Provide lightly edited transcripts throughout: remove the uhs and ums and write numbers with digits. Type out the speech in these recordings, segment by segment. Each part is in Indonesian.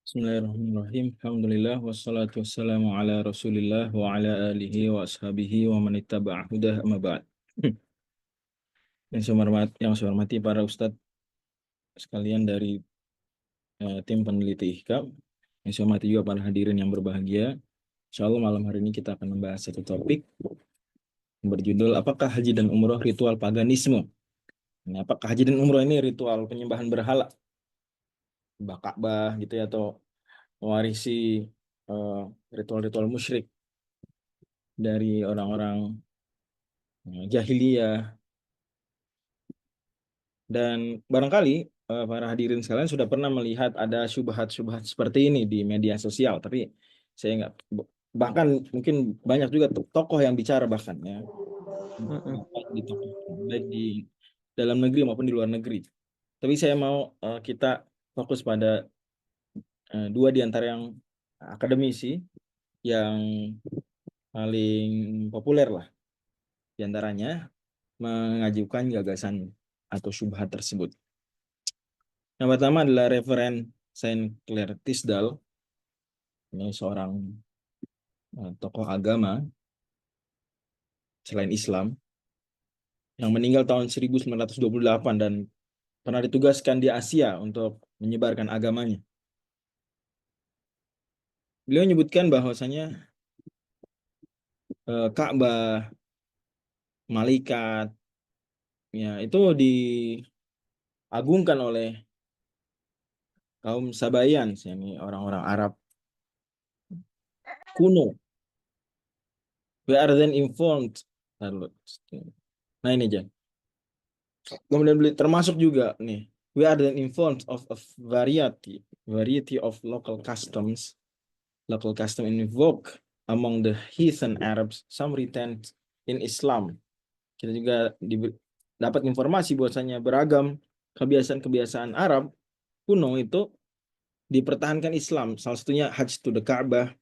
Bismillahirrahmanirrahim. Alhamdulillah wassalatu wassalamu ala Rasulillah wa ala alihi wa ashabihi wa man ittaba'a hudah amma ba'd. Yang saya hormati para ustadz sekalian dari tim peneliti IHKAM. Yang saya hormati juga para hadirin yang berbahagia. Insyaallah malam hari ini kita akan membahas satu topik yang berjudul apakah haji dan umroh ritual paganisme. Nah, apakah haji dan umroh ini ritual penyembahan berhala, Mbah Ka'bah gitu ya, atau mewarisi eh, ritual-ritual musyrik dari orang-orang jahiliyah. Dan barangkali para hadirin sekalian sudah pernah melihat ada syubhat-syubhat seperti ini di media sosial, tapi saya nggak, bahkan mungkin banyak juga tokoh yang bicara bahkan ya, baik di dalam negeri maupun di luar negeri. Tapi saya mau kita fokus pada dua di antara yang akademisi yang paling populer lah di antaranya mengajukan gagasan atau syubhat tersebut. Yang pertama adalah Reverend Saint Clair Tisdale. Ini seorang tokoh agama selain Islam yang meninggal tahun 1928 dan pernah ditugaskan di Asia untuk menyebarkan agamanya. Beliau menyebutkan bahwasanya Ka'bah, malaikat, ya itu diagungkan oleh kaum Sabayan, ini orang-orang Arab kuno. We are then informed. Nah ini aja. Kemudian termasuk juga nih, we are then informed of a variety of local custom invoke among the heathen Arabs, some retained in Islam. Kita juga dapat informasi bahwasanya beragam kebiasaan-kebiasaan Arab kuno itu dipertahankan Islam. Salah satunya Hajj to the Ka'bah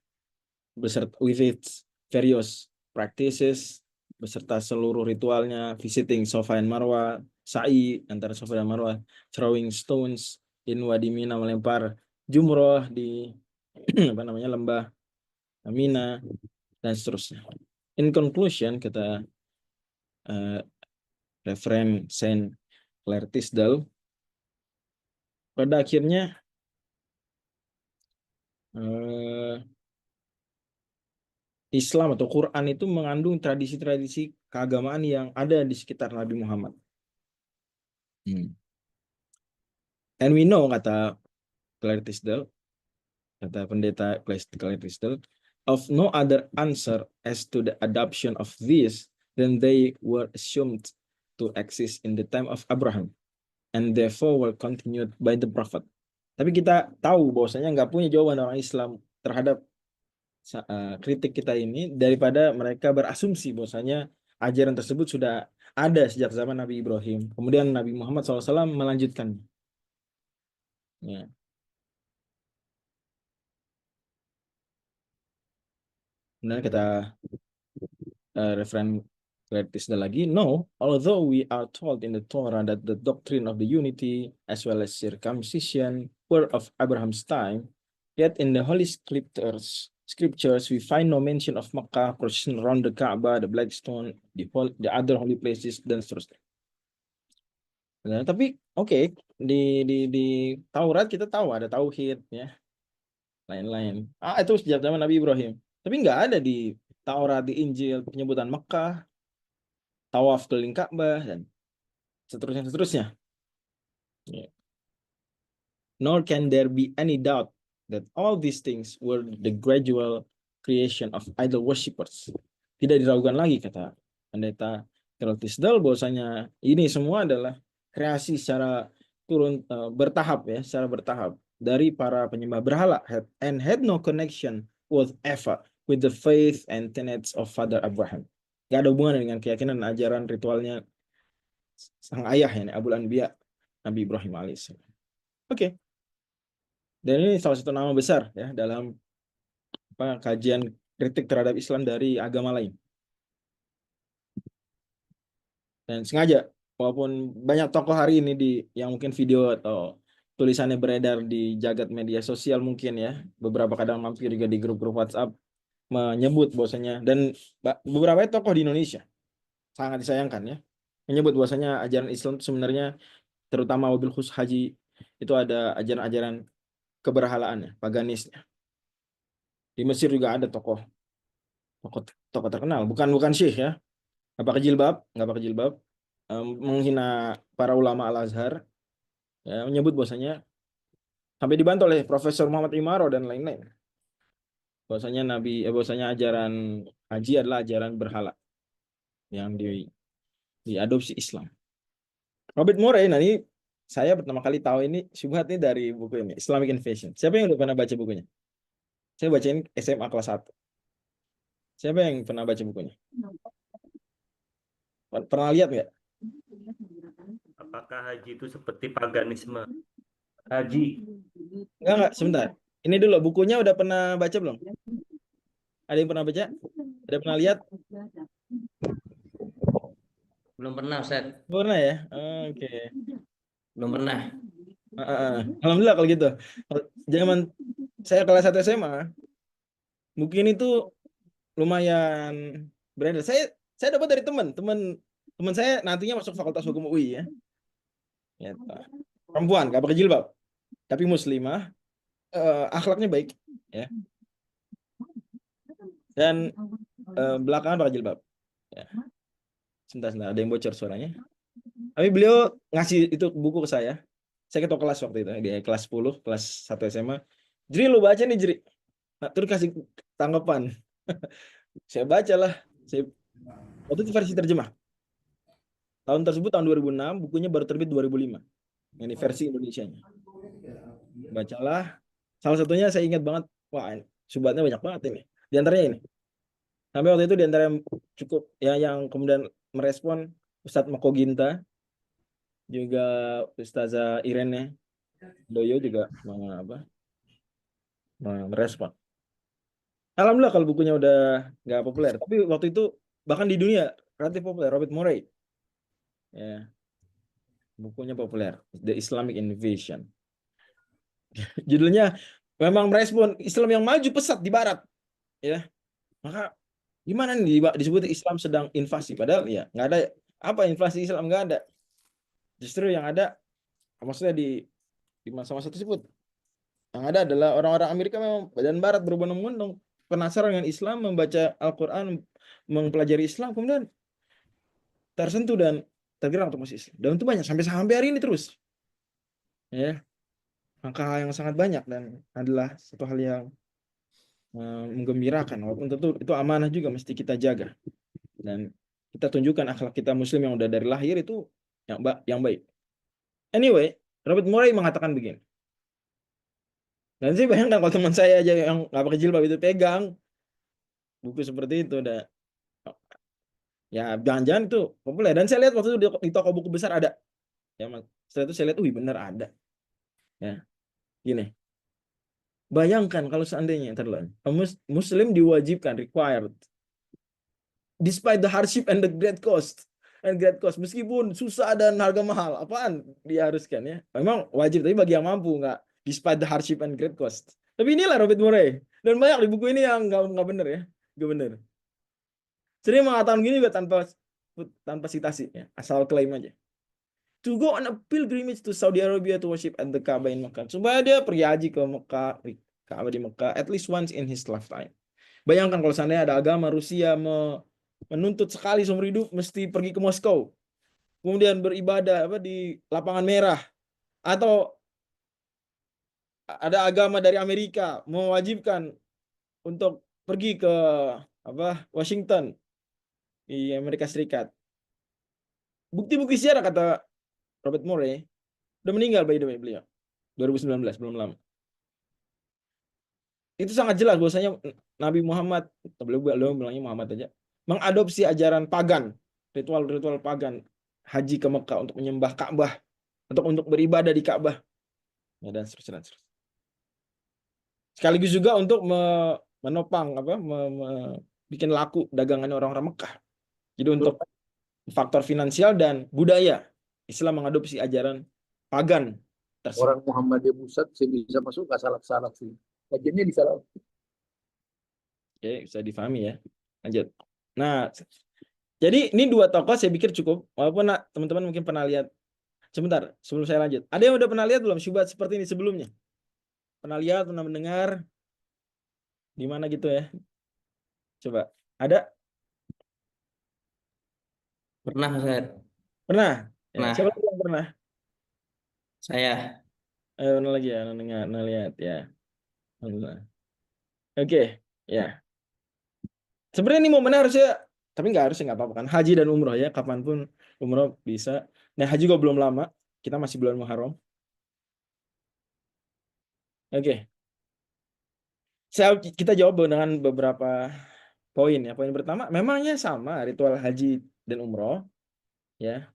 beserta with its various practices beserta seluruh ritualnya, visiting Safa dan Marwah, sa'i antara Safa dan Marwah, throwing stones in Wadi Mina, melempar jumroh di lembah Mina, dan seterusnya. In conclusion, kata Reverend Saint Clair Tisdale, pada akhirnya Islam atau Quran itu mengandung tradisi-tradisi keagamaan yang ada di sekitar Nabi Muhammad. And we know, kata Clair Tisdale, kata pendeta Clair Tisdale, of no other answer as to the adoption of these than they were assumed to exist in the time of Abraham and therefore were continued by the prophet. Tapi kita tahu bahwasanya nggak punya jawaban orang Islam terhadap kritik kita ini daripada mereka berasumsi bahwasanya ajaran tersebut sudah ada sejak zaman Nabi Ibrahim. Kemudian Nabi Muhammad SAW melanjutkan. Ya. Kemudian kata Reverend Claritis lagi, no, although we are told in the Torah that the doctrine of the unity as well as circumcision were of Abraham's time, yet in the Holy Scriptures we find no mention of Makkah, procession around the Kaabah, the Black Stone, the other holy places, dan seterusnya. Nah, tapi oke, di Taurat kita tahu ada tauhid ya, lain-lain. Itu sejak zaman Nabi Ibrahim. Tapi nggak ada di Taurat, di Injil penyebutan Makkah, tawaf keliling Ka'bah, dan seterusnya. Yeah. Nor can there be any doubt that all these things were the gradual creation of idol worshippers. Tidak diragukan lagi, kata pendeta Clair Tisdale, bahwasanya ini semua adalah kreasi secara bertahap dari para penyembah berhala and had no connection whatever with the faith and tenets of Father Abraham. Gak ada hubungan dengan keyakinan dan ajaran ritualnya sang ayah, ya, Abul Anbiya, Nabi Ibrahim alaihissalam. Oke. Dan ini salah satu nama besar ya dalam kajian kritik terhadap Islam dari agama lain. Dan sengaja, walaupun banyak tokoh hari ini yang mungkin video atau tulisannya beredar di jagat media sosial mungkin ya. Beberapa kadang mampir juga di grup-grup WhatsApp menyebut bahwasanya, dan beberapa tokoh di Indonesia sangat disayangkan ya, menyebut bahwasanya ajaran Islam itu sebenarnya, terutama wabil khusus haji, itu ada ajaran-ajaran keberhalaannya, paganisnya. Di Mesir juga ada tokoh tokoh terkenal, bukan syekh ya, nggak pakai jilbab, menghina para ulama Al-Azhar, ya, menyebut bahwasanya sampai dibantu oleh Profesor Muhammad Imaro dan lain-lain, bahwasanya bahwasanya ajaran haji adalah ajaran berhala yang diadopsi Islam. Robert Murray, nah ini saya pertama kali tahu ini syubhat ini dari buku ini, Islamic Invasion. Siapa yang udah pernah baca bukunya? Saya bacain SMA kelas 1. Siapa yang pernah baca bukunya? Pernah lihat nggak? Apakah haji itu seperti paganisme? Haji. Enggak, sebentar. Ini dulu, bukunya udah pernah baca belum? Ada yang pernah baca? Ada pernah lihat? Belum pernah, Ustaz. Pernah ya? Oke. Belum pernah. Alhamdulillah kalau gitu. Zaman saya kelas 1 SMA, buku ini tuh lumayan beredar. Saya dapat dari teman saya nantinya masuk Fakultas Hukum UI ya. Gitu. Perempuan, gak pakai jilbab, tapi muslimah, akhlaknya baik ya. Dan belakangan pakai jilbab. Ya. Sebentar, ada yang bocor suaranya. Tapi beliau ngasih itu buku ke saya. Saya ketua kelas waktu itu, di kelas 10, kelas 1 SMA. Jri, lu baca nih, Jri. Nah, terus kasih tanggapan. Saya bacalah. Waktu itu versi terjemah. Tahun tersebut tahun 2006, bukunya baru terbit 2005. Ini versi Indonesianya. Bacalah. Salah satunya saya ingat banget, wah, subhatnya banyak banget ini. Di antaranya ini. Sampai waktu itu di antara yang cukup ya, yang kemudian merespon Ustadz Mako Ginta, juga Ustazah Irene Doyo juga merespon. Alhamdulillah kalau bukunya udah nggak populer, tapi waktu itu bahkan di dunia relatif populer. Robert Murray, ya, bukunya populer, The Islamic Invasion. Judulnya memang merespon Islam yang maju pesat di Barat, ya. Maka gimana nih disebut Islam sedang invasi? Padahal ya nggak ada apa invasi Islam, nggak ada. Justru yang ada, maksudnya di masa-masa tersebut, yang ada adalah orang-orang Amerika memang dan Barat berbondong-bondong penasaran dengan Islam, membaca Al-Quran, mempelajari Islam, kemudian tersentuh dan tergerak untuk masuk Islam. Dan itu banyak sampai hari ini terus. Ya, angka yang sangat banyak dan adalah satu hal yang menggembirakan. Walaupun tentu itu amanah juga mesti kita jaga. Dan kita tunjukkan akhlak kita Muslim yang udah dari lahir itu yang baik. Anyway, Robert Murray mengatakan begini. Dan saya bayangkan kalau teman saya aja yang nggak pakai jilbab itu pegang buku seperti itu, udah ya jangan-jangan itu populer. Dan saya lihat waktu itu di toko buku besar ada. Ya, setelah itu saya lihat, bener ada. Ya, gini. Bayangkan kalau seandainya Muslim diwajibkan, required, despite the hardship and the great cost, meskipun susah dan harga mahal, apaan diharuskan ya? Memang wajib, tapi bagi yang mampu, nggak despite the hardship and great cost. Tapi inilah Robert Murray. Dan banyak di buku ini yang nggak bener ya, nggak bener. Sering mengatakan gini juga tanpa citasi ya, asal klaim aja. To go on a pilgrimage to Saudi Arabia to worship at the Kaabah in Mekah. Supaya dia pergi haji ke Mekah, Kaabah di Mekah, at least once in his lifetime. Bayangkan kalau seandainya ada agama Rusia menuntut sekali seumur hidup mesti pergi ke Moskow, kemudian beribadah di lapangan merah, atau ada agama dari Amerika mewajibkan untuk pergi ke Washington di Amerika Serikat. Bukti-bukti sejarah, kata Robert Murray, udah meninggal by the way beliau 2019, belum lama. Itu sangat jelas bahwasanya Nabi Muhammad, beliau bilangnya Muhammad aja, mengadopsi ajaran pagan, ritual-ritual pagan, haji ke Mekah untuk menyembah Ka'bah, untuk beribadah di Ka'bah, ya, dan seterusnya. Sekaligus juga untuk menopang bikin laku dagangan orang-orang Mekah. Jadi untuk faktor finansial dan budaya, Islam mengadopsi ajaran pagan tersebut. Orang Muhammadiyah pusat saya bisa masuk nggak salah sih. Kajiannya di salah. Oke, bisa difahami ya. Lanjut. Nah, jadi ini dua tokoh saya pikir cukup. Walaupun teman-teman mungkin pernah lihat. Sebentar, sebelum saya lanjut. Ada yang udah pernah lihat belum syubhat seperti ini sebelumnya? Pernah lihat, pernah mendengar? Di mana gitu ya? Coba. Ada? Pernah, Ustaz. Pernah? Ya, Nah, siapa lagi yang pernah? saya Pernah lagi ya, pernah dengar, pernah lihat ya. Alhamdulillah. Oke, ya. Sebenarnya ini momennya harusnya, tapi nggak harusnya, nggak apa-apa kan. Haji dan umroh ya, kapanpun umroh bisa. Nah, haji juga belum lama. Kita masih bulan Muharram. Oke. Kita jawab dengan beberapa poin ya. Poin pertama, memangnya sama ritual haji dan umroh ya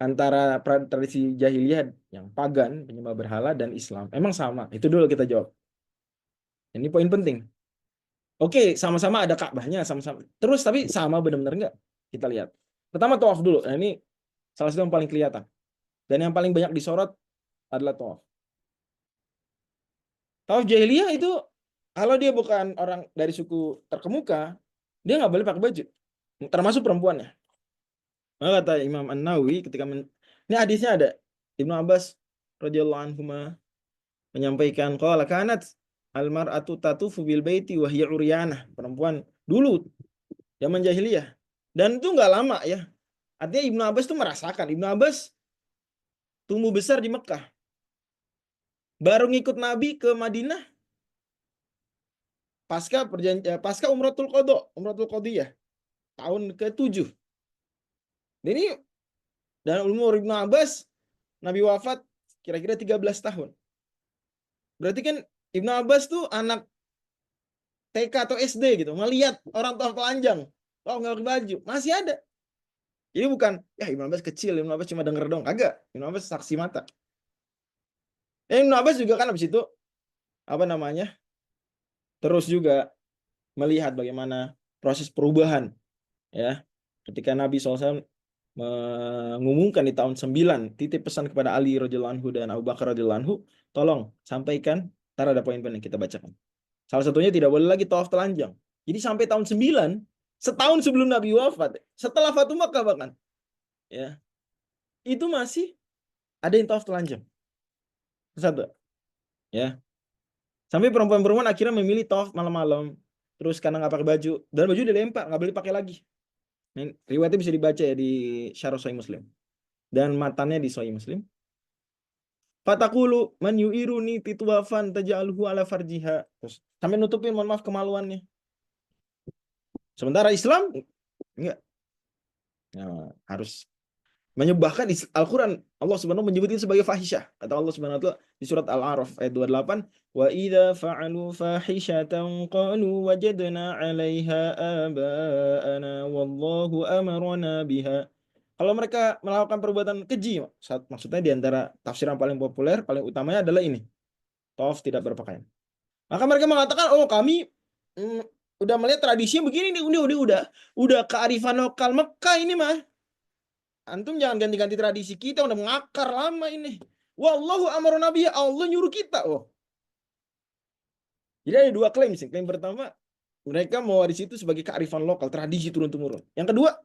antara tradisi jahiliyah yang pagan penyembah berhala dan Islam. Emang sama? Itu dulu kita jawab. Ini poin penting. Oke, sama-sama ada Ka'bahnya, sama-sama. Terus tapi sama benar-benar enggak? Kita lihat. Pertama tawaf dulu. Nah, ini salah satu yang paling kelihatan. Dan yang paling banyak disorot adalah tawaf. Tawaf jahiliyah itu kalau dia bukan orang dari suku terkemuka, dia nggak boleh pakai baju. Termasuk perempuannya. Maka kata Imam An-Nawawi ketika ini hadisnya ada. Ibnu Abbas radhiyallahu anhu menyampaikan qala kanat almar'atu tatufu bil baiti wa hiya uryanah. Perempuan dulu zaman jahiliyah. Dan itu nggak lama ya. Artinya Ibnu Abbas itu merasakan. Ibnu Abbas tumbuh besar di Mekah. Baru ngikut Nabi ke Madinah pasca Umratul Qadha, Umratul Qadiyah tahun ke-7. Jadi dan umur Ibnu Abbas Nabi wafat kira-kira 13 tahun. Berarti kan Ibnu Abbas tuh anak TK atau SD gitu, melihat orang tua telanjang, nggak pakai baju, masih ada. Jadi bukan, ya Ibnu Abbas kecil, Ibnu Abbas cuma denger dong, kagak. Ibnu Abbas saksi mata. Ibnu Abbas juga kan habis itu apa namanya? Terus juga melihat bagaimana proses perubahan ya. Ketika Nabi SAW mengumumkan di tahun 9, titip pesan kepada Ali radhiyallahu anhu dan Abu Bakar radhiyallahu anhu, tolong sampaikan, ntar ada poin-poin yang kita bacakan. Salah satunya tidak boleh lagi tawaf telanjang. Jadi sampai tahun 9, setahun sebelum Nabi wafat, setelah Fatu Makkah bahkan, ya, itu masih ada yang tawaf telanjang. Satu, ya. Sampai perempuan-perempuan akhirnya memilih tawaf malam-malam, terus karena nggak pakai baju, dan baju dilempar, nggak boleh pakai lagi. Nah, riwayatnya bisa dibaca ya di Syarah Sahih Muslim. Dan matanya di Sahih Muslim. Fatakulu man yu'iruni titwafan taj'alhu ala farjiha. Terus sampai nutupin, mohon maaf, kemaluannya. Sementara Islam enggak. Nah, harus menyembahkan Al-Quran. Allah Subhanahu menyebut itu sebagai fahisyah. Kata Allah Subhanahu wa taala di surat Al-A'raf ayat 28, "Wa idza fa'alu fahishatan qalu wajadna 'alaiha aba'ana wallahu amarna biha." Kalau mereka melakukan perbuatan keji, maksudnya di antara tafsir yang paling populer, paling utamanya adalah ini. Tawaf tidak berpakaian. Maka mereka mengatakan, "Oh, kami udah melihat tradisinya begini nih, udah kearifan lokal Mekah ini mah. Antum jangan ganti-ganti tradisi kita, udah mengakar lama ini. Wallahu amru nabi, Allah nyuruh kita." Oh. Jadi ada dua klaim sih. Klaim pertama, mereka mewarisi itu sebagai kearifan lokal, tradisi turun-temurun. Yang kedua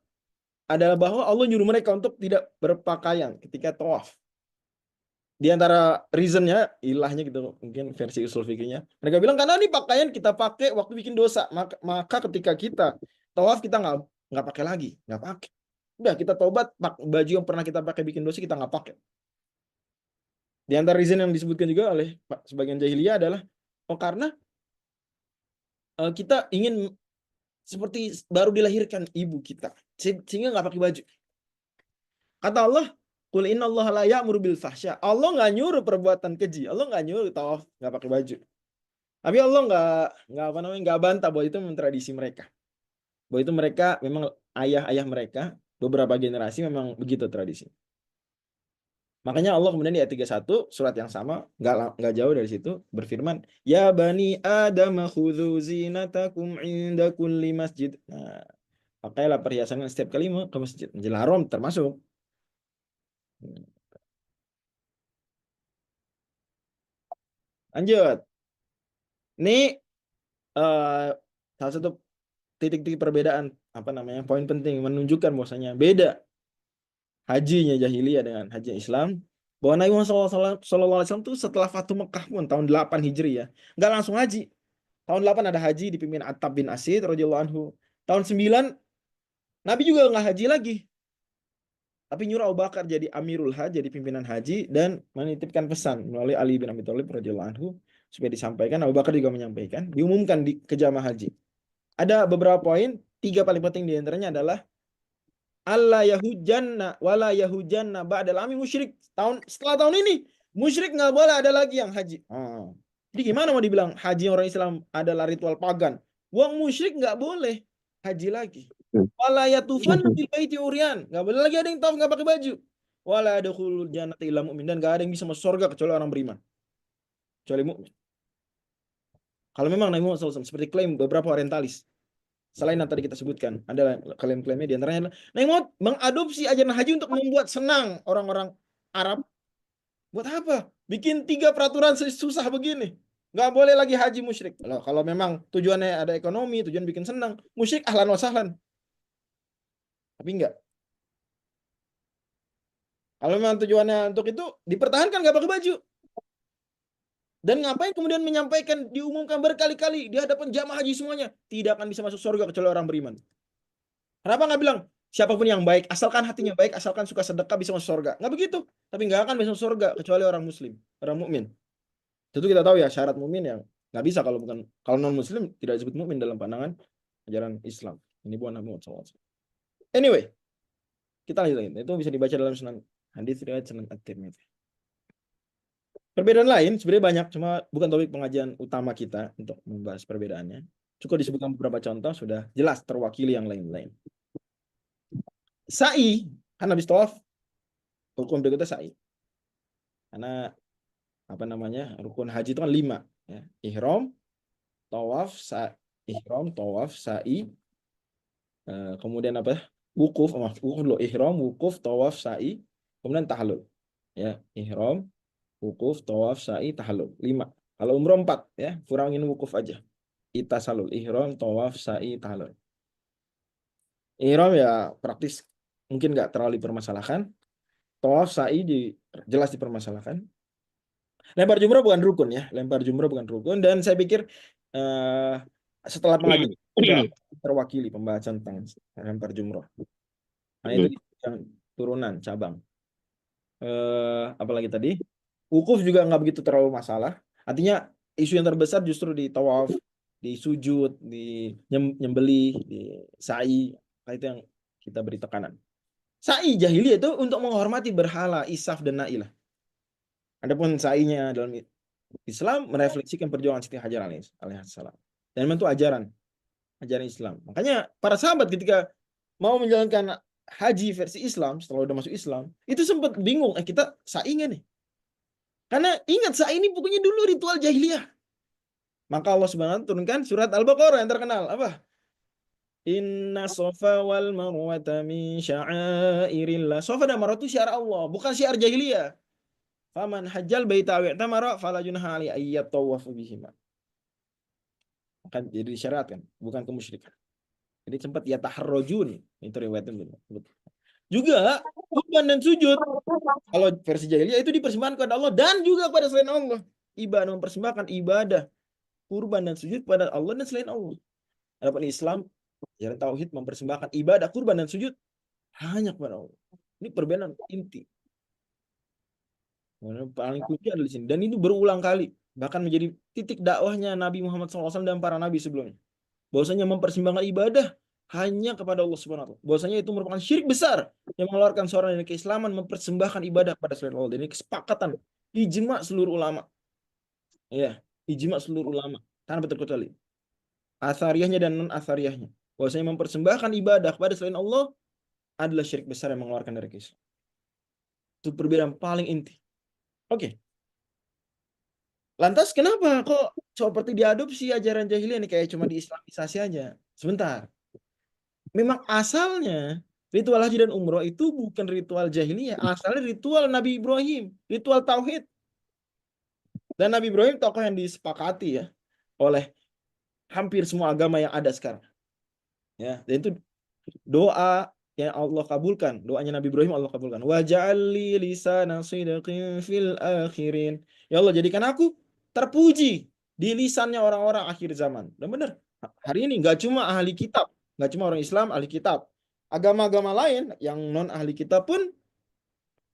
adalah bahwa Allah nyuruh mereka untuk tidak berpakaian ketika tawaf. Di antara reasonnya, ilahnya gitu, mungkin versi usul fikihnya. Mereka bilang karena ini pakaian kita pakai waktu bikin dosa, maka ketika kita tawaf kita nggak pakai lagi, nggak pakai. Udah kita tobat, baju yang pernah kita pakai bikin dosa kita nggak pakai. Di antara reason yang disebutkan juga oleh sebagian jahiliyah adalah karena kita ingin seperti baru dilahirkan ibu kita, sehingga nggak pakai baju. Kata Allah, "Qul innallaha la ya'muru bil fahsya." Allah nggak nyuruh perbuatan keji. Allah nggak nyuruh tawaf nggak pakai baju. Tapi Allah nggak bantah bahwa itu memang tradisi mereka. Bahwa itu mereka memang ayah-ayah mereka beberapa generasi memang begitu tradisi. Makanya Allah kemudian di ayat 31 surat yang sama nggak jauh dari situ berfirman, "Ya bani Adam khudzu zinatakum 'inda kulli masjid." Nah, pakailah perhiasan setiap kali mau ke masjid. Masjidil Haram termasuk. Lanjut. Ini salah satu titik-titik perbedaan, apa namanya, poin penting menunjukkan bahwasanya beda hajinya jahiliyah dengan haji Islam. Bahwa Nabi Muhammad SAW tuh setelah Fatu Mekah pun tahun 8 Hijriah, nggak langsung haji. Tahun 8 ada haji dipimpin Attab bin Asid radhiyallahu anhu. Tahun 9 Nabi juga nggak haji lagi. Tapi nyuruh Abu Bakar jadi Amirul Hajj, jadi pimpinan haji, dan menitipkan pesan melalui Ali bin Abi Thalib radhiyallahu anhu supaya disampaikan. Abu Bakar juga menyampaikan, diumumkan ke jamaah haji. Ada beberapa poin, 3 paling penting diantaranya adalah Allah yahujanna wala yahujanna ba'dal ami musyrik. Setelah tahun ini musyrik nggak boleh ada lagi yang haji. Jadi gimana mau dibilang haji orang Islam adalah ritual pagan? Wong musyrik nggak boleh haji lagi. Wala yatufan bil baiti uryan. Nggak boleh lagi ada yang tawaf nggak pakai baju. Wala yadkhulul jannata illa mu'min, dan nggak ada yang bisa masuk surga kecuali orang beriman. Kecuali mukmin. Kalau memang Nabi Muhammad SAW seperti klaim beberapa orientalis, selain yang tadi kita sebutkan, ada klaim-klaimnya diantaranya adalah Nabi Muhammad mengadopsi ajaran haji untuk membuat senang orang-orang Arab. Buat apa? Bikin 3 peraturan susah begini. Nggak boleh lagi haji musyrik. Kalau memang tujuannya ada ekonomi, tujuan bikin senang, musyrik ahlan wa sahlan. Tapi enggak. Kalau memang tujuannya untuk itu, dipertahankan nggak pakai baju. Dan ngapain kemudian menyampaikan, diumumkan berkali-kali di hadapan jamaah haji semuanya, tidak akan bisa masuk surga kecuali orang beriman. Kenapa nggak bilang siapapun yang baik, asalkan hatinya baik, asalkan suka sedekah bisa masuk surga? Nggak begitu. Tapi nggak akan bisa masuk surga kecuali orang muslim, orang mukmin. Tentu kita tahu ya syarat mukmin yang nggak bisa kalau non muslim tidak disebut mukmin dalam pandangan ajaran Islam. Ini bukan Nabi Muhammad SAW. Anyway, kita lanjut lagi. Itu bisa dibaca dalam Sunan Hadits riwayat Sunan At-Tirmidzi. Perbedaan lain sebenarnya banyak, cuma bukan topik pengajian utama kita untuk membahas perbedaannya. Cukup disebutkan beberapa contoh, sudah jelas terwakili yang lain-lain. Sa'i, kan habis tawaf, rukun berikutnya sa'i. Karena apa namanya, rukun haji itu kan 5 ya. Ihram, tawaf, sa'i, kemudian apa? Wukuf, ihram, wukuf, tawaf, sa'i, kemudian tahallul. Ya, ihram, wukuf, tawaf, sa'i, tahallul. 5. Kalau umroh 4 ya, kurangin wukuf aja. Itasalul, ihram, tawaf, sa'i, tahallul. Ihram ya praktis mungkin nggak terlalu dipermasalahkan. Tawaf, sa'i jelas dipermasalahkan. Lempar jumrah bukan rukun ya, lempar jumrah bukan rukun, dan saya pikir setelah pengajian sudah terwakili pembahasan tentang lempar jumrah. Nah itu yang turunan cabang. Apalagi tadi wukuf juga nggak begitu terlalu masalah. Artinya isu yang terbesar justru di tawaf, di sujud, di nyembelih, di sa'i. Itu yang kita beri tekanan. Sa'i jahiliyah itu untuk menghormati berhala, Isaf dan Na'ilah. Adapun sa'inya dalam Islam merefleksikan perjuangan Siti Hajar alaihissalam. Dan itu ajaran Islam. Makanya para sahabat ketika mau menjalankan haji versi Islam setelah udah masuk Islam, itu sempat bingung, kita sa'i nggak nih? Karena ingat sa'i ini pokoknya dulu ritual jahiliyah. Maka Allah Subhanahu wa taala turunkan surat Al-Baqarah yang terkenal, apa? Inna Safa wal Marwata min sya'airillah. Safa dan Marwah itu syiar Allah, bukan syiar jahiliyah. Faman hajjal baita wa i'tamara fala junaha alaihi ayyat tawafu bihima. Akan jadi disyaratkan, bukan kemusyrikan. Jadi sempat ya taharrujun, itu riwayatnya. Juga kurban dan sujud, kalau versi jahiliyah itu dipersembahkan kepada Allah dan juga kepada selain Allah. Ibadah, mempersembahkan ibadah, kurban dan sujud kepada Allah dan selain Allah. Adapun Islam, ajaran tauhid mempersembahkan ibadah, kurban dan sujud hanya kepada Allah. Ini perbedaan inti. Paling kunci adalah di sini, dan itu berulang kali, bahkan menjadi titik dakwahnya Nabi Muhammad SAW dan para nabi sebelumnya. Bahwasanya mempersembahkan ibadah hanya kepada Allah Subhanahu wa taala. Bahwasanya itu merupakan syirik besar yang mengeluarkan seorang dari keislaman, mempersembahkan ibadah pada selain Allah. Dan ini kesepakatan ijma seluruh ulama. Ya, ijma seluruh ulama tanpa terkecuali. Athariyahnya dan non-athariyahnya. Bahwasanya mempersembahkan ibadah kepada selain Allah adalah syirik besar yang mengeluarkan dari keislaman. Itu perbedaan paling inti. Oke. Lantas kenapa kok seperti diadopsi ajaran jahiliyah ini, kayak cuma diislamisasi aja? Sebentar. Memang asalnya ritual haji dan umroh itu bukan ritual jahiliyah, asalnya ritual Nabi Ibrahim, ritual tauhid. Dan Nabi Ibrahim tokoh yang disepakati ya oleh hampir semua agama yang ada sekarang. Ya, dan itu doa yang Allah kabulkan, doanya Nabi Ibrahim Allah kabulkan. Wa ja'alli lisanan sidqin fil akhirin. Ya Allah, jadikan aku terpuji di lisannya orang-orang akhir zaman. Dan benar, hari ini nggak cuma ahli kitab, nggak cuma orang Islam ahli kitab, agama-agama lain yang non ahli kitab pun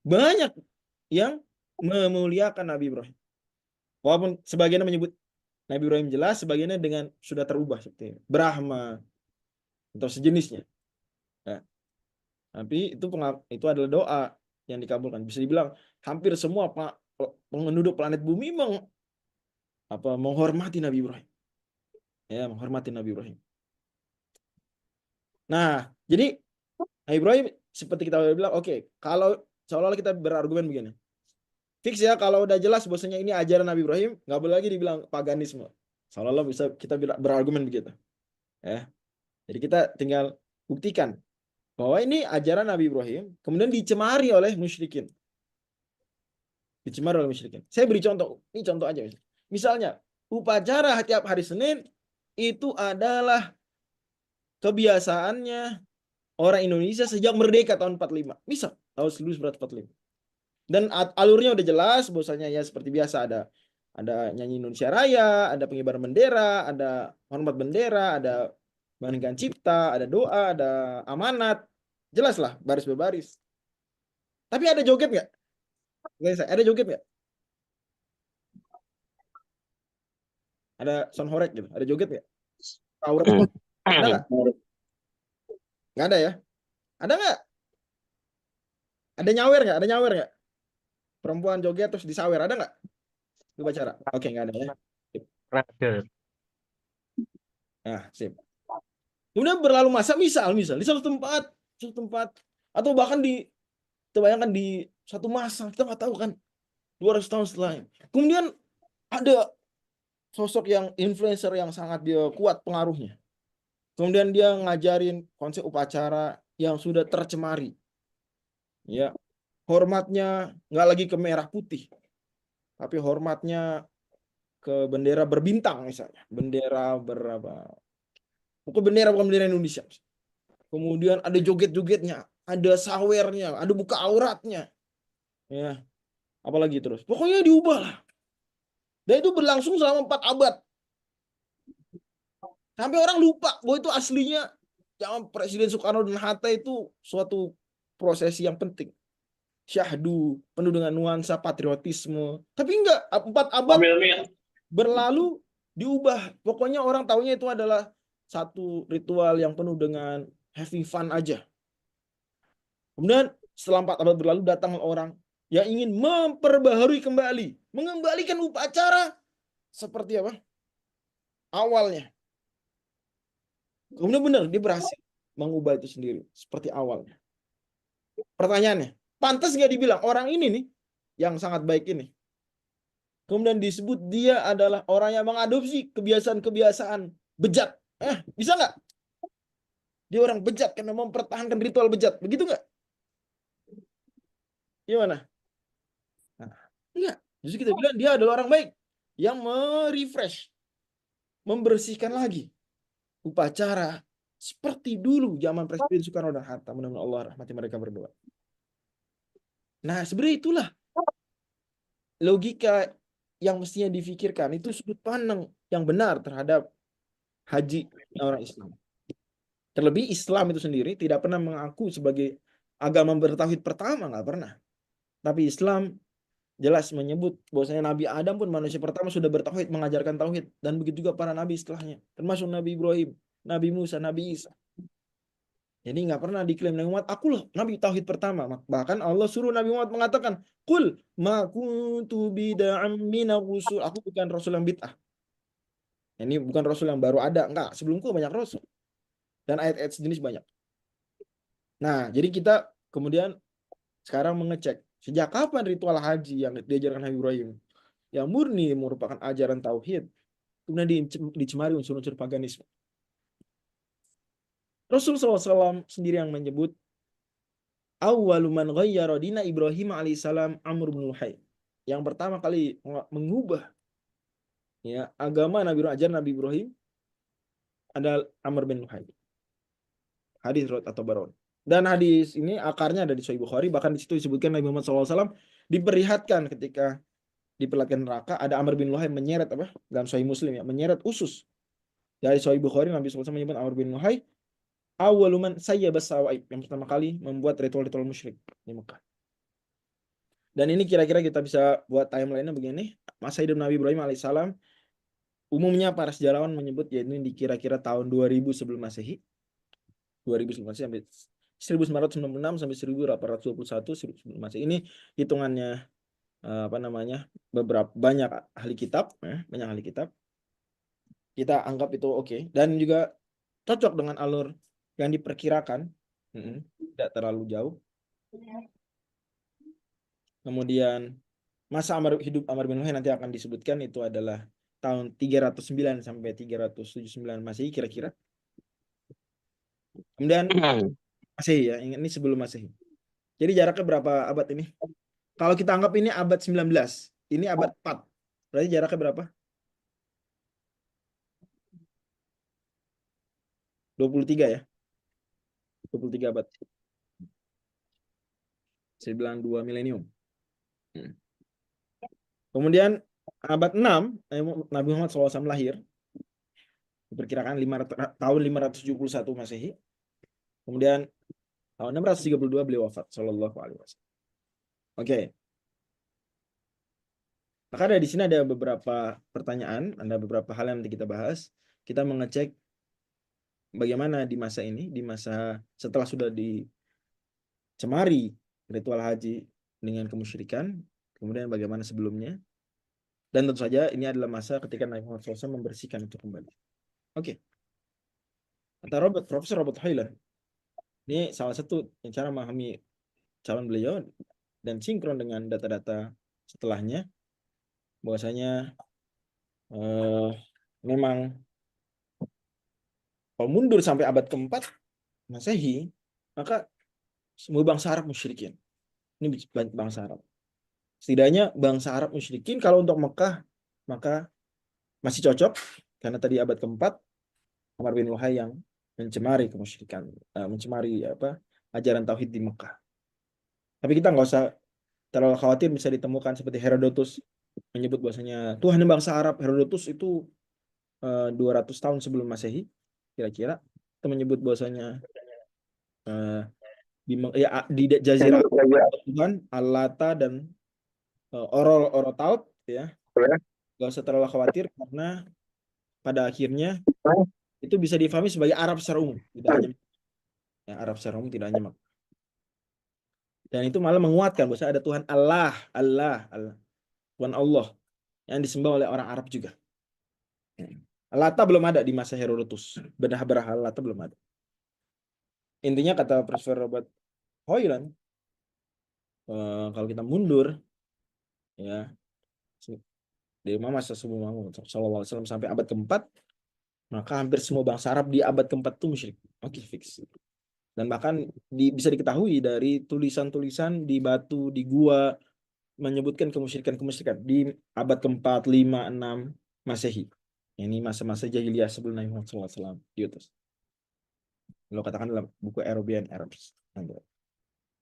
banyak yang memuliakan Nabi Ibrahim. Walaupun sebagian menyebut Nabi Ibrahim jelas, sebagiannya dengan sudah terubah seperti Brahma atau sejenisnya. Nah, tapi itu adalah doa yang dikabulkan. Bisa dibilang hampir semua penduduk planet bumi menghormati Nabi Ibrahim. Ya, menghormati Nabi Ibrahim. Nah, jadi Nabi Ibrahim seperti kita bilang, oke, kalau seolah-olah kita berargumen begini. Fix ya, kalau udah jelas bahwasanya ini ajaran Nabi Ibrahim, nggak boleh lagi dibilang paganisme. Seolah-olah bisa kita berargumen begitu. Ya. Jadi kita tinggal buktikan bahwa ini ajaran Nabi Ibrahim, kemudian dicemari oleh musyrikin. Dicemari oleh musyrikin. Saya beri contoh, ini contoh aja. Misalnya, upacara tiap hari Senin itu adalah kebiasaannya orang Indonesia sejak merdeka tahun 45. Bisa, tahun 1945. Dan alurnya udah jelas, bahwasanya ya seperti biasa ada nyanyi Indonesia Raya, ada pengibaran bendera, ada hormat bendera, ada meninggikan cipta, ada doa, ada amanat. Jelas lah, baris berbaris. Tapi ada joget nggak? Ada joget nggak? Ada sound horeg gitu? Ada joget nggak? Taurat? Ada nggak? Nggak ada ya? Ada nggak? Ada nyawer nggak? Ada nyawer nggak? Perempuan joget terus disawer, ada nggak? Di upacara? Oke, nggak ada ya. Raga. Nah, sip. Kemudian berlalu masa, misal di satu tempat, atau bahkan terbayangkan di satu masa, kita nggak tahu kan, 200 tahun setelahnya. Kemudian ada sosok yang influencer yang sangat dia kuat pengaruhnya. Kemudian dia ngajarin konsep upacara yang sudah tercemari. Ya, hormatnya nggak lagi ke merah putih, tapi hormatnya ke bendera berbintang misalnya, bendera berapa? Pokoknya bendera bukan bendera Indonesia. Kemudian ada joget-jogetnya, ada sawernya, ada buka auratnya. Ya, apalagi terus. Pokoknya diubah lah. Dan itu berlangsung selama 4 abad. Sampai orang lupa bahwa itu aslinya zaman Presiden Soekarno dan Hatta itu suatu prosesi yang penting. Syahdu, penuh dengan nuansa patriotisme. Tapi enggak, 4 abad berlalu diubah. Pokoknya orang taunya itu adalah satu ritual yang penuh dengan having fun aja. Kemudian setelah 4 abad berlalu datang orang yang ingin memperbaharui kembali, mengembalikan upacara seperti apa? Awalnya. Kemudian benar, dia berhasil mengubah itu sendiri seperti awalnya. Pertanyaannya, pantas nggak dibilang orang ini nih yang sangat baik ini, kemudian disebut dia adalah orang yang mengadopsi kebiasaan-kebiasaan bejat? Bisa nggak? Dia orang bejat karena mempertahankan ritual bejat, begitu nggak? Gimana? Nah, enggak. Justru kita bilang dia adalah orang baik yang merefresh, membersihkan lagi upacara seperti dulu zaman Presiden Soekarno dan Hatta. Mudah-mudahan Allah rahmati mereka berdua. Nah, sebenarnya itulah logika yang mestinya difikirkan. Itu sudut pandang yang benar terhadap haji orang Islam. Terlebih Islam itu sendiri tidak pernah mengaku sebagai agama bertauhid pertama, nggak pernah. Tapi Islam jelas menyebut bahwasanya Nabi Adam pun manusia pertama sudah bertauhid, mengajarkan tauhid, dan begitu juga para nabi setelahnya, termasuk Nabi Ibrahim, Nabi Musa, Nabi Isa. Jadi nggak pernah diklaim Nabi Muhammad, akulah Nabi tauhid pertama. Bahkan Allah suruh Nabi Muhammad mengatakan, "Qul ma kuntu bid'an minar rusul." Aku bukan rasul yang bid'ah. Ini bukan rasul yang baru ada, enggak. Sebelumku banyak rasul. Dan ayat-ayat sejenis banyak. Nah, jadi kita kemudian sekarang mengecek sejak kapan ritual haji yang diajarkan Nabi Ibrahim yang murni merupakan ajaran tauhid kemudian dicemari unsur-unsur paganisme. Rasulullah SAW sendiri yang menyebut awwalu man ghayyara dina Ibrahim alaihissalam Amr bin Luhai. yang pertama kali mengubah ya agama ajaran Nabi Ibrahim adalah Amr bin Luhai. Hadis riwayat At-Tabarani. Dan hadis ini akarnya ada di Sahih Bukhari, bahkan di situ disebutkan Nabi Muhammad SAW diperlihatkan ketika diperlihatkan neraka ada Amr bin Luhai menyeret apa dalam Sahih Muslim ya, menyeret usus. Dari Sahih Bukhari Nabi SAW menyebut Amr bin Luhai awaluman sayyabas sawaib, yang pertama kali membuat ritual-ritual musyrik di Mekah. Dan ini kira-kira kita bisa buat timeline-nya begini. Masa hidup Nabi Ibrahim alaihissalam umumnya para sejarawan menyebut ya ini di kira-kira tahun 2000 sebelum Masehi. 2000 sebelum Masehi sampai 1996 sampai 1821 sebelum Masehi. Ini hitungannya apa namanya? Beberapa banyak ahli kitab, banyak ahli kitab. Kita anggap itu oke dan juga cocok dengan alur yang diperkirakan. Tidak terlalu jauh. Kemudian masa hidup Amr bin Luhai nanti akan disebutkan itu adalah tahun 309 sampai 379 Masehi kira-kira. Kemudian Masehi ya, ini sebelum Masehi. Jadi jaraknya berapa abad ini? Kalau kita anggap ini abad 19, ini abad 4. Berarti jaraknya berapa? 23 ya. 23 abad. Saya bilang 2 milenium. Kemudian abad 6 Nabi Muhammad SAW lahir. Diperkirakan tahun 571 Masehi. Kemudian tahun 632 beliau wafat sallallahu alaihi wasallam. Oke. Maka di sini ada beberapa pertanyaan, ada beberapa hal yang nanti kita bahas. Kita mengecek bagaimana di masa ini, di masa setelah sudah dicemari ritual haji dengan kemusyrikan, kemudian bagaimana sebelumnya. Dan tentu saja ini adalah masa ketika Nabi Muhammad SAW membersihkan itu kembali. Oke. Kata Profesor Robert Hoyland, ini salah satu cara memahami calon beliau dan sinkron dengan data-data setelahnya, bahwasanya memang kalau mundur sampai abad keempat Masehi, maka semua bangsa Arab musyrikin. Ini bangsa Arab. Setidaknya bangsa Arab musyrikin kalau untuk Mekah maka masih cocok karena tadi abad keempat Amr bin Luhai yang mencemari kemusyrikan, mencemari ajaran tauhid di Mekah. Tapi kita nggak usah terlalu khawatir, bisa ditemukan seperti Herodotus menyebut bahwasanya Tuhan bangsa Arab. Herodotus itu 200 tahun sebelum Masehi kira-kira itu menyebut bahwasanya di Jazirah Tuhan Al-Lata dan Orotaut ya. Gak usah terlalu khawatir karena pada akhirnya itu bisa difahami sebagai Arab secara umum, tidak hanya ya, Arab secara umum, tidak hanya Makkah. Dan itu malah menguatkan bahwa ada Tuhan Allah, Tuhan Allah yang disembah oleh orang Arab juga. Lata belum ada di masa Herodotus. Berhala Lata belum ada. Intinya kata Profesor Robert Hoyland, kalau kita mundur ya dari masa sebelum Muhammad SAW sampai abad keempat, maka hampir semua bangsa Arab di abad keempat itu musyrik. Oke, fix. Dan bahkan bisa diketahui dari tulisan-tulisan di batu, di gua, menyebutkan kemusyrikan di abad keempat, 5, 6 Masehi. Ini masa-masa jahiliyah sebelum Nabi Muhammad SAW diutus. Lo katakan dalam buku Arabian Arabs.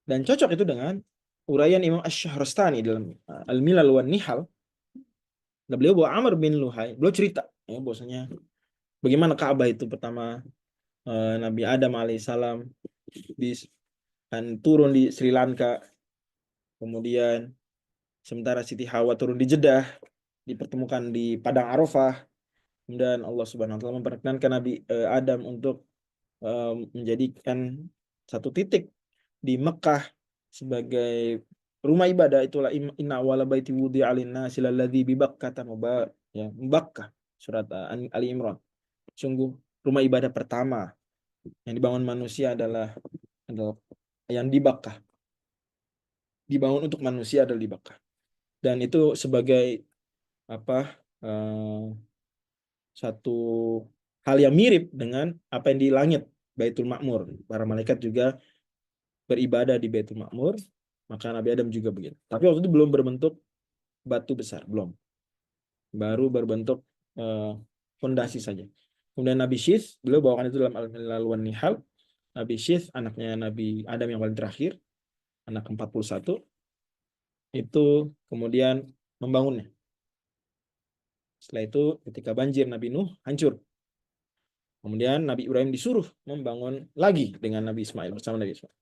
Dan cocok itu dengan uraian Imam Ash-Shahrastani dalam Al-Milal wan Nihal. Dan beliau bawa Amr bin Luhai, beliau cerita ya bahwasanya bagaimana Ka'bah itu pertama Nabi Adam alaihissalam turun di Sri Lanka, kemudian sementara Siti Hawa turun di Jeddah, dipertemukan di Padang Arafah, kemudian Allah Subhanahu Wa Taala memperkenankan Nabi Adam untuk menjadikan satu titik di Mekah sebagai rumah ibadah. Itulah inna awwala baiti wudi'a lin-nasi lalladzi bi Bakkah mubarak ya, Bakkah, surat Ali Imran. Sungguh rumah ibadah pertama yang dibangun manusia adalah yang di Bakkah. Dibangun untuk manusia adalah di Bakkah. Dan itu sebagai satu hal yang mirip dengan apa yang di langit Baitul Ma'mur. Para malaikat juga beribadah di Baitul Ma'mur, maka Nabi Adam juga begitu. Tapi waktu itu belum berbentuk batu besar, belum. Baru berbentuk fondasi saja. Kemudian Nabi Syith, beliau bawakan itu dalam Al-Milal Nihal. Nabi Syith, anaknya Nabi Adam yang paling terakhir, anak ke-41, itu kemudian membangunnya. Setelah itu ketika banjir Nabi Nuh hancur. Kemudian Nabi Ibrahim disuruh membangun lagi dengan Nabi Ismail, bersama Nabi Ismail.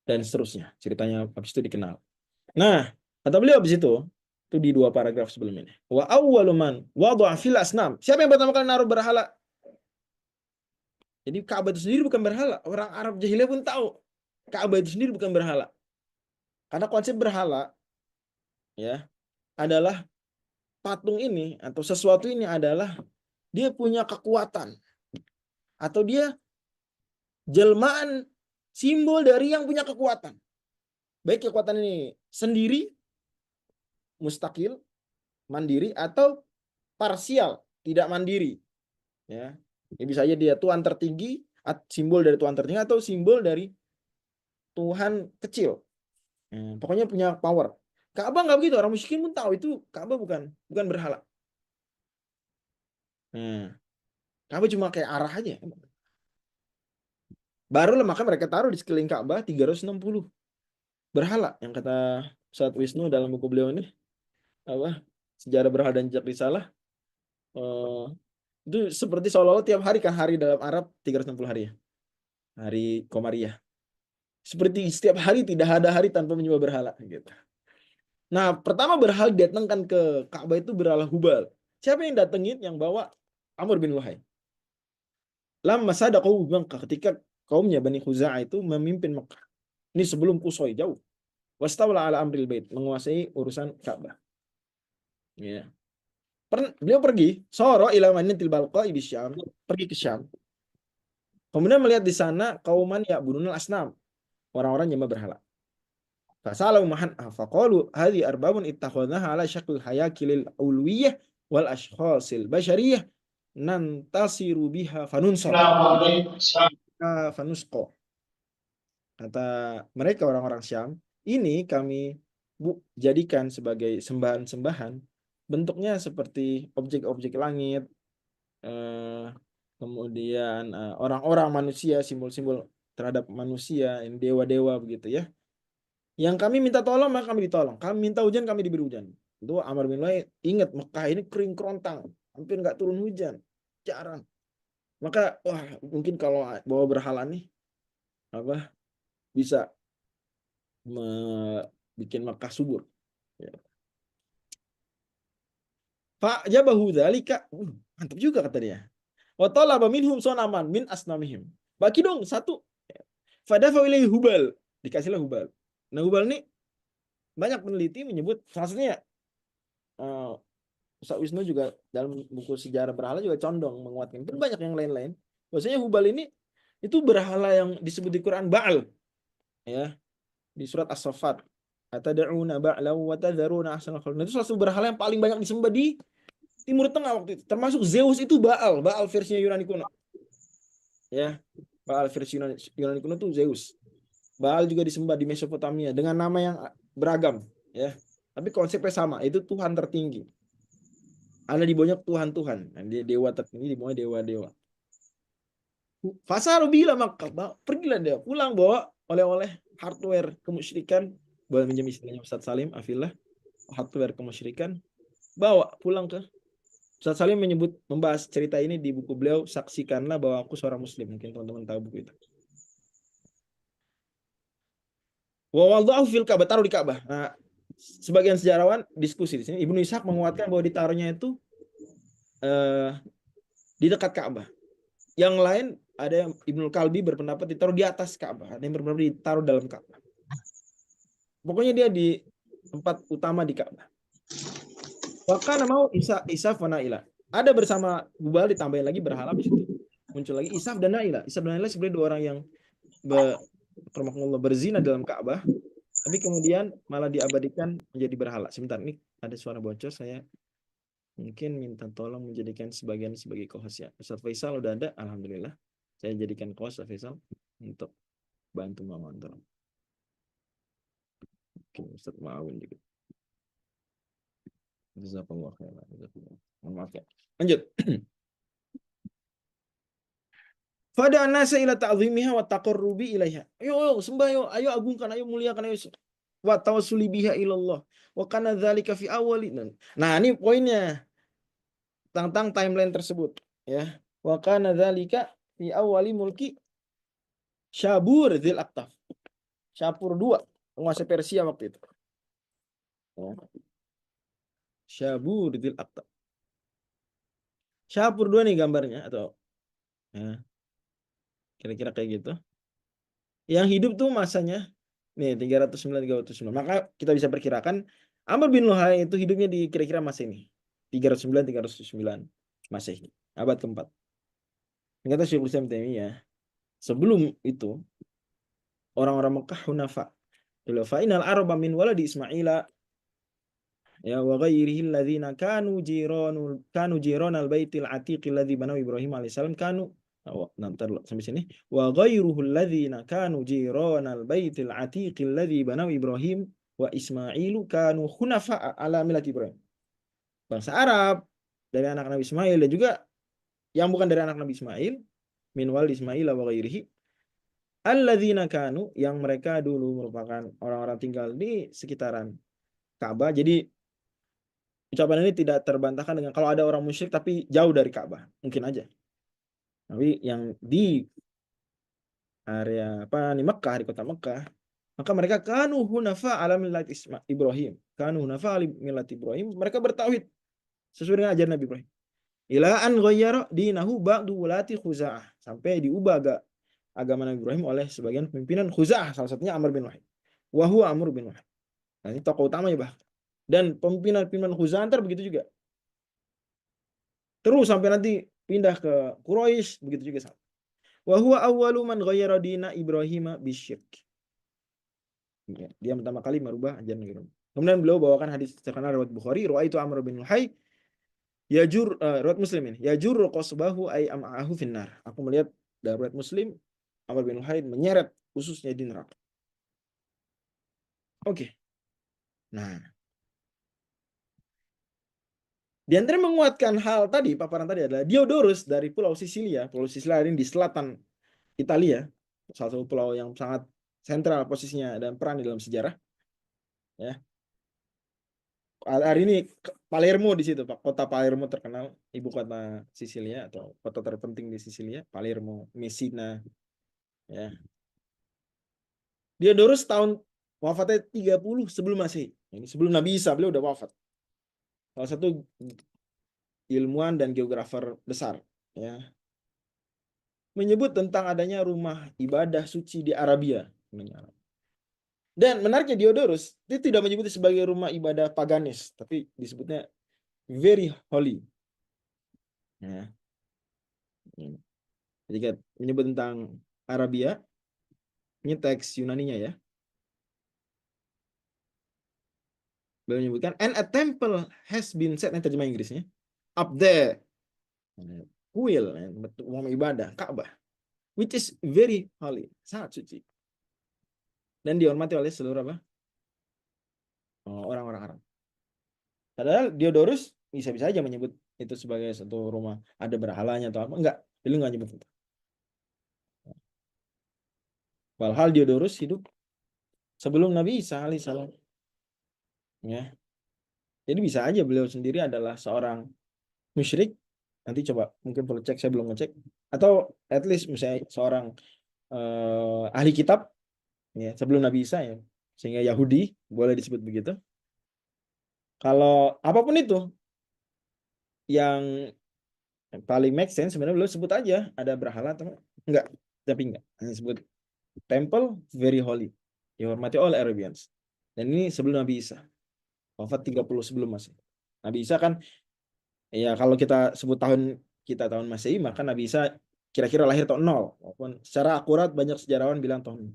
Dan seterusnya. Ceritanya habis itu dikenal. Nah, kata beliau habis itu di 2 paragraf sebelum ini. Wa awwalu man wada'a fil asnam. Siapa yang pertama kali naruh berhala? Jadi Ka'bah itu sendiri bukan berhala. Orang Arab jahiliyah pun tahu Ka'bah itu sendiri bukan berhala. Karena konsep berhala ya adalah patung ini atau sesuatu ini adalah dia punya kekuatan atau dia jelmaan simbol dari yang punya kekuatan. Baik kekuatan ini sendiri, mustakil, mandiri, atau parsial, tidak mandiri. Ya, bisa aja dia Tuhan tertinggi, simbol dari Tuhan tertinggi, atau simbol dari Tuhan kecil. Pokoknya punya power. Ka'bah nggak begitu, orang musyrikin pun tahu itu Ka'bah bukan berhala. Ka'bah cuma kayak arah aja. Barulah maka mereka taruh di sekeliling Ka'bah 360 berhala yang kata Ustaz Wisnu dalam buku beliau ini apa sejarah berhala dan jejak risalah itu seperti seolah-olah tiap hari kan hari dalam Arab 360 hari ya. Hari Komariah. Seperti setiap hari tidak ada hari tanpa menyembah berhala gitu. Nah, pertama berhala datangkan ke Ka'bah itu berhala Hubal. Siapa yang datengin? Yang bawa Amr bin Luhai. Lama sadaqu Makkah ketika kaumnya Bani Khuza'ah itu memimpin Mekah. Ini sebelum Qusay jauh. Wastawla ala amril bait, menguasai urusan Ka'bah. Ya. Beliau pergi, soro ila Madinatil Balqa di Syam, pergi ke Syam. Kemudian melihat di sana kauman ya'budunal asnam, orang-orang nyembah berhala. Fasalu mahan faqalu hadhi arbabun ittakhadnaha ala syakl hayakilil ulwiyah wal ashkhasil basyariyah nantasiru biha fanunsa fanusqa. Kata mereka orang-orang Syam, ini kami jadikan sebagai sembahan-sembahan, bentuknya seperti objek-objek langit, kemudian orang-orang manusia, simbol-simbol terhadap manusia, dewa-dewa begitu ya. Yang kami minta tolong maka kami ditolong, kami minta hujan kami diberi hujan. Itu Amr bin Luhai ingat Mekah ini kering kerontang, hampir nggak turun hujan, jarang. Maka wah mungkin kalau bawa berhala nih apa bisa bikin Makkah subur. Ya. Pak jabahu dzalika, mantap juga kata dia. Wa talaba minhum sonaman min asnamihim. Bagi dong satu. Fadafa ilaihi Hubal, dikasihlah Hubal. Nah Hubal ini banyak peneliti menyebut salah satunya Ustaz Wisnu juga dalam buku sejarah berhala juga condong menguatkan. Dan banyak yang lain-lain. Maksudnya Hubal ini itu berhala yang disebut di Quran Baal. Ya. Di surat As-Saffat. Atad'una ba'la wa tadharuna ahsanal khaliqin. Itu salah satu berhala yang paling banyak disembah di Timur Tengah waktu itu. Termasuk Zeus itu Baal versinya Yunani kuno. Ya, Baal versi Yunani kuno itu Zeus. Baal juga disembah di Mesopotamia dengan nama yang beragam, ya. Tapi konsepnya sama, itu Tuhan tertinggi. Ada di bawahnya Tuhan-Tuhan. Nah, dewa tertinggi di bawahnya dewa-dewa. Fasaru bila maka pergilah dia pulang bawa oleh-oleh hardware kemusyrikan, boleh minjem istilahnya Ustaz Salim Afillah, hardware kemusyrikan, bawa pulang ke Ustaz Salim membahas cerita ini di buku beliau Saksikanlah Bahwa Aku Seorang Muslim. Mungkin teman-teman tahu buku itu. Wa wada'ahu fil Ka'bah, taruh di Ka'bah. Nah, sebagian sejarawan diskusi di sini. Ibnu Ishaq menguatkan bahwa ditaruhnya itu di dekat Ka'bah. Yang lain ada yang Ibnu Kalbi berpendapat ditaruh di atas Ka'bah, ada yang berpendapat ditaruh dalam Ka'bah. Pokoknya dia di tempat utama di Ka'bah. Wakana mau Isaf wa Naila. Ada bersama Hubal ditambahin lagi berhala di situ. Muncul lagi Isaf dan Naila. Isaf dan Naila sebenarnya 2 orang yang berzina dalam Ka'bah, tapi kemudian malah diabadikan menjadi berhala. Sebentar, ini ada suara bocor, saya mungkin minta tolong menjadikan sebagian sebagai co-host ya. Ustaz Faisal udah ada, alhamdulillah. Saya jadikan co-host Ustaz Faisal untuk bantu memantau. Oke, Ustaz Ma'awin juga. Jazakallah khairan. Mohon maaf ya. Lanjut. Fada nasa ila ta'zimiha wa taqarrubi ilaiha. Ayo sembah, ayo agungkan, ayo muliakan, ayo wa tawassuli biha ilallah. Wa kana dzalika fi awwali. Nah, ini poinnya tentang timeline tersebut, ya. Wa kana dzalika fi awwali mulki Syabur dzil Aktaf. Syapur II, penguasa Persia waktu itu. Ya. Syabur dzil Aktaf. Syapur II nih gambarnya atau ya, kira-kira kayak gitu. Yang hidup tuh masanya nih 309. Maka kita bisa perkirakan Amr bin Luhai itu hidupnya di kira-kira masa ini. 309 Masehi, abad keempat. Kata Syekhul Islam Taimiyah, sebelum itu orang-orang Mekah hunafa. Fa inal araba min waladi Ismaila ya wa ghairihi alladzina kanu jiranal baitil atiq alladzi banahu Ibrahim alaihissalam kanu nanti sampai sini wa ghairuhu alladzina kanu jiranal baitil atiq alladzi banahu Ibrahim wa Ismailu kanu hunafa ala millati Ibrahim. Bangsa Arab dari anak Nabi Ismail dan juga yang bukan dari anak Nabi Ismail min walid Ismail wa ghairihi alladzina kanu yang mereka dulu merupakan orang-orang tinggal di sekitaran Ka'bah. Jadi ucapan ini tidak terbantahkan dengan kalau ada orang musyrik tapi jauh dari Ka'bah, mungkin aja. Tapi yang di area di Mekah, di kota Mekah, maka mereka kanu hunafa ala millat Ibrahim. Kanu hunafa ala millat Ibrahim, mereka bertauhid sesuai dengan ajaran Nabi Ibrahim. Ila an ghayyara dinahu ba'du wulati Khuza'ah, sampai diubah agama Nabi Ibrahim oleh sebagian pimpinan Khuza'ah, salah satunya Amr bin Wahid. Wa huwa Amr bin Wahid. Nah, ini tokoh utamanya bahkan. Dan pimpinan Khuza'ah antar begitu juga. Terus sampai nanti pindah ke Quraisy, begitu juga sama. Wa huwa awwalu man ghayyara dina Ibrahim bisyirk. Dia pertama kali merubah ajaran Nabi Ibrahim. Kemudian beliau bawakan hadis terkenal riwayat Bukhari, ru'aitu Amr bin Luhai riwayat Muslim ini, yajur qasbahu ay am'ahu finnar. Aku melihat dari riwayat Muslim Amr bin Luhai menyeret khususnya di neraka. Oke. Nah, di antara menguatkan hal tadi, paparan tadi adalah Diodorus dari Pulau Sisilia. Pulau Sisilia ini di selatan Italia, salah satu pulau yang sangat sentral posisinya dan peran di dalam sejarah. Ya. Hari ini Palermo di situ, Pak. Kota Palermo terkenal, ibu kota Sisilia atau kota terpenting di Sisilia, Palermo, Messina. Ya. Diodorus tahun wafatnya 30 sebelum Masehi. Ini sebelum Nabi Isa, beliau udah wafat. Salah satu ilmuwan dan geografer besar, ya. Menyebut tentang adanya rumah ibadah suci di Arabia. Dan menariknya Diodorus, dia tidak menyebutnya sebagai rumah ibadah paganis, tapi disebutnya very holy. Ya. Jadi menyebut tentang Arabia, ini teks Yunaninya ya. Beliau menyebutkan, and a temple has been set, ini terjemah Inggrisnya, up there. Kuil, rumah ibadah, Ka'bah, which is very holy, sangat suci. Dan dihormati oleh seluruh orang-orang Arab. Padahal Diodorus bisa-bisa aja menyebut itu sebagai satu rumah ada berhalanya atau apa. Enggak, beliau nggak nyebut itu. Walhal Diodorus hidup sebelum Nabi Isa alaihissalam. Ya. Jadi bisa aja beliau sendiri adalah seorang musyrik. Nanti coba mungkin perlu cek, saya belum ngecek. Atau at least misalnya seorang ahli kitab ya, sebelum Nabi Isa ya. Sehingga Yahudi boleh disebut begitu. Kalau apapun itu yang paling make sense sebenarnya beliau sebut aja ada berhala atau enggak, tapi enggak. Hanya sebut temple very holy, dihormati oleh Arabians. Dan ini sebelum Nabi Isa. Wafat 30 sebelum Masehi. Nabi Isa kan ya kalau kita sebut tahun Masehi, maka Nabi Isa kira-kira lahir tahun 0. Walaupun secara akurat banyak sejarawan bilang tahun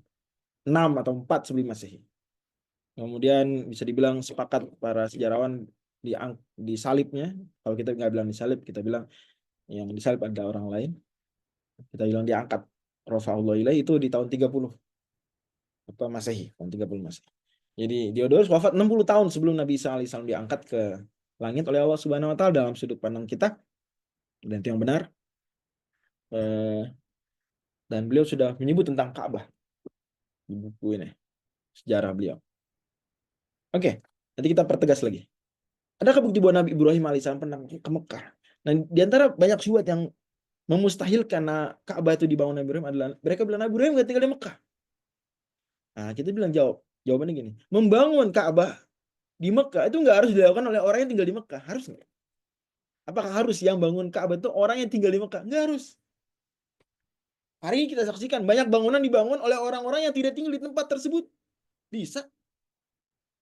6 atau 4 sebelum Masehi. Kemudian bisa dibilang sepakat para sejarawan di salibnya. Kalau kita nggak bilang disalib, kita bilang yang disalib ada orang lain. Kita bilang diangkat. Rafa'ullah ilaih itu di tahun 30 atau Masehi, tahun 30 Masehi. Jadi Diodorus wafat 60 tahun sebelum Nabi Isa alaihissalam diangkat ke langit oleh Allah Subhanahu wa taala dalam sudut pandang kita, dan itu yang benar. Dan beliau sudah menyebut tentang Ka'bah di buku ini, sejarah beliau. Oke, nanti kita pertegas lagi. Adakah bukti bahwa Nabi Ibrahim alaihissalam pernah ke Mekah? Nah, di antara banyak syubhat yang memustahilkan Ka'bah itu dibangun Nabi Ibrahim adalah mereka bilang Nabi Ibrahim nggak tinggal di Mekah. Nah, kita bilang jawabannya gini, membangun Ka'bah di Mekah itu nggak harus dilakukan oleh orang yang tinggal di Mekah, harus nggak? Apakah harus yang bangun Ka'bah itu orang yang tinggal di Mekah? Nggak harus. Hari ini kita saksikan banyak bangunan dibangun oleh orang-orang yang tidak tinggal di tempat tersebut. Bisa.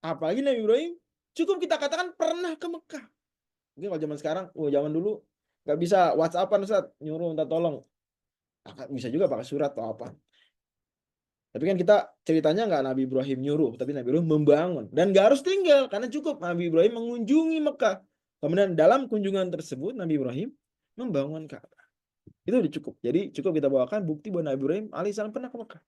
Apalagi Nabi Ibrahim, cukup kita katakan pernah ke Mekah. Mungkin kalau zaman sekarang, zaman dulu nggak bisa WhatsAppan Ustaz, nyuruh minta tolong. Bisa juga pakai surat atau apa. Tapi kan kita ceritanya nggak Nabi Ibrahim nyuruh, tapi Nabi Ibrahim membangun. Dan nggak harus tinggal, karena cukup Nabi Ibrahim mengunjungi Mekah. Kemudian dalam kunjungan tersebut, Nabi Ibrahim membangun Ka'bah. Itu udah cukup. Jadi cukup kita bawakan bukti bahwa Nabi Ibrahim alaihissalam pernah ke Mekah.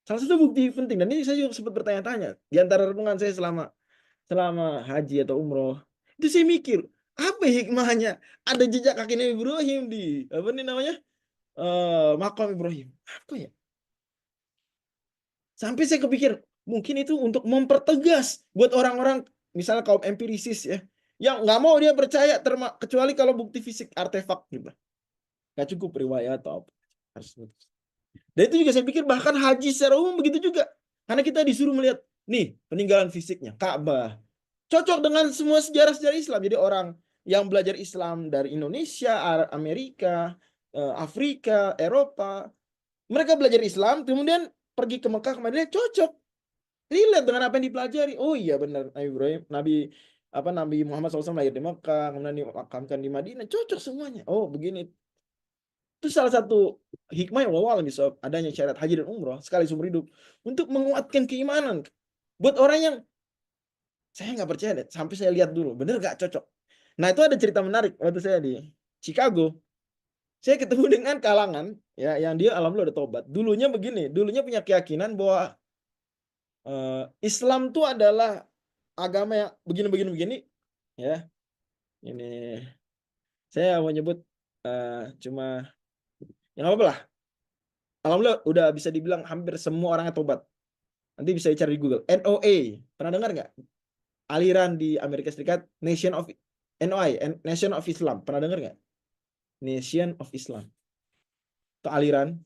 Salah satu bukti penting, dan ini saya juga sempat bertanya-tanya. Di antara renungan saya selama haji atau umroh, itu saya mikir, apa hikmahnya ada jejak kaki Nabi Ibrahim di apa nih namanya makam Ibrahim? Apa ya? Sampai saya kepikir mungkin itu untuk mempertegas buat orang-orang misalnya kaum empirisis ya, yang nggak mau dia percaya kecuali kalau bukti fisik artefak gitu. Nggak cukup riwayat atau apa. Dan itu juga saya pikir bahkan haji secara umum begitu juga. Karena kita disuruh melihat nih peninggalan fisiknya Ka'bah. Cocok dengan semua sejarah-sejarah Islam. Jadi orang yang belajar Islam dari Indonesia, Amerika, Afrika, Eropa, mereka belajar Islam kemudian pergi ke Mekah, ke Madinah, cocok. Relate dengan apa yang dipelajari. Oh iya benar, Nabi Ibrahim, Nabi Muhammad SAW lahir di Mekah, kemudian dimakamkan di Madinah, cocok semuanya. Oh begini. Itu salah satu hikmah yang awal bisa adanya syariat haji dan umroh sekali seumur hidup untuk menguatkan keimanan. Buat orang yang saya nggak percaya deh, sampai saya lihat dulu, bener nggak cocok. Nah itu ada cerita menarik waktu saya di Chicago. Saya ketemu dengan kalangan ya yang dia alhamdulillah udah tobat. Dulunya punya keyakinan bahwa Islam itu adalah agama yang begini ya. Ini saya mau nyebut cuma yang apa lah. Alhamdulillah udah bisa dibilang hampir semua orang yang tobat. Nanti bisa dicari di Google. NOA, pernah dengar nggak? Aliran di Amerika Serikat, Nation of Islam, pernah dengar nggak? Nation of Islam. Itu aliran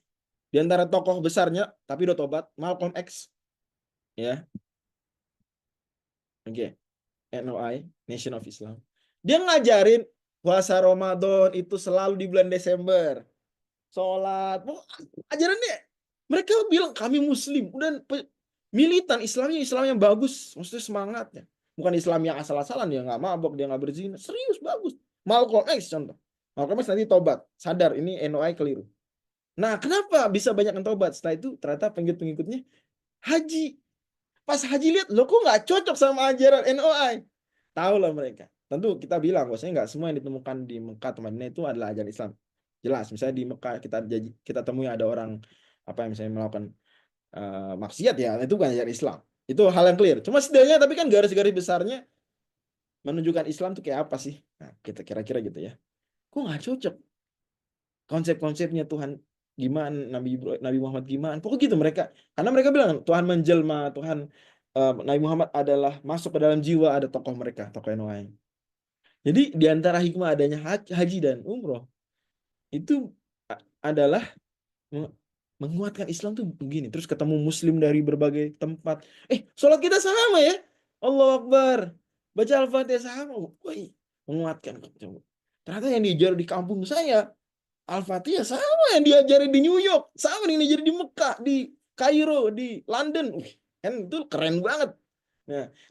di antara tokoh besarnya, tapi udah tobat, Malcolm X, ya. Oke. NOI, Nation of Islam. Dia ngajarin puasa Ramadan itu selalu di bulan Desember. Sholat, ajarannya. Mereka bilang kami Muslim, udah militan Islam yang bagus, maksudnya semangatnya. Bukan Islam yang asal-asalan, dia nggak mabok, dia nggak berzina, serius bagus. Malcolm X contoh. Malcolm X nanti tobat, sadar ini NOI keliru. Nah, kenapa bisa banyak yang tobat? Setelah itu ternyata pengikut-pengikutnya haji. Pas haji lihat, lo kok nggak cocok sama ajaran NOI? Tahu lah mereka. Tentu kita bilang bahwasanya nggak semua yang ditemukan di Mekah atau Madinah itu adalah ajaran Islam. Jelas, misalnya di Mekah kita temui ada orang apa yang misalnya melakukan maksiat ya, itu bukan ajaran Islam. Itu hal yang clear. Cuma setidaknya tapi kan garis-garis besarnya menunjukkan Islam tuh kayak apa sih? Nah, kita kira-kira gitu ya. Kok nggak cocok? Konsep-konsepnya Tuhan gimana, Nabi Muhammad gimana? Pokoknya gitu mereka. Karena mereka bilang Tuhan menjelma, Nabi Muhammad adalah masuk ke dalam jiwa ada tokoh mereka, tokoh NOI. Jadi di antara hikmah adanya haji dan umroh itu adalah menguatkan Islam tuh begini. Terus ketemu Muslim dari berbagai tempat. Sholat kita sama ya. Allahu Akbar. Baca Al-Fatihah sama. Woi, menguatkan. Ternyata yang diajar di kampung saya Al-Fatihah sama yang diajarin di New York, sama yang diajarin di Mekah, di Kairo, di London. Kan itu keren banget.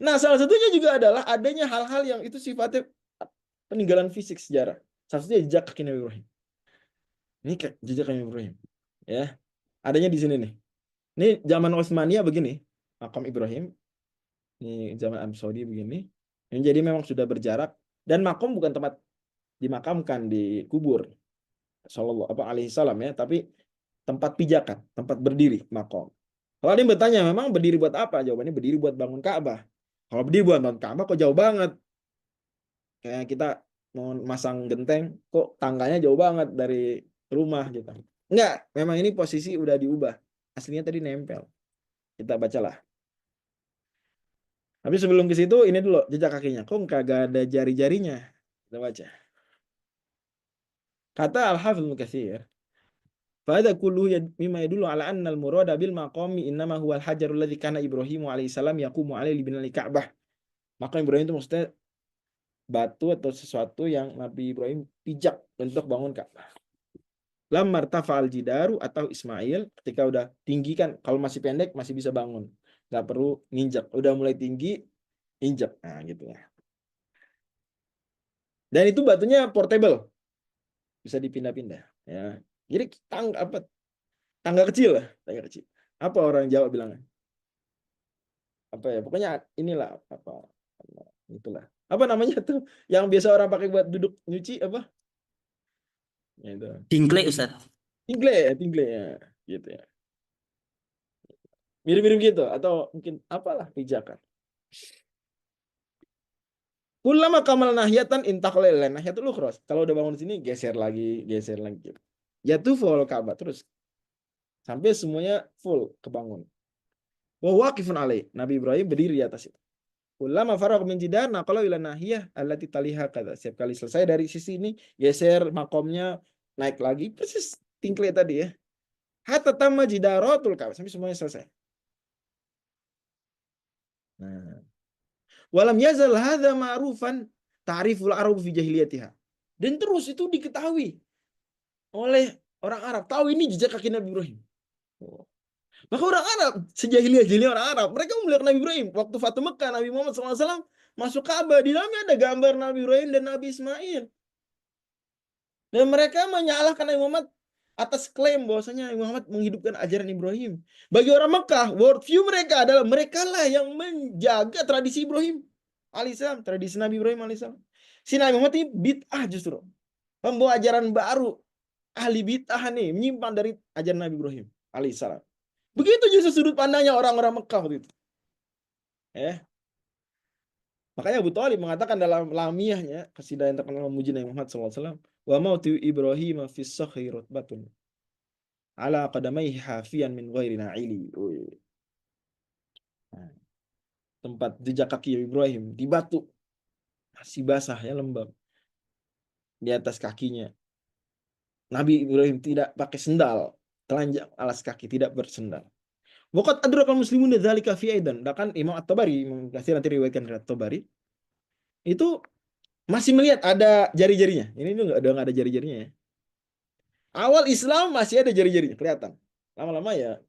Nah, salah satunya juga adalah adanya hal-hal yang itu sifatnya peninggalan fisik sejarah. Salah satunya jejak kaki Nabi Ibrahim. Ini jejak kaki Nabi Ibrahim. Ya. Adanya di sini nih. Ini zaman Utsmaniyah begini, makam Ibrahim. Ini zaman Arab Saudi begini. Yang jadi memang sudah berjarak dan makam bukan tempat dimakamkan, dikubur. Sallallahu alaihi wasallam ya, tapi tempat pijakan, tempat berdiri makam. Kalau ada yang bertanya, memang berdiri buat apa? Jawabannya berdiri buat bangun Ka'bah. Kalau berdiri buat bangun Ka'bah kok jauh banget. Kayak kita mau masang genteng, kok tangganya jauh banget dari rumah gitu. Enggak, memang ini posisi udah diubah. Aslinya tadi nempel. Kita bacalah. Tapi sebelum ke situ, ini dulu jejak kakinya. Kok kagak ada jari-jarinya? Kita baca. Kata Al-Hafidz Ibnu Katsir, "Fahadza kulluhu mimma yadullu ala anna al-murada bil maqami innama huwa al-hajarul ladzi kana Ibrahim alaihi salam yaqumu alaihi li binal Ka'bah." Maka Ibrahim itu maksudnya batu atau sesuatu yang Nabi Ibrahim pijak untuk bangun Ka'bah. Lam martafa'al jidaru atau Ismail, ketika udah tinggi kan, kalau masih pendek masih bisa bangun. Nggak perlu nginjak. Udah mulai tinggi, injak. Nah gitu ya. Dan itu batunya portable. Bisa dipindah-pindah. Ya. Jadi tangga kecil lah. Tangga kecil. Apa orang Jawa bilangnya? Apa ya? Pokoknya inilah. Itulah. Apa namanya tuh? Yang biasa orang pakai buat duduk nyuci apa? Ya, itu. Dingle Ustaz. Tingle ya. Gitu ya. Mirip-mirip gitu atau mungkin apalah pijakan. Kullama kamal nahyatan intaqala ila nahyatul ukhra. Kalau udah bangun di sini geser lagi gitu. Jatuh full Ka'bah terus sampai semuanya full kebangun. Wa waqifun alaih. Nabi Ibrahim berdiri di atas itu. Kullama faragha min jidar naqala ila nahiyah allati taliha kadza. Setiap kali selesai dari sisi ini geser makomnya naik lagi persis tingkle tadi ya. Hatta tamma jidaratul Ka'bah sampai semuanya selesai. Nah, walam yazal hadza ma'rufan ta'riful Arab fi jahiliyatiha. Dan terus itu diketahui oleh orang Arab. Tahu ini jejak kaki Nabi Ibrahim. Maka orang Arab, sejahiliyah orang Arab, mereka melihat Nabi Ibrahim. Waktu Fatu Mekah, Nabi Muhammad SAW masuk Ka'bah. Di dalamnya ada gambar Nabi Ibrahim dan Nabi Ismail. Dan mereka menyalahkan Nabi Muhammad atas klaim bahwasanya Nabi Muhammad menghidupkan ajaran Ibrahim. Bagi orang Mekah, worldview mereka adalah mereka lah yang menjaga tradisi Ibrahim alaihissalam, tradisi Nabi Ibrahim alaihissalam. Si Nabi Muhammad ini bid'ah justru. Membawa ajaran baru. Ahli bid'ah nih, menyimpan dari ajaran Nabi Ibrahim alaihissalam. Begitu justru sudut pandangnya orang-orang Mekah waktu itu. Makanya Abu Thalib mengatakan dalam lamiyahnya, qasidah yang terkenal memuji Nabi Muhammad SAW, wa mautu Ibrahim fi sakhi rutbatun ala qadamaihi hafiyan min ghairi na'ili. Tempat jejak kaki Ibrahim di batu masih basah ya, lembab di atas kakinya. Nabi Ibrahim tidak pakai sendal, telanjang alas kaki, tidak bersendal. Waqad adrakal muslimun dzalika fi aidan. Bahkan Imam At-Tabari, Imam Katsir nanti riwayatkan dari At-Tabari, itu masih melihat ada jari-jarinya. Ini udah nggak ada jari-jarinya ya. Awal Islam masih ada jari-jarinya kelihatan. Lama-lama ya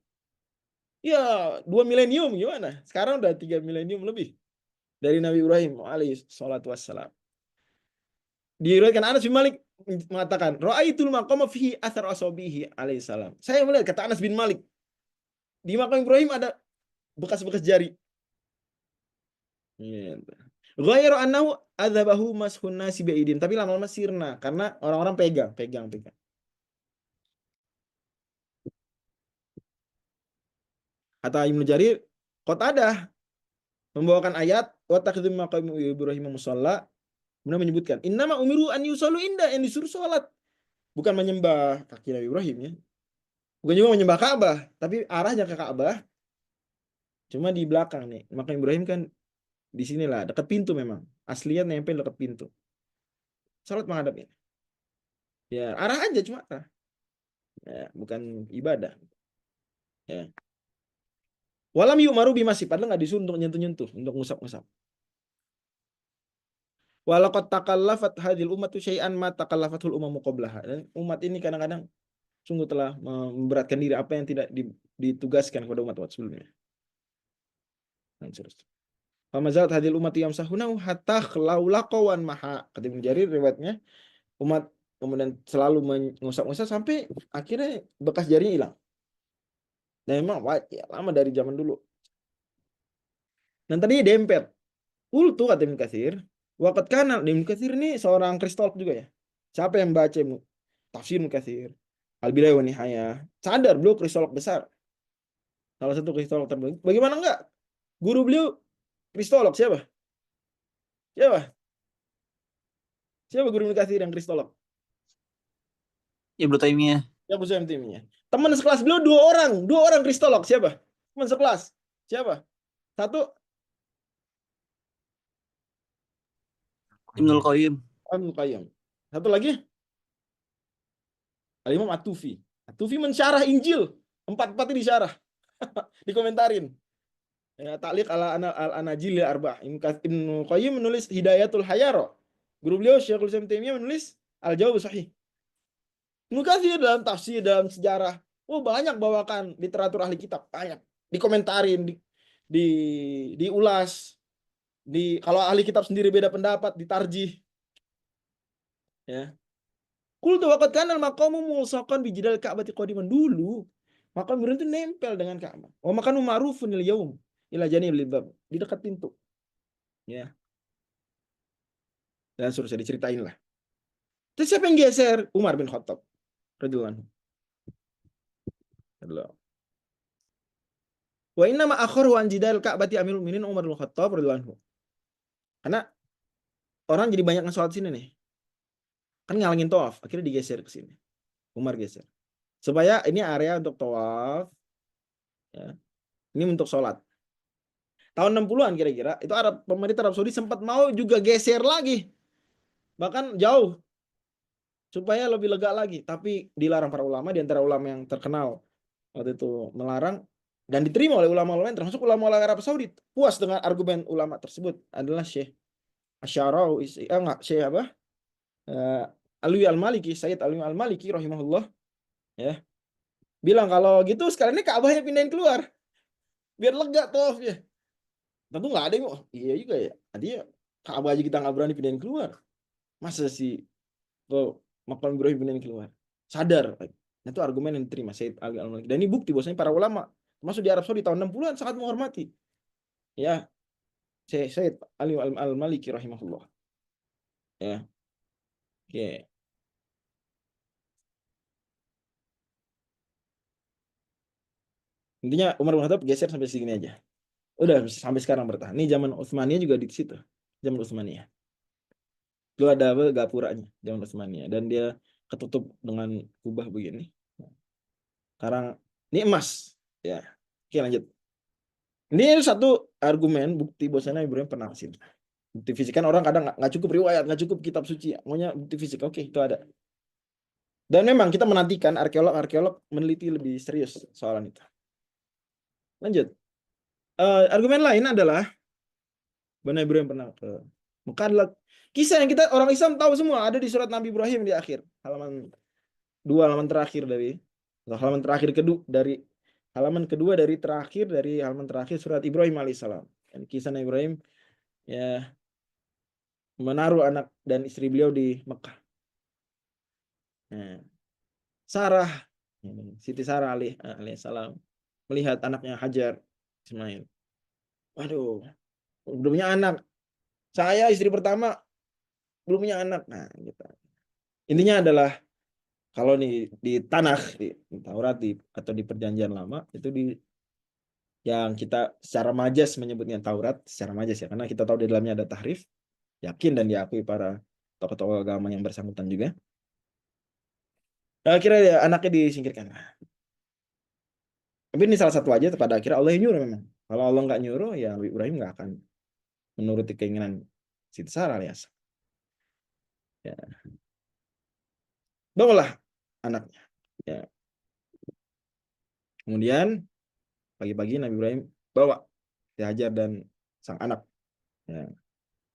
2 milenium gimana? Sekarang udah 3 milenium lebih dari Nabi Ibrahim alaihi salatu wassalam. Diriwayatkan Anas bin Malik mengatakan, "Ra'aitul maqama fihi athar asabihi alaihi salam." Saya melihat, kata Anas bin Malik, di makam Ibrahim ada bekas-bekas jari. Ghairu annahu adzabahu mashun nasi bi'idin, tapi lama-lama sirna karena orang-orang pegang. Kata Ibnu Jarir, Qatadah membawakan ayat wa takhidhu maqam Ibrahim musalla, kemudian menyebutkan innama umiru an yusallu inda, yang disuruh salat bukan menyembah kaki Nabi Ibrahim ya. Bukan juga menyembah Ka'bah, tapi arahnya ke Ka'bah. Cuma di belakang nih. Makam Ibrahim kan di sinilah, dekat pintu memang. Aslinya nempel dekat pintu. Salat menghadap ini. Ya, arah aja cuma arah. Ya, bukan ibadah. Ya. Walam yu'maru bimasih, padahal nggak disuruh untuk nyentuh-nyentuh, untuk ngusap-ngusap. Walaqad takallafat hadhil ummatu syai'an ma takallafatul umamu qablaha. Dan umat ini kadang-kadang sungguh telah memberatkan diri apa yang tidak ditugaskan kepada umat sebelumnya. Dan seterusnya. Famazalat hadhil ummati yamsahunahu hatta khlaulaqawan maha. Kata Ibnu Jarir riwayatnya, umat kemudian selalu mengusap-ngusap sampai akhirnya bekas jarinya hilang. Dan memang ya, lama dari zaman dulu. Dan tadi dempet. Kultu kata Ibnu Katsir, waqad kana, Ibnu Katsir ini seorang kristolog juga ya. Siapa yang baca tafsir Ibnu Katsir, Al-Bidayah wa Nihayah, sadar beliau kristolog besar. Salah satu kristolog terbaik. Bagaimana enggak? Guru beliau kristolog siapa? Siapa guru Ibnu Katsir yang kristolog? Ibnu Taimiyah. Ya Bu timnya. Teman sekelas beliau dua orang kristolog. Siapa? Teman sekelas. Siapa? Satu Ibnul Qayyim. Ibnu Qayyim. Satu lagi Al-Imam At-Tufi. At-Tufi mensyarah Injil. Empat-empatnya disyarah. Dikomentarin. Ya, ta'liq ala Anajil Arba'ah. Ibnu Qayyim menulis Hidayatul Hayaro. Guru beliau Syekhul Islam Taimiyah menulis Al-Jawab Sahih. Ibnu Katsir dalam tafsir, dalam sejarah, banyak bawakan literatur ahli kitab, banyak dikomentarin, diulas, kalau ahli kitab sendiri beda pendapat, ditarjih. Ya. Qultu waqad kana al-maqamu mulsaqan bi jidal Ka'bati qadiman, dulu makam Ibrahim itu nempel dengan Ka'bah. Wa makanu ma'rufun lil yaum ila janibil bab, di dekat pintu. Ya. Dan suruh saya diceritain lah. Terus siapa yang geser? Umar bin Khattab radhiyallahu anhu. Wa inna ma akharu an jidal Ka'bati Amirul Mukminin Umar bin Khattab radhiyallahu anhu. Karena orang jadi banyak yang sholat sini nih. Kan ngalangin tawaf, akhirnya digeser ke sini. Umar geser. Supaya ini area untuk tawaf, ya. Ini untuk sholat. Tahun 60-an kira-kira, itu pemerintah Arab Saudi sempat mau juga geser lagi. Bahkan jauh. Supaya lebih lega lagi. Tapi dilarang para ulama, di antara ulama yang terkenal waktu itu melarang, dan diterima oleh ulama-ulama lain, termasuk ulama-ulama Arab Saudi. Puas dengan argumen ulama tersebut adalah Syekh Asy'arawi, Syekh apa? Alwi Al-Maliki, Sayyid Alwi Al-Maliki rahimahullah, ya. Bilang kalau gitu sekalian ini Ka'bahnya pindahin keluar. Biar lega tawafnya. Tentu nggak ada yang iya juga ya. Tadi Ka'bah aja kita nggak berani pindahin keluar. Masa sih makam Ibrahim pindahin keluar? Sadar. Nah, itu argumen yang diterima Sayyid Alwi Al-Maliki. Dan ini bukti bahwasanya para ulama termasuk di Arab Saudi tahun 60-an sangat menghormati. Ya. Sayyid Alwi Al-Maliki rahimahullah. Ya. Oke. Intinya Umar bin Khattab geser sampai segini aja. Udah sampai sekarang bertahan. Ini zaman Utsmaniyah juga di situ. Zaman Utsmaniyah. Itu ada gapuranya zaman Utsmaniyah, dan dia ketutup dengan kubah begini. Sekarang ini emas, ya. Oke, lanjut. Ini satu argumen bukti bahwasanya Ibrahim pernah ke sini. Bukti fisik, kan orang kadang nggak cukup riwayat, nggak cukup kitab suci, maunya bukti fisik. Oke, itu ada. Dan memang kita menantikan arkeolog meneliti lebih serius soalan itu. Lanjut. Argumen lain adalah bahwa Ibrahim pernah ke Mekah adalah kisah yang kita orang Islam tahu semua, ada di surat Nabi Ibrahim di akhir halaman 2, halaman terakhir dari halaman terakhir kedua dari terakhir dari halaman terakhir surat Ibrahim alaihissalam. Dan kisah Nabi Ibrahim ya menaruh anak dan istri beliau di Mekah. Nah, Sarah, Siti Sarah alaihissalam melihat anaknya Hajar Ismail. Waduh, belum punya anak. Saya istri pertama belum punya anak. Nah, gitu. Intinya adalah kalau di Tanakh, di Taurat atau di Perjanjian Lama itu yang kita secara majas menyebutnya Taurat, secara majas ya, karena kita tahu di dalamnya ada tahrif, yakin dan diakui para tokoh-tokoh agama yang bersangkutan juga. Akhirnya anaknya disingkirkan. Tapi ini salah satu aja, pada akhirnya Allah yang nyuruh memang. Kalau Allah nggak nyuruh, ya Nabi Ibrahim nggak akan menuruti keinginan Siti Sarah alias. Ya. Bawalah anaknya. Ya. Kemudian pagi-pagi Nabi Ibrahim bawa Hajar dan sang anak. Ya.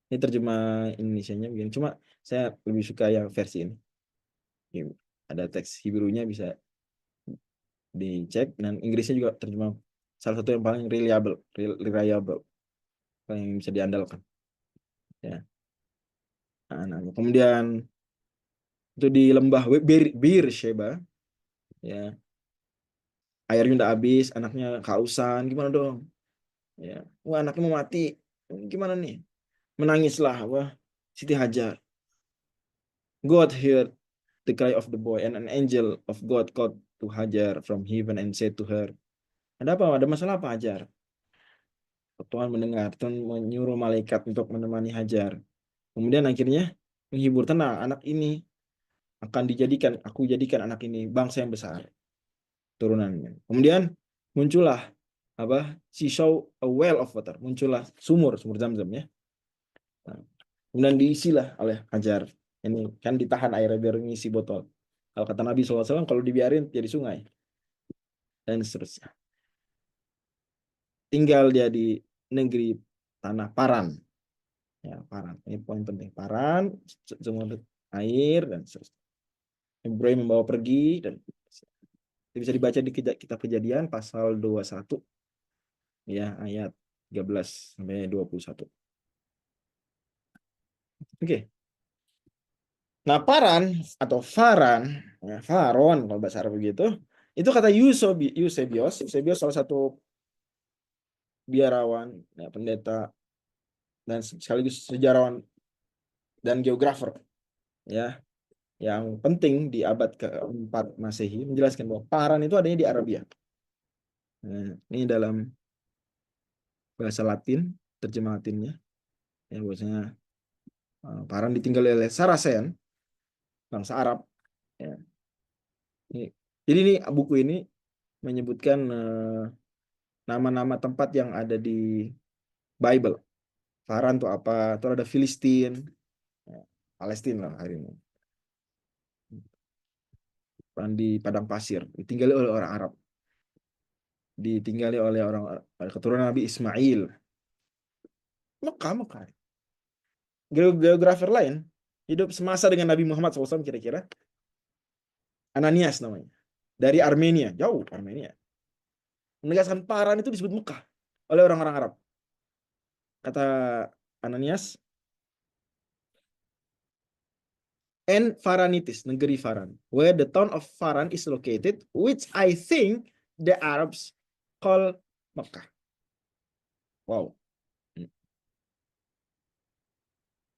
Ini terjemah Indonesianya begini. Cuma saya lebih suka yang versi ini. Ada teks Hebrew-nya bisa dicek, dan Inggrisnya juga terjemah salah satu yang paling reliable, paling bisa diandalkan. Ya. Nah, kemudian itu di lembah Beersheba, ya, airnya udah habis, anaknya kehausan, gimana dong? Ya, wah anaknya mau mati, gimana nih? Menangislah Siti Hajar. God heard the cry of the boy, and an angel of God called to Hajar from heaven and said to her, ada apa? Ada masalah apa, Hajar? Tuhan mendengar, Tuhan menyuruh malaikat untuk menemani Hajar. Kemudian akhirnya menghibur, tenang, anak ini akan dijadikan, aku jadikan anak ini bangsa yang besar turunannya. Kemudian muncullah apa? She saw a well of water, muncullah sumur Zamzam ya. Nah, kemudian diisilah oleh Hajar. Ini kan ditahan airnya biar ngisi botol. Kalau kata Nabi SAW, kalau dibiarin jadi sungai dan seterusnya. Tinggal dia di negeri tanah Paran. Ya, Paran. Ini poin penting. Paran, semua air dan seterusnya. Ibrahim membawa pergi dan itu bisa dibaca di kitab Kejadian pasal 21 ya, ayat 13 sampai 21. Oke. Nah, Paran atau Faran, ya, Faron kalau bahasa Arab begitu, itu kata Eusebius salah satu biarawan, ya, pendeta dan sekaligus sejarawan dan geografer ya yang penting di abad ke-4 Masehi, menjelaskan bahwa Paran itu adanya di Arabia. Nah, ini dalam bahasa Latin, terjemah Latinnya ya, bahwasanya Paran ditinggali oleh Saracen, bangsa Arab ya. Jadi ini buku ini menyebutkan nama-nama tempat yang ada di Bible. Paran itu apa? Itu ada Filistin, ya, Palestina lah hari ini. Paran di padang pasir, ditinggali oleh orang Arab, ditinggali oleh orang keturunan Nabi Ismail. Mekah. Geografer lain hidup semasa dengan Nabi Muhammad SAW kira-kira. Ananias namanya. Dari Armenia, jauh Armenia. Menegaskan Paran itu disebut Mekah oleh orang-orang Arab. Kata Ananias, and Faranitis, negeri Faran, where the town of Faran is located, which I think the Arabs call Mekah. Wow.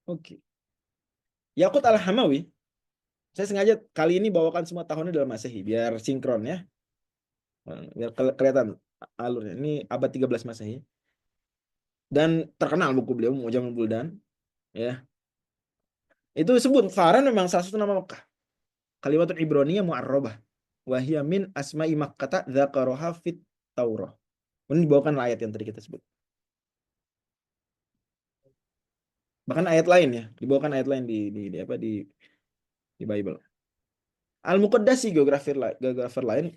Oke. Yakut Al-Hamawi, saya sengaja kali ini bawakan semua tahunnya dalam Masehi, biar sinkron ya. Biar kelihatan alurnya. Ini abad 13 Masehi. Dan terkenal buku beliau, Mu'jamul Buldan. Ya. Itu sebut Faran memang salah satu nama Mekah. Kalimatun Ibroniyah mu'arrabah. Wahiyya min asma'i Makkata dzakaraha fit Taurah. Ini dibawakan ayat yang tadi kita sebut. Bahkan ayat lain ya, dibawakan ayat lain di Bible. Al-Muqaddasi geografer lain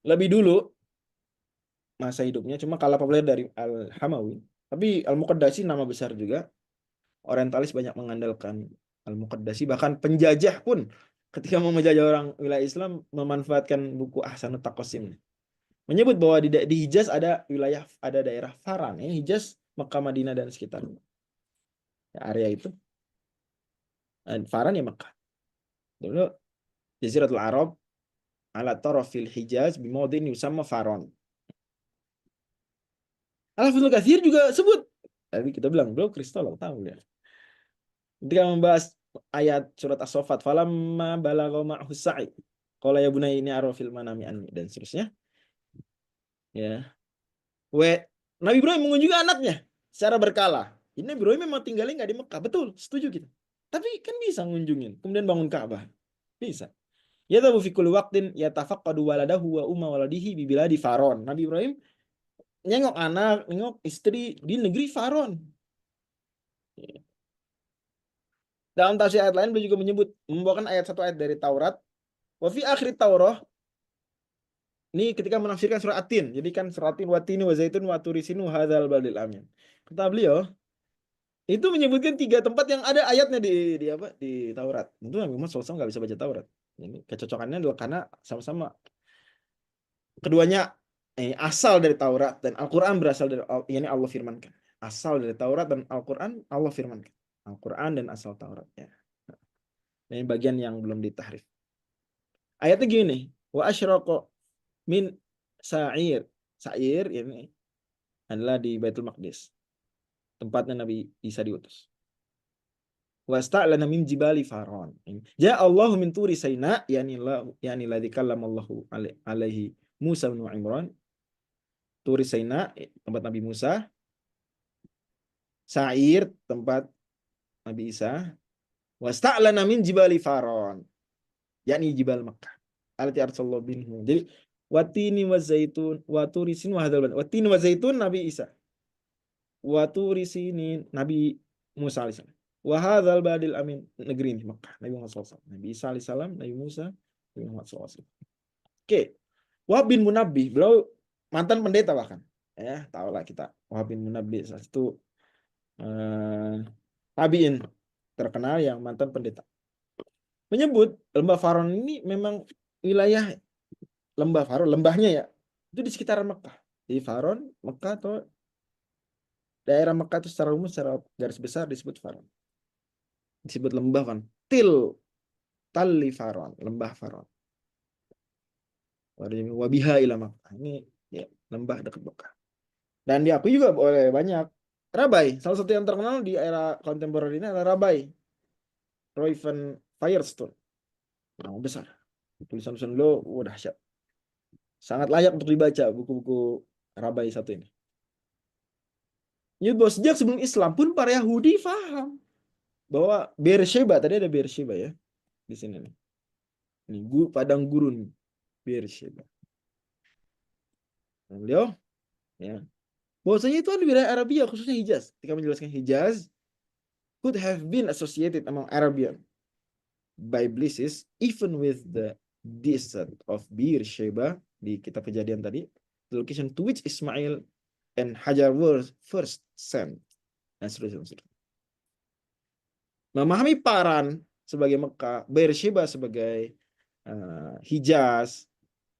lebih dulu masa hidupnya, cuma kalah populer dari Al-Hamawi. Tapi Al-Muqaddasi nama besar juga. Orientalis banyak mengandalkan Al-Muqaddasi, bahkan penjajah pun ketika mau menjajah orang wilayah Islam memanfaatkan buku Ahsanut Taqasim. Menyebut bahwa di Hijaz ada daerah Faran, ya, Hijaz, Mekah, Madinah dan sekitarnya. Ya, area itu. Dan Faran ya Mekah. Dulu Jaziratul Arab ala tarafil Hijaz bimodin yusamma Faron. Al-Hafidhul Katsir juga sebut. Tapi kita bilang, bro, Kristal tahu ya. Ketika membahas ayat surat As-Saffat, falamma balagha ma'hu sa'i qala ya bunayya inni ara fil manami anni dan seterusnya. Ya. Nabi Ibrahim mengunjungi anaknya secara berkala. Ini Nabi Ibrahim memang tinggalnya nggak di Mekah, betul, setuju kita. Tapi kan bisa ngunjungin, kemudian bangun Ka'bah. Bisa. Ya tabu fi kulli waqtin yatafaqqadu waladahu wa umma waladihi bi biladi Faron. Nabi Ibrahim nengok anak, nengok istri di negeri Faron. Dalam tafsir ayat lain beliau juga membawakan satu ayat dari Taurat. Wa fi akhir Taurah. Ini ketika menafsirkan surah At-Tin. Jadi kan surah At-Tin wa tini wa zaitun wa turi sinu hadzal baladil amin. Kata beliau, itu menyebutkan 3 tempat yang ada ayatnya di Taurat. Tentu Nabi Muhammad SAW nggak bisa baca Taurat. Ini kecocokannya adalah karena sama-sama keduanya asal dari Taurat dan Al-Quran berasal dari ini Allah firmankan. Asal dari Taurat dan Al-Quran Allah firmankan. Al-Quran dan asal Taurat ya. Ini bagian yang belum ditahrif. Ayatnya gini, wa asyraqa min sa'ir. Sa'ir ini adalah di Baitul Maqdis. Tempatnya Nabi Isa diutus. Wasta'lana min jibali Faron. Ja Allahu min turi Saina yani ladzi kallamallahu alaihi Musa bin Imran. Turi Saina tempat Nabi Musa. Sa'ir tempat Nabi Isa. Wasta'lana min jibali Faron, yakni jibal Makkah. Alati arsallahu binhu. Jadi watini wa zaitun wa turisin wa hadzal balad. Watini wa zaitun Nabi Isa. Wa turisinin Nabi Musa alaihissalam. Wa hadzal baladil amin, negeri ini Makkah. Nabi Muhammad SAW. Nabi Isa alaihissalam, Nabi Musa, Nabi Muhammad SAW. Oke. Wahab bin Munabbih, beliau mantan pendeta bahkan. Ya, tahulah kita. Wahab bin Munabbih salah satu tabi'in terkenal yang mantan pendeta. Menyebut lembah Faron ini memang wilayah lembah Faron, lembahnya ya, itu di sekitaran Mekah. Jadi Faron, Mekah atau daerah Mekah itu secara umum, secara garis besar disebut Faron. Disebut lembah kan. Talli Faron, lembah Faron. Wabiha ila Mekah. Ini ya, lembah dekat Mekah. Dan diakui juga oleh banyak rabai. Salah satu yang terkenal di era kontemporer ini adalah rabai Reuven Firestone. Nama besar. Tulisan-tulisan beliau dahsyat. Sangat layak untuk dibaca buku-buku rabai satu ini. Ya, bahwa sejak sebelum Islam pun para Yahudi paham bahwa Beersheba, tadi ada Beersheba ya di sini nih. Ini padang gurun Beersheba. Nah, beliau ya, bahwasanya itu ada wilayah Arabia, khususnya Hijaz. Ketika menjelaskan Hijaz could have been associated among Arabian Biblists even with the descent of Beersheba di kitab Kejadian tadi, the location to which Ismail and Hajar were first sent. Dan seterusnya. Memahami Paran sebagai Mekah, Beersheba sebagai Hijaz,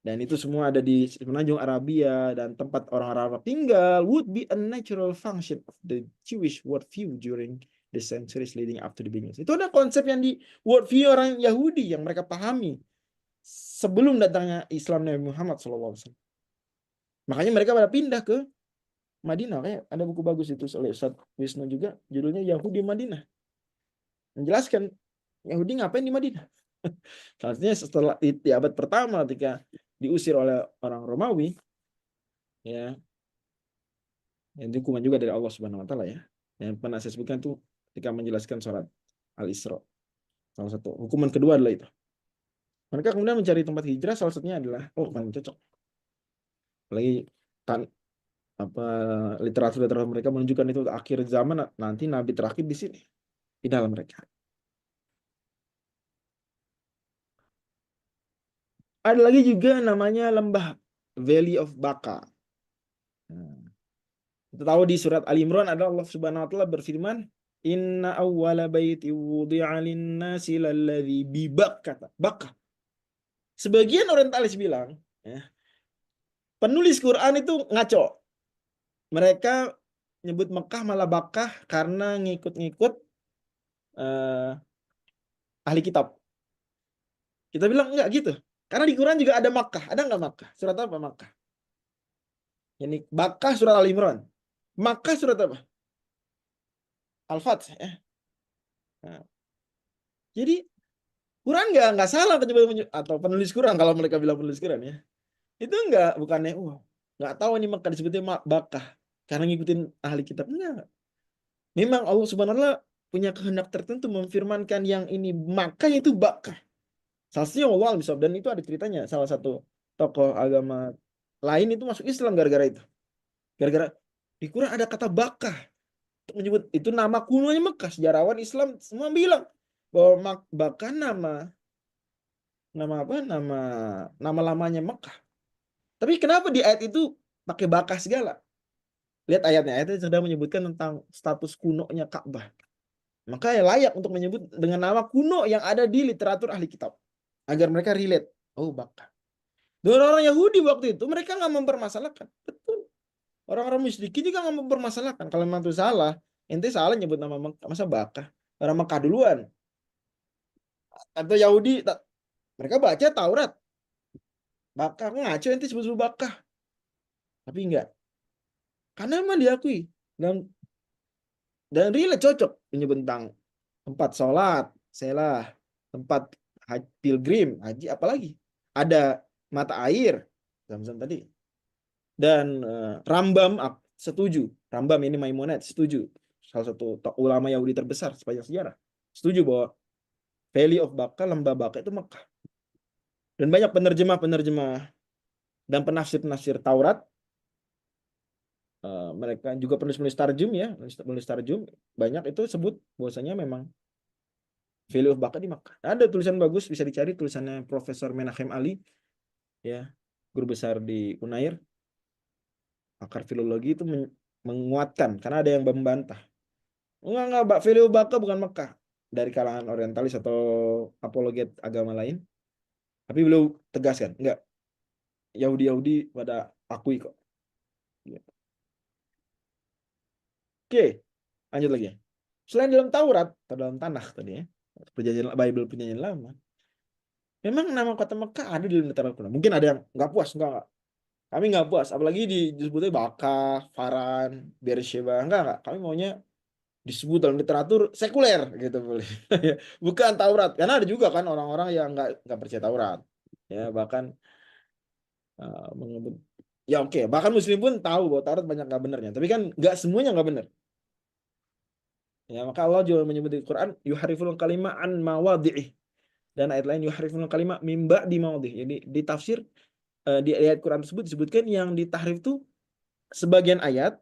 dan itu semua ada di semenanjung Arabia dan tempat orang Arab tinggal would be a natural function of the Jewish worldview during the centuries leading up to the beginnings. Itu ada konsep yang di worldview orang Yahudi yang mereka pahami sebelum datangnya Islam Nabi Muhammad SAW. Makanya mereka pada pindah ke Madinah. Kayak ada buku bagus itu oleh Ustaz Wisnu juga, judulnya Yahudi Madinah. Menjelaskan Yahudi ngapain di Madinah. Selanjutnya setelah di abad pertama ketika diusir oleh orang Romawi, ya, itu hukuman juga dari Allah Subhanahu Wa Taala ya. Yang pernah saya sebutkan itu ketika menjelaskan surat Al-Isra. Salah satu hukuman kedua adalah itu. Mereka kemudian mencari tempat hijrah, salah satunya adalah paling cocok. Apalagi kan literatur mereka menunjukkan itu akhir zaman nanti nabi terakhir di sini di dalam mereka. Ada lagi juga namanya lembah Valley of Baka. Kita tahu di surat Ali Imran ada Allah Subhanahu wa taala berfirman, "Inna awwala baiti wudi'a lin-nasi lalladzi bi Bakkah." Bakkah. Sebagian orientalis bilang, ya, penulis Quran itu ngaco. Mereka nyebut Mekah malah Bakkah karena ngikut-ngikut ahli kitab. Kita bilang enggak gitu. Karena di Quran juga ada Makkah. Ada nggak Makkah? Surat apa Makkah? Ini Bakkah surat Al Imran. Makkah surat apa? Al-Fath. Nah, jadi Quran nggak salah atau penulis Quran kalau mereka bilang penulis Quran ya. Itu bukannya nggak tahu ini Makkah disebutnya Bakkah karena ngikutin ahli kitab. Enggak. Memang Allah Subhanahu wa taala punya kehendak tertentu memfirmankan yang ini Makkah itu Bakkah. Salah satunya Allah al-Misab, dan itu ada ceritanya. Salah satu tokoh agama lain itu masuk Islam gara-gara itu. Gara-gara di Quran ada kata Bakkah. Untuk menyebut itu nama kunonya Mekah. Sejarawan Islam semua bilang bahwa Bakkah nama apa? Nama lamanya Mekah. Tapi kenapa di ayat itu pakai Bakkah segala? Lihat ayatnya. Ayatnya sudah menyebutkan tentang status kunonya Ka'bah. Maka ya layak untuk menyebut dengan nama kuno yang ada di literatur ahli kitab. Agar mereka relate. Oh, Bakkah. Dan orang Yahudi waktu itu mereka nggak mempermasalahkan. Betul. Orang-orang musyrikin juga nggak mempermasalahkan. Kalau memang itu salah, ente salah nyebut nama Mekah. Masa Bakkah? Orang Mekah duluan. Atau Yahudi, mereka baca Taurat. Bakkah, ngaco ente sebut-sebut Bakkah. Tapi enggak. Karena memang diakui. Dan relate cocok menyebut tentang tempat sholat, selah, tempat pilgrim, haji, apalagi ada mata air, Zam-Zam tadi, dan Rambam setuju. Rambam ini Maimonides setuju, salah satu ulama Yahudi terbesar sepanjang sejarah, setuju bahwa Valley of Baca, lembah Baca itu Mekah. Dan banyak penerjemah-penerjemah dan penafsir-penafsir Taurat, mereka juga penulis-penulis tarjum ya, penulis tarjum banyak itu sebut bahwasanya memang Valley of Baca di Mekah. Ada tulisan bagus bisa dicari, tulisannya Profesor Menachem Ali ya, guru besar di Unair, pakar filologi, itu menguatkan karena ada yang membantah. Enggak, Valley of Baca bukan Mekah, dari kalangan orientalis atau apologet agama lain. Tapi beliau tegaskan, enggak, Yahudi pada akui kok. Oke, lanjut lagi. Selain dalam Taurat atau dalam Tanakh tadi ya, perjanjian Bible perjanjian lama, memang nama kota Mekah ada di dalam literatur kuno. Mungkin ada yang nggak puas, enggak. Kami nggak puas, apalagi disebutnya Baka, Faran, Beersheba, enggak. Kami maunya disebut dalam literatur sekuler gitu boleh. Bukan Taurat. Karena ada juga kan orang-orang yang nggak percaya Taurat. Ya, bahkan menyebut ya oke, bahkan Muslim pun tahu bahwa Taurat banyak nggak benernya, tapi kan nggak semuanya nggak bener. Ya, maka Allah juga menyebut di Quran yuhariful kalimah an mawadhi'i, dan ayat lain yuhariful kalimah mimba di mawadhi'. Jadi di tafsir di ayat Quran tersebut disebutkan yang ditahrif itu sebagian ayat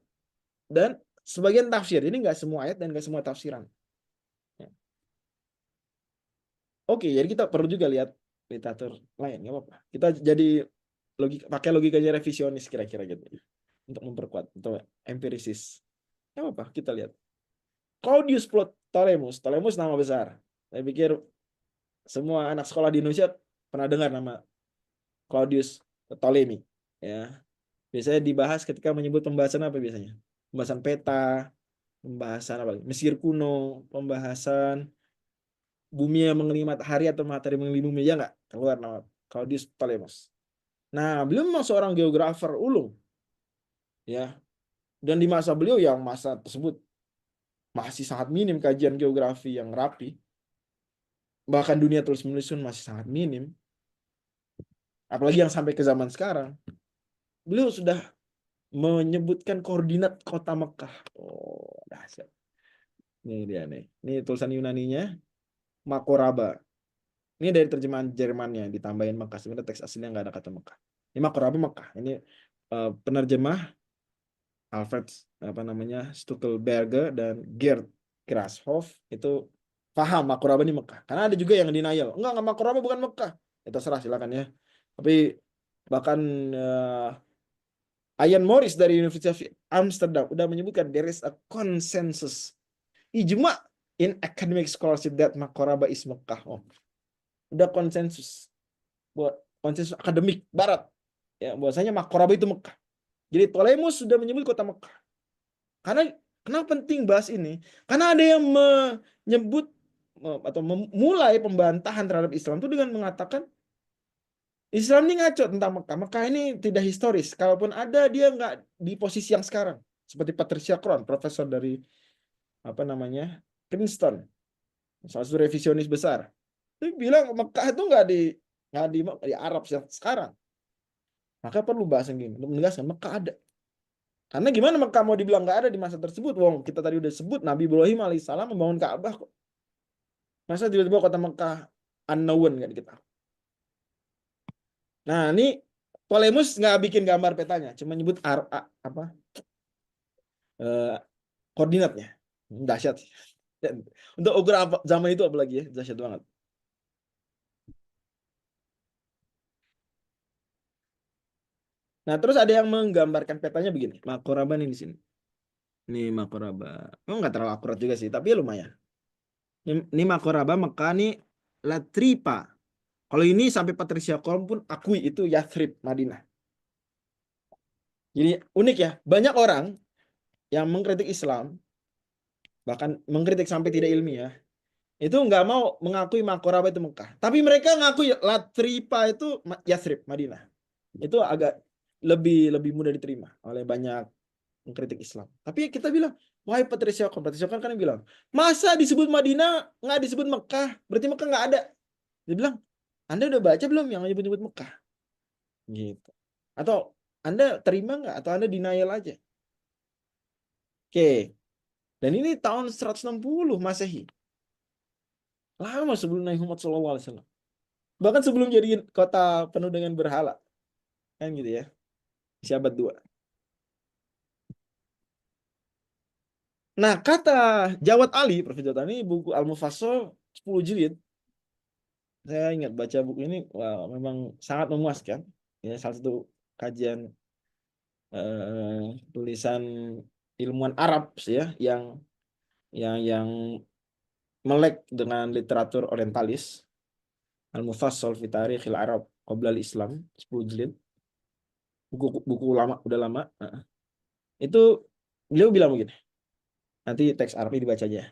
dan sebagian tafsir. Jadi nggak semua ayat dan nggak semua tafsiran. Ya. Oke, jadi kita perlu juga lihat literatur lain, nggak apa-apa. Kita jadi pakai logikanya revisionis kira-kira gitu ya, untuk memperkuat atau empirisis. Nggak apa-apa, kita lihat. Claudius Ptolemus nama besar. Saya pikir semua anak sekolah di Indonesia pernah dengar nama Claudius Ptolemy. Ya, biasanya dibahas ketika menyebut pembahasan apa biasanya? Pembahasan peta, pembahasan apa? Mesir kuno, pembahasan bumi yang mengelilingi matahari atau matahari mengelilingi bumi, ya nggak? Keluar nama Claudius Ptolemus. Nah, beliau memang seorang geografer ulung, ya. Dan di masa beliau yang masa tersebut masih sangat minim kajian geografi yang rapi. Bahkan dunia tulis-menulis pun masih sangat minim. Apalagi yang sampai ke zaman sekarang. Beliau sudah menyebutkan koordinat kota Mekah. Oh, dahsyat. Ini dia nih. Ini tulisan Yunaninya, Makoraba. Ini dari terjemahan Jermannya, ditambahin Mekah. Sebenarnya teks aslinya nggak ada kata Mekah. Ini Makoraba Mekah. Ini penerjemah Alfred Stuckelberger dan Gerd Grasshoff itu paham Makoraba ini Mekah. Karena ada juga yang denial. Enggak Makoraba bukan Mekah. Ya terserah silakan ya. Tapi bahkan Ian Morris dari Universitas Amsterdam udah menyebutkan there is a consensus ijma in academic scholarship that Makoraba is Mekah. Oh, udah konsensus buat konsensus akademik barat ya bahwasanya Makoraba itu Mekah. Jadi Ptolemus sudah menyebut kota Mekah. Karena kenapa penting bahas ini? Karena ada yang menyebut atau memulai pembantahan terhadap Islam itu dengan mengatakan Islam ini ngaco tentang Mekah. Mekah ini tidak historis. Kalaupun ada, dia nggak di posisi yang sekarang. Seperti Patricia Cron, profesor dari Princeton, salah satu revisionis besar. Dia bilang Mekah itu nggak di Arab sekarang. Maka perlu bahas yang gini untuk menegaskan Mekah ada. Karena gimana Mekah mau dibilang nggak ada di masa tersebut? Wong kita tadi udah sebut Nabi Ibrahim alaihissalam membangun Ka'bah kok. Masa tiba-tiba kota Mekah unknown nggak diketahui? Nah, ini Ptolemus nggak bikin gambar petanya, cuma nyebut koordinatnya. Dahsyat. Untuk ukuran zaman itu apalagi ya, dahsyat banget. Nah, terus ada yang menggambarkan petanya begini. Makoraba nih di sini. Ini Makoraba. Nggak terlalu akurat juga sih, tapi ya lumayan. Ini Makoraba, Mekah nih Latripa. Kalau ini sampai Patricia Colm pun akui itu Yathrib, Madinah. Jadi unik ya, banyak orang yang mengkritik Islam, bahkan mengkritik sampai tidak ilmiah, itu nggak mau mengakui Makoraba itu Mekah. Tapi mereka ngakui Latripa itu Yathrib, Madinah. Itu agak lebih mudah diterima oleh banyak mengkritik Islam. Tapi kita bilang, wahai Patricia Colm kan bilang, masa disebut Madinah nggak disebut Mekah? Berarti Mekah nggak ada. Dia bilang, Anda udah baca belum yang nyebut-nyebut Mekah? Gitu. Atau Anda terima nggak? Atau Anda denial aja? Oke. Dan ini tahun 160 Masehi. Lama sebelum Nabi Muhammad SAW. Bahkan sebelum jadi kota penuh dengan berhala. Kan gitu ya. Isi abad 2. Nah, kata Jawad Ali, Prof. Jawad Ali, buku Al-Mufassal 10 jilid. Saya ingat baca buku ini, wah, memang sangat memuaskan. Ya, salah satu kajian tulisan ilmuwan Arab sih ya, yang melek dengan literatur orientalis. Al-Mufassal fi Tarikhil Arab Qabla al-Islam 10 jilid. Buku lama, udah lama. Itu beliau bilang begini. Nanti teks Arabnya dibaca aja.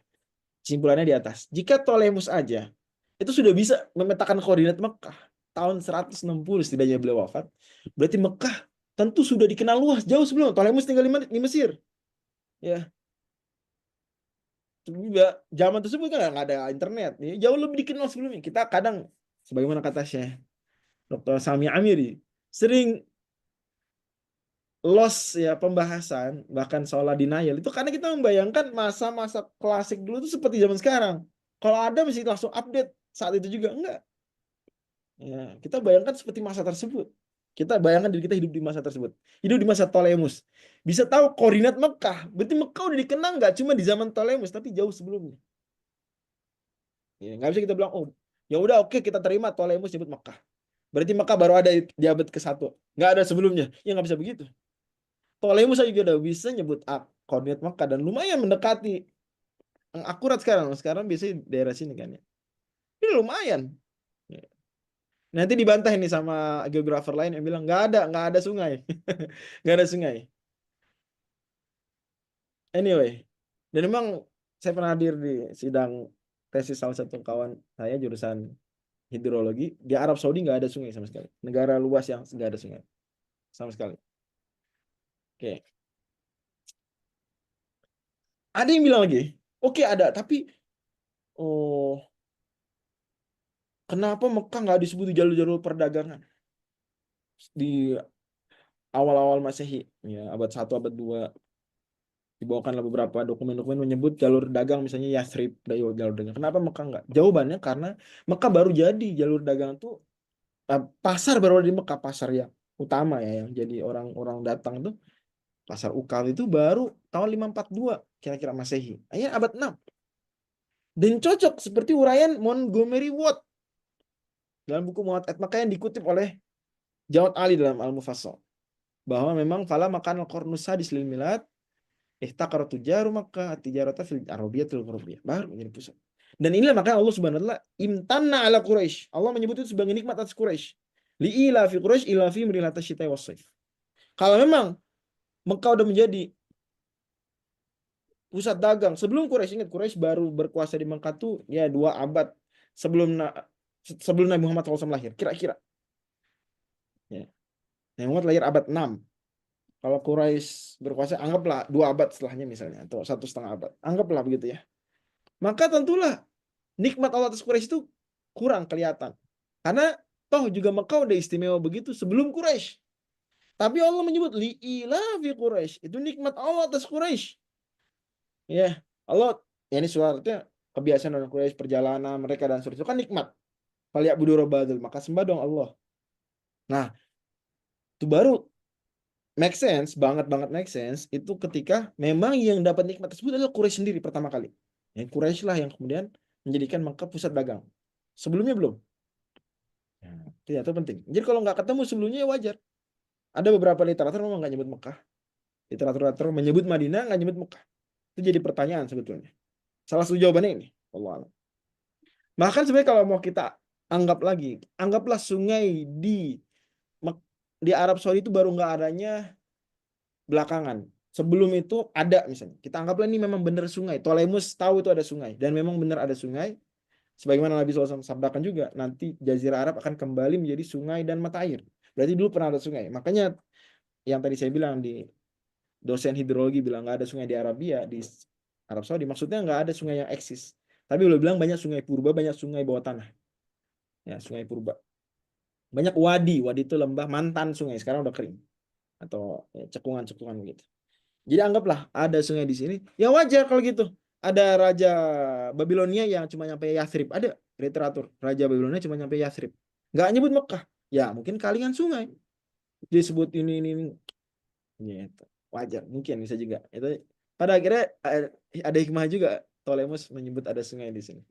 Kesimpulannya di atas. Jika Ptolemus aja itu sudah bisa memetakan koordinat Mekah tahun 160 setidaknya beliau wafat. Berarti Mekah tentu sudah dikenal luas jauh sebelum Ptolemus tinggal di Mesir. Ya. Juga zaman tersebut kan nggak ada internet. Ya, jauh lebih dikenal sebelumnya. Kita kadang sebagaimana kata Syekh Dr. Sami Amiri sering lost ya pembahasan bahkan soal denial itu karena kita membayangkan masa-masa klasik dulu itu seperti zaman sekarang. Kalau ada mesti langsung update saat itu juga enggak. Ya, kita bayangkan seperti masa tersebut. Kita bayangkan diri kita hidup di masa tersebut. Hidup di masa Ptolemus. Bisa tahu koordinat Mekah. Berarti Mekah udah dikenal nggak cuma di zaman Ptolemus tapi jauh sebelumnya. Ya, nggak bisa kita bilang oh ya udah oke kita terima Ptolemus nyebut Mekah. Berarti Mekah baru ada di abad ke-1. Nggak ada sebelumnya. Ya nggak bisa begitu. Ptolemus juga udah bisa nyebut koordinat Mekah dan lumayan mendekati yang akurat sekarang. Sekarang biasanya daerah sini kan ya. Ini lumayan. Ya. Nanti dibantah ini sama geografer lain yang bilang nggak ada sungai, nggak ada sungai. Anyway, dan memang saya pernah hadir di sidang tesis salah satu kawan saya jurusan hidrologi di Arab Saudi nggak ada sungai sama sekali. Negara luas yang nggak ada sungai sama sekali. Oke. Ada yang bilang lagi, oke ada, tapi oh kenapa Mekah nggak disebut jalur-jalur perdagangan di awal-awal Masehi, ya abad 1, abad 2 dibawakanlah beberapa dokumen-dokumen menyebut jalur dagang misalnya Yathrib, jalur dagang. Kenapa Mekah nggak? Jawabannya karena Mekah baru jadi jalur dagang tuh pasar baru ada di Mekah, pasar yang utama ya yang jadi orang-orang datang tuh pasar Ukal itu baru tahun 542 kira-kira Masehi. Akhirnya abad 6. Dan cocok seperti uraian Montgomery Watt dalam buku Muwatt Mekah yang dikutip oleh Jawad Ali dalam Al-Mufassal bahwa memang fala makan al-qarnus sadis lil milad ihtaqara tujaru Makkah tijarata fil arabiyatul ghurbiyyah baru menjadi pusat. Dan inilah makanya Allah Subhanahu wa taala imtanna ala Quraisy. Allah menyebut itu sebagai nikmat atas Quraisy. Li ila fi Quraisy ila fi mrilata syita'i was-shaif. Kalau memang Mekah udah menjadi pusat dagang sebelum Quraisy, ingat Quraisy baru berkuasa di Mekah tuh ya 2 abad sebelum Nabi Muhammad SAW lahir kira-kira. Ya. Nabi Muhammad lahir abad 6. Kalau Quraisy berkuasa anggaplah 2 abad setelahnya misalnya atau 1,5 abad. Anggaplah begitu ya. Maka tentulah nikmat Allah atas Quraisy itu kurang kelihatan. Karena toh juga Mekah udah istimewa begitu sebelum Quraisy. Tapi Allah menyebut li'ila fi Quraisy. Itu nikmat Allah atas Quraisy. Ya, Allah ya ini suaranya kebiasaan orang Quraisy, perjalanan mereka dan seterusnya itu kan nikmat. Falyabudu rabbadul, maka sembah dong Allah. Nah, itu baru make sense, banget make sense itu ketika memang yang dapat nikmat tersebut adalah Quraisy sendiri pertama kali. Ya, Quraisy lah yang kemudian menjadikan Mekah pusat dagang. Sebelumnya belum. Ya, itu penting. Jadi kalau nggak ketemu sebelumnya ya wajar. Ada beberapa literatur memang nggak nyebut Mekah. Literatur menyebut Madinah nggak nyebut Mekah. Itu jadi pertanyaan sebetulnya. Salah satu jawabannya ini. Allah. Bahkan sebenarnya kalau mau kita anggap lagi, anggaplah sungai di Arab Saudi itu baru nggak adanya belakangan. Sebelum itu ada misalnya. Kita anggaplah ini memang benar sungai. Ptolemus tahu itu ada sungai. Dan memang benar ada sungai. Sebagaimana Nabi SAW sabdakan juga, nanti Jazirah Arab akan kembali menjadi sungai dan mata air. Berarti dulu pernah ada sungai. Makanya yang tadi saya bilang di dosen hidrologi bilang nggak ada sungai di Arabia, di Arab Saudi. Maksudnya nggak ada sungai yang eksis. Tapi beliau bilang banyak sungai purba, banyak sungai bawah tanah. Ya, sungai purba. Banyak wadi. Wadi itu lembah mantan sungai. Sekarang udah kering. Atau ya, cekungan-cekungan gitu. Jadi anggaplah ada sungai di sini. Ya wajar kalau gitu. Ada raja Babilonia yang cuma nyampe Yathrib. Ada literatur. Raja Babilonia cuma nyampe Yathrib. Nggak nyebut Mekah. Ya mungkin kalian sungai. Disebut ini. Gitu. Wajar. Mungkin bisa juga. Itu pada akhirnya ada hikmah juga. Ptolemus menyebut ada sungai di sini.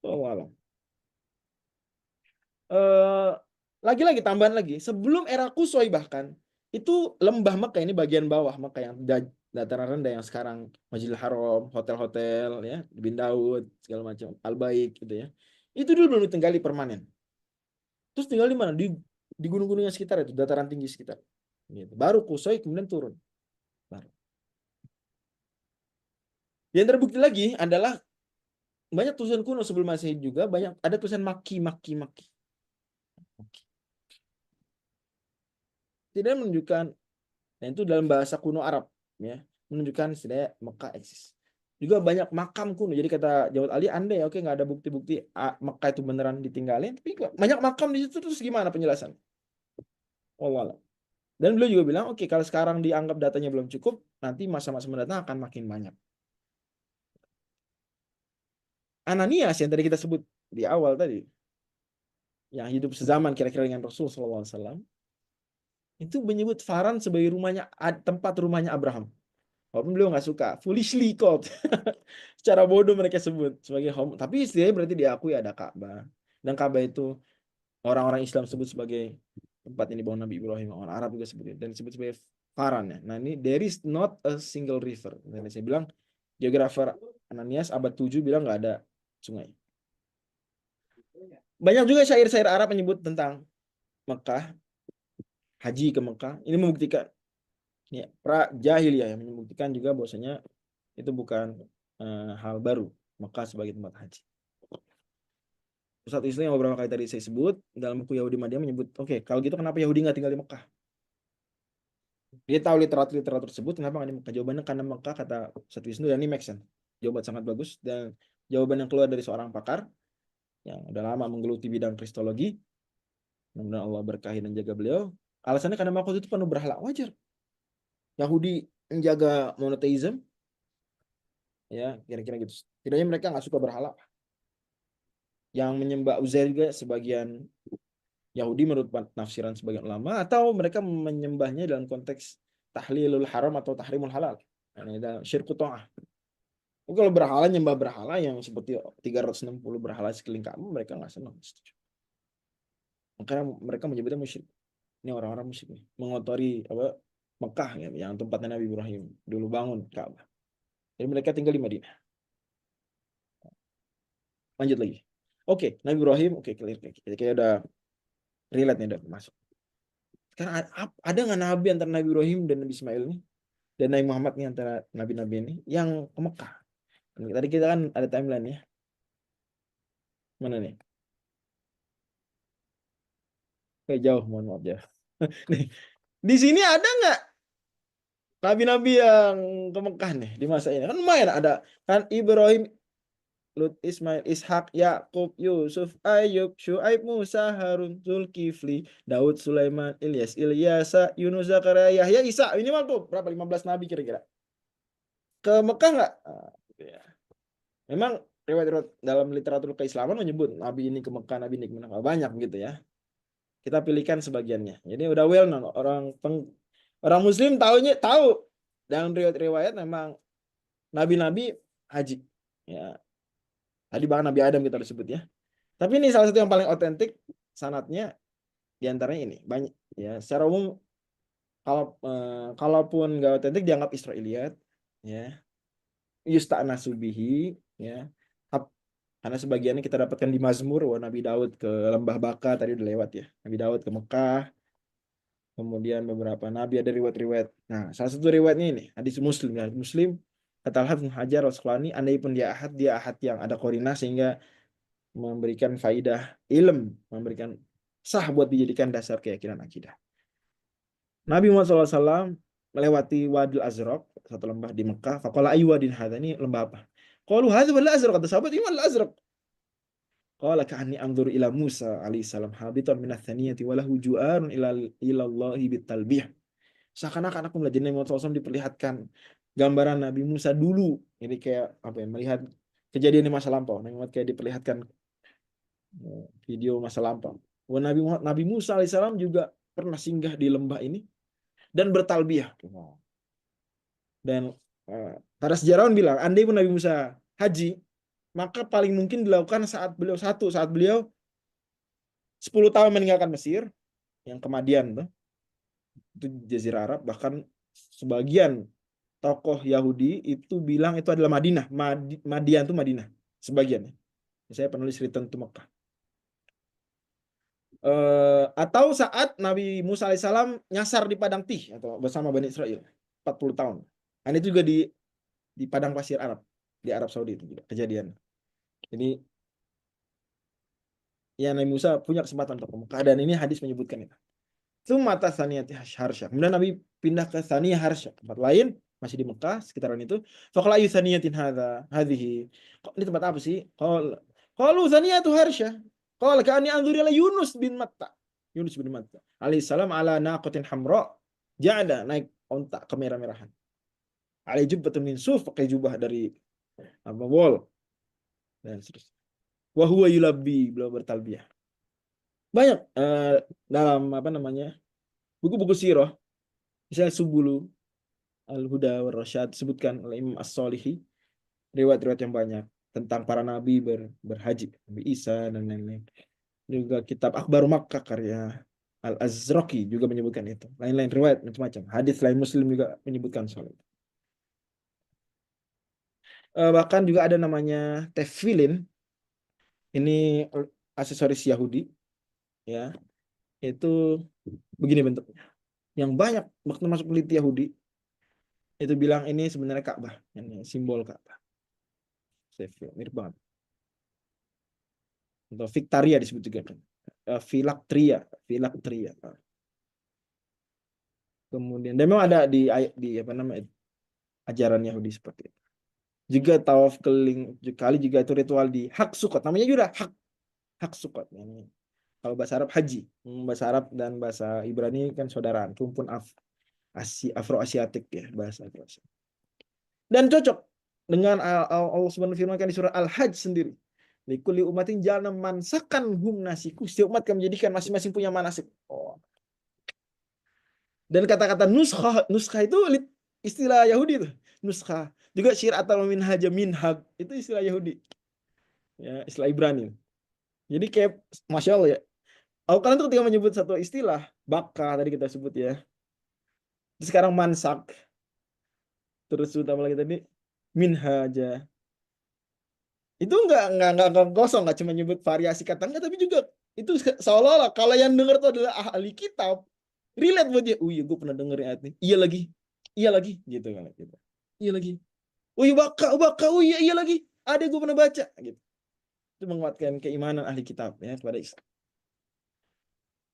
Oh, alam. Lagi-lagi tambahan lagi. Sebelum era Kusoi bahkan. Itu lembah Mekah ini bagian bawah Mekah yang dataran rendah yang sekarang Masjidil Haram, hotel-hotel ya, Bin Daud segala macam, Al-Baik gitu ya. Itu dulu belum ditinggali permanen. Terus tinggal di mana? Di gunung-gunungnya sekitar itu, dataran tinggi sekitar. Gitu. Baru Kusoi kemudian turun. Baru. Yang terbukti lagi adalah banyak tulisan kuno sebelum Masehi juga banyak ada tulisan Maki. Tidak menunjukkan, dan itu dalam bahasa kuno Arab ya, menunjukkan setidaknya Mekah eksis. Juga banyak makam kuno. Jadi kata Jawad Ali, andai oke nggak ada bukti-bukti Mekah itu beneran ditinggalin, tapi banyak makam di situ, terus gimana penjelasan? Wallah. Dan beliau juga bilang, oke kalau sekarang dianggap datanya belum cukup, nanti masa-masa mendatang akan makin banyak. Ananias yang tadi kita sebut di awal tadi, yang hidup sezaman kira-kira dengan Rasul SAW, itu menyebut Faran sebagai tempat rumahnya Abraham. Walaupun beliau nggak suka, foolishly called. Secara bodoh mereka sebut sebagai home. Tapi istilahnya berarti diakui ada Ka'bah. Dan Ka'bah itu orang-orang Islam sebut sebagai tempat ini dibangun Nabi Ibrahim. Orang Arab juga sebut itu. Dan disebut sebagai Faran ya. Nah ini there is not a single river. Dan saya bilang geografer Ananias abad 7 bilang nggak ada sungai. Banyak juga syair-syair Arab menyebut tentang Mekah, haji ke Mekah. Ini membuktikan ya, pra jahiliyah yang membuktikan juga bahwasanya itu bukan hal baru Mekah sebagai tempat haji. Pusat Islam yang beberapa kali tadi saya sebut dalam buku Yahudi Madinah menyebut, oke, kalau gitu kenapa Yahudi nggak tinggal di Mekah? Dia tahu literatur tersebut, kenapa nggak di Mekah? Jawabannya karena Mekah, kata Ustaz Wisnu, dan ini make sense. Jawaban sangat bagus dan jawaban yang keluar dari seorang pakar yang udah lama menggeluti bidang kristologi. Mudah-mudahan Allah berkahi dan jaga beliau. Alasannya karena Mekah itu penuh berhala, wajar. Yahudi menjaga monoteism, ya kira-kira gitu. Tidaknya mereka nggak suka berhala. Yang menyembah Uzair juga sebagian Yahudi menurut penafsiran sebagian ulama, atau mereka menyembahnya dalam konteks tahlilul haram atau tahrimul halal. Ini dalam syirku ta'ah. Kalau berhala, nyembah berhala yang seperti 360 berhala sekeliling kamu, mereka nggak senang. Makanya mereka menyebutnya musyrik. Ini orang-orang musyrik mengotori apa Mekah ya, yang tempatnya Nabi Ibrahim dulu bangun Ka'bah. Jadi mereka tinggal di Madinah. Lanjut lagi. Oke, Nabi Ibrahim, oke, clear. Kayak udah relate nih, udah masuk. Sekarang ada nggak nabi antara Nabi Ibrahim dan Nabi Ismail ini? Dan Nabi Muhammad nih antara nabi-nabi ini yang ke Mekah. Tadi kita kan ada timeline ya. Mana nih? Kayak jauh, mohon maaf ya. Nih, di sini ada nggak nabi-nabi yang ke Mekah nih di masa ini? Kan lumayan ada kan Ibrahim, Lut, Ismail, Ishak, Yakub, Yusuf, Ayub, Syuaib, Musa, Harun, Zulkifli, Daud, Sulaiman, Ilyasa, Yunus, Zakaria, Yahya, Isa. Minimal tuh berapa? 15 nabi kira-kira. Ke Mekah nggak? Ya. Memang riwayat-riwayat dalam literatur keislaman menyebut nabi ini ke Mekah, nabi ini ke Mekah. Banyak begitu ya. Kita pilihkan sebagiannya. Jadi udah well known. Orang Muslim tahu dalam riwayat-riwayat memang nabi-nabi haji. Ya. Tadi bahkan Nabi Adam kita disebut ya. Tapi ini salah satu yang paling otentik sanadnya diantaranya ini. Banyak ya. Secara umum kalaupun nggak otentik dianggap Israiliyat ya. Yusta'nasu bihi ya. Karena sebagiannya kita dapatkan di Mazmur, Nabi Daud ke Lembah Baka tadi udah lewat ya. Nabi Daud ke Mekah. Kemudian beberapa nabi ada riwayat-riwayat. Nah, salah satu riwayatnya ini hadis Muslim ya. Muslim kata Al-Hafidz Hajar Al-Asqalani, andai pun dia ahad yang ada korina sehingga memberikan faidah ilm, memberikan sah buat dijadikan dasar keyakinan akidah. Nabi Muhammad SAW melewati Wadil Azraq, satu lembah di Mekah. Faqala ayu wadin hadza, ini lembah apa? Qalu hadza wal Azraq, kata sahabat, ini wal Azraq. Qala ka'anni anzuru ila Musa alaihi salam habitan min ats-tsaniyati wa lahu ju'arun ila Allahi bitalbih. Seakan-akan aku melihat Nabi Muhammad SAW diperlihatkan gambaran Nabi Musa dulu Jadi kayak apa ya, melihat kejadian di masa lampau. Nabi Muhammad kayak diperlihatkan video masa lampau. Wah, Nabi Musa alaihissalam juga pernah singgah di lembah ini dan bertalbiyah. Dan para sejarawan bilang, andai pun Nabi Musa haji, maka paling mungkin dilakukan saat beliau 10 tahun meninggalkan Mesir, yang ke Madian tuh, itu Jazirah Arab. Bahkan sebagian tokoh Yahudi itu bilang itu adalah Madinah. Madian itu Madinah. Sebagian. Saya penulis return to Mekah. Atau saat Nabi Musa alaihissalam nyasar di Padang Tih atau bersama Bani Israel 40 tahun. Dan itu juga di padang pasir Arab, di Arab Saudi itu juga kejadian. Jadi ya Nabi Musa punya kesempatan untuk ke Mekah, dan ini hadis menyebutkan itu. Tsumata Tsaniyati Harsha. Kemudian Nabi pindah ke Tsaniyah Harsha, tempat lain masih di Mekah sekitaran itu. Faqala ayu tsaniyatin hadhihi. Ini tempat apa sih? Qalu Tsaniyatu Harsha. Qala ka'anni anzuru ila Yunus bin Matta. Yunus bin Matta alaihissalam ala naqatin hamra. Ja'ada naik onta kemerah-merahan. Alai jubbatun min suf, pakai jubah dari wol dan seterusnya. Wa huwa yulabbi, beliau bertalbiyah. Banyak dalam apa namanya buku-buku sirah, misalnya Subulu Al-Huda wa Rasyad, disebutkan oleh Imam As-Solihi riwayat-riwayat yang banyak tentang para nabi berhaji, Nabi Isa dan lain-lain. Juga kitab Akhbaru Makkah karya Al-Azraqi juga menyebutkan itu. Lain-lain riwayat macam-macam. Hadis lain Muslim juga menyebutkan soal itu. Bahkan juga ada namanya tefilin. Ini aksesoris Yahudi, ya. Itu begini bentuknya. Yang banyak waktu masuk peneliti Yahudi itu bilang ini sebenarnya Ka'bah, ini simbol Ka'bah. Mirip banget. Atau Victoria disebut juga kan. Phylacteria. Kemudian dan memang ada di apa namanya ajaran Yahudi seperti itu. Juga tawaf keliling kali juga itu ritual di Hak Sukot. Namanya juga Hak Sukot. Kalau bahasa Arab haji, bahasa Arab dan bahasa Ibrani kan saudaraan, rumpun Afro-Asiatik ya, bahasa Afro-Asiatik. Dan cocok dengan Allah Subhanahu firmankan di surah Al-Hajj sendiri. Likulli umatin ja'alna mansakan hum nasiku. Setiap umat kami menjadikan masing-masing punya manasik. Dan kata-kata nuskah itu istilah Yahudi tuh. Nuskah. Juga syir'atul minhag itu istilah Yahudi. Ya, istilah Ibrani. Jadi kayak Masya Allah ya. Al-Quran itu ketika menyebut satu istilah, baka tadi kita sebut ya. Terus sekarang mansak. Terus utama lagi tadi minhaja. Itu enggak kosong, enggak cuma nyebut variasi kata enggak, tapi juga itu seolah-olah kalau yang dengar itu adalah ahli kitab, relate buat dia. Oh iya, gue pernah denger ayat ini. Iya lagi, gitu kan gitu. Iya lagi. Oh iya baka, oh iya lagi. Ada gue pernah baca, gitu. Itu menguatkan keimanan ahli kitab ya kepada Islam.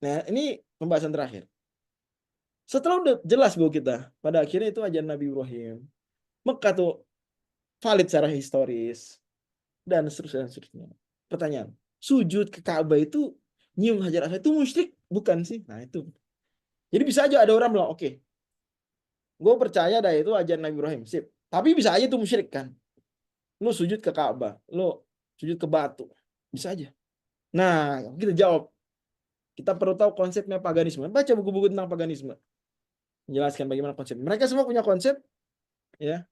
Nah, ini pembahasan terakhir. Setelah udah jelas bahwa kita pada akhirnya itu ajaran Nabi Ibrahim, Mekah tuh valid secara historis dan seterusnya. Pertanyaan, sujud ke Ka'bah itu nyium Hajar Aswad itu musyrik bukan sih? Nah itu. Jadi bisa aja ada orang bilang, oke, gue percaya dah itu ajaran Nabi Ibrahim, sip. Tapi bisa aja itu musyrik kan? Lu sujud ke Ka'bah, lu sujud ke batu, bisa aja. Nah, kita jawab. Kita perlu tahu konsepnya paganisme. Baca buku-buku tentang paganisme. Menjelaskan bagaimana konsep. Mereka semua punya konsep, ya.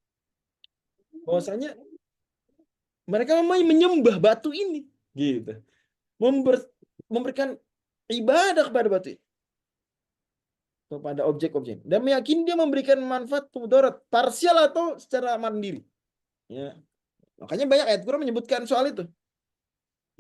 Bahwasanya mereka memang menyembah batu ini, gitu. Memberikan ibadah kepada batu ini, kepada objek-objek, dan meyakini dia memberikan manfaat mudarat parsial atau secara mandiri. Ya. Makanya banyak ayat Quran menyebutkan soal itu.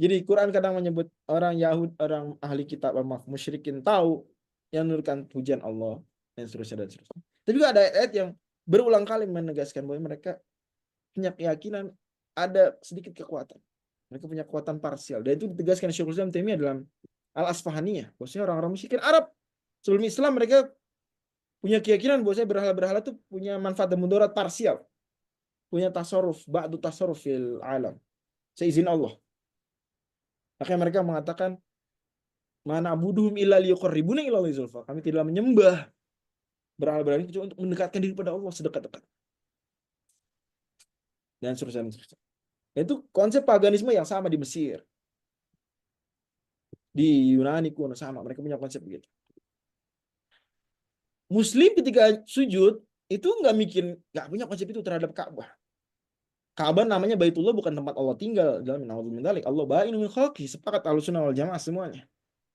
Jadi Quran kadang menyebut orang Yahudi, orang ahli kitab, musyrikin tahu yang menurunkan pujian Allah dan seterusnya. Tapi juga ada ayat yang berulang kali menegaskan bahwa mereka punya keyakinan ada sedikit kekuatan. Mereka punya kekuatan parsial. Dan itu ditegaskan Syekhul Islam Taimiyah dalam Al-Asfahaniyah. Bahwasanya orang-orang musyrikin Arab sebelum Islam mereka punya keyakinan bahwasanya berhala-berhala itu punya manfaat dan mudarat parsial. Punya tasarruf, ba'du tasarruf fil alam. Seizin Allah. Makanya mereka mengatakan mana abuduhum illa liyuqarribuna ila Allahi zulfa. Kami tidak menyembah berhala-berhala itu untuk mendekatkan diri pada Allah sedekat-dekat. dan seterusnya. Itu konsep paganisme yang sama di Mesir, di Yunani kuno sama, mereka punya konsep begitu. Muslim ketika sujud itu nggak punya konsep itu terhadap Ka'bah. Ka'bah namanya Baitullah, bukan tempat Allah tinggal. Dalam Allah ba'inu min khalqi, sepakat Ahlussunnah wal Jamaah semuanya.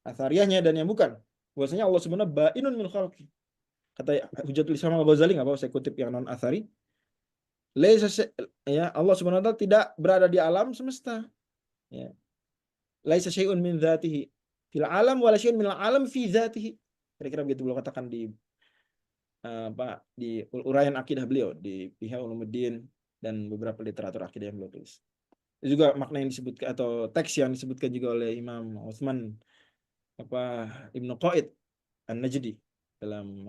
Athariyahnya dan yang bukan. Bahwasanya Allah sebenarnya ba'inun min khalqi. Kata Hujatul Islam Al-Ghazali, nggak apa saya kutip yang non athari. Ya, Allah Subhanahu wa taala tidak berada di alam semesta. Ya. Laisa syai'un min dzatihi fil alam wala syai'un min alam fi dzatihi. Kira-kira begitu beliau katakan di uraian akidah beliau di Ihya Ulumuddin dan beberapa literatur akidah yang beliau tulis. Itu juga makna yang disebutkan atau teks yang disebutkan juga oleh Imam Utsman Ibnu Qaid An-Najdi dalam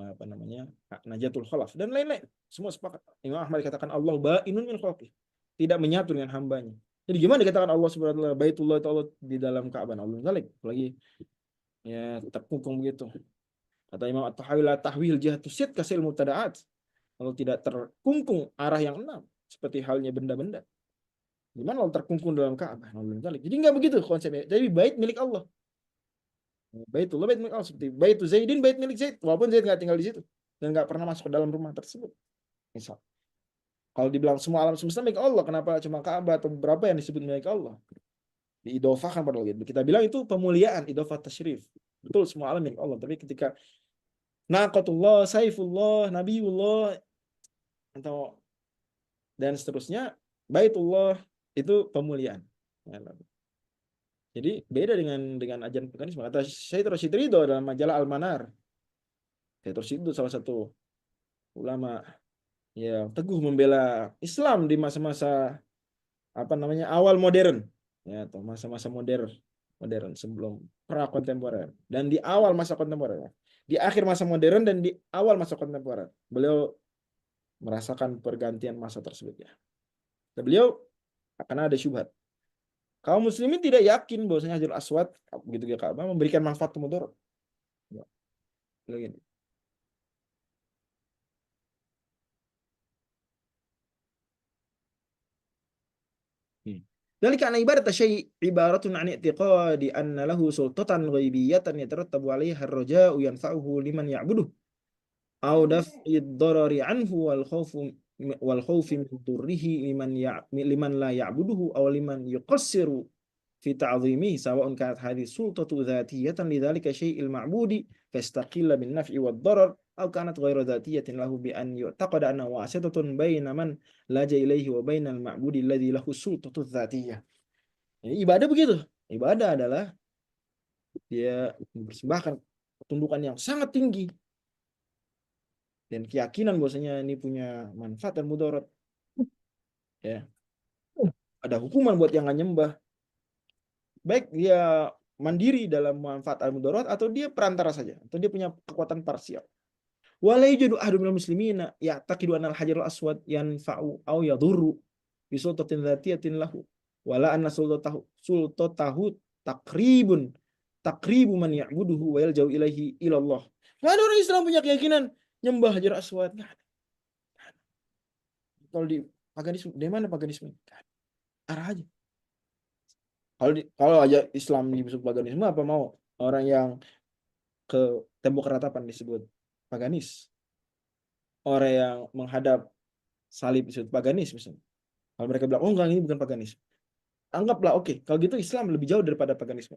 Najatul Khalaf dan lain-lain. Semua sepakat. Imam Ahmad katakan Allah ba'inun min khalqih, tidak menyatu dengan hambanya. Jadi gimana dikatakan Allah Subhanahu wa taala Baitullah itu Allah di dalam Ka'bah? Allah zalik, apalagi ya terkungkung begitu. Kata Imam At-Tahawi, la tahwil jihatu sid kasil mubtada'at. Kalau tidak terkungkung arah yang 6 seperti halnya benda-benda. Gimana Allah terkungkung dalam Ka'bah? Allah zalik. Jadi enggak begitu konsepnya. Jadi bait milik Allah. Baitullah bait milik Allah, seperti Baitu Zaidin bait milik Zaid, walaupun Zaid nggak tinggal di situ dan nggak pernah masuk ke dalam rumah tersebut. Misal, kalau dibilang semua alam semesta milik Allah, kenapa cuma Ka'bah atau beberapa yang disebut milik Allah? Diidofahkan pada Allah. Kita bilang itu pemuliaan, idofah tasyrif. Betul, semua alam milik Allah. Tapi ketika Naqatullah, Saifullah, Nabiullah atau dan seterusnya, Baitullah itu pemuliaan. Jadi beda dengan ajaran paganisme. Kata Syekh Rashid Ridho dalam majalah Al-Manar. Syekh Rashid itu salah satu ulama yang teguh membela Islam di masa-masa awal modern, ya, atau masa-masa modern sebelum pra kontemporer dan di awal masa kontemporer, di akhir masa modern dan di awal masa kontemporer. Beliau merasakan pergantian masa tersebut ya. Dan beliau akan ada syubhat. Kaum muslimin tidak yakin bahwasanya Hajarul Aswad begitu ya Ka'bah memberikan manfaat atau mudarat. Ya. Begini. ذلك أن عبادة الشيء عبارة عن اعتقاد أن له سلطة غيبية يترتب عليها الرجاء ينفعه لمن يعبده أو دفع الضرر عنه والخوف من ضره لمن لا يعبده أو لمن يقصر في تعظيمه سواء كانت هذه السلطة ذاتية لذلك الشيء المعبود فيستقل بالنفع والضرر أو كانت غير ذاتية له بأن يعتقد أنه واسطة بين من لجأ إليه وبين المعبود الذي له السلطة الذاتية. Ibadah begitu. Ibadah adalah dia mempersembahkan ketundukan yang sangat tinggi dan keyakinan bahwasanya ini punya manfaat dan mudarat. Ya. Ada hukuman buat yang nggak nyembah. Baik dia mandiri dalam manfaat al-mudarat atau dia perantara saja, atau dia punya kekuatan parsial. Wala yujadu ahadun minal muslimina ya'taqidu anna al-hajarul aswad yanfa'u aw yadurru bi sultatin dzatiyatin lahu wala anna sultatahu taqribu man ya'buduhu wa yalja'u ilaihi ilallah. Enggak ada orang Islam punya keyakinan nyembah hajar aswad. Enggak ada. Kalau di paganisme, di mana paganisme? Arah aja. Kalau aja Islam disebut paganisme, apa mau orang yang ke tembok ratapan disebut paganis? Orang yang menghadap salib disebut paganis misalnya. Kalau mereka bilang, oh enggak, ini bukan paganis. Anggaplah, oke. Kalau gitu Islam lebih jauh daripada paganisme.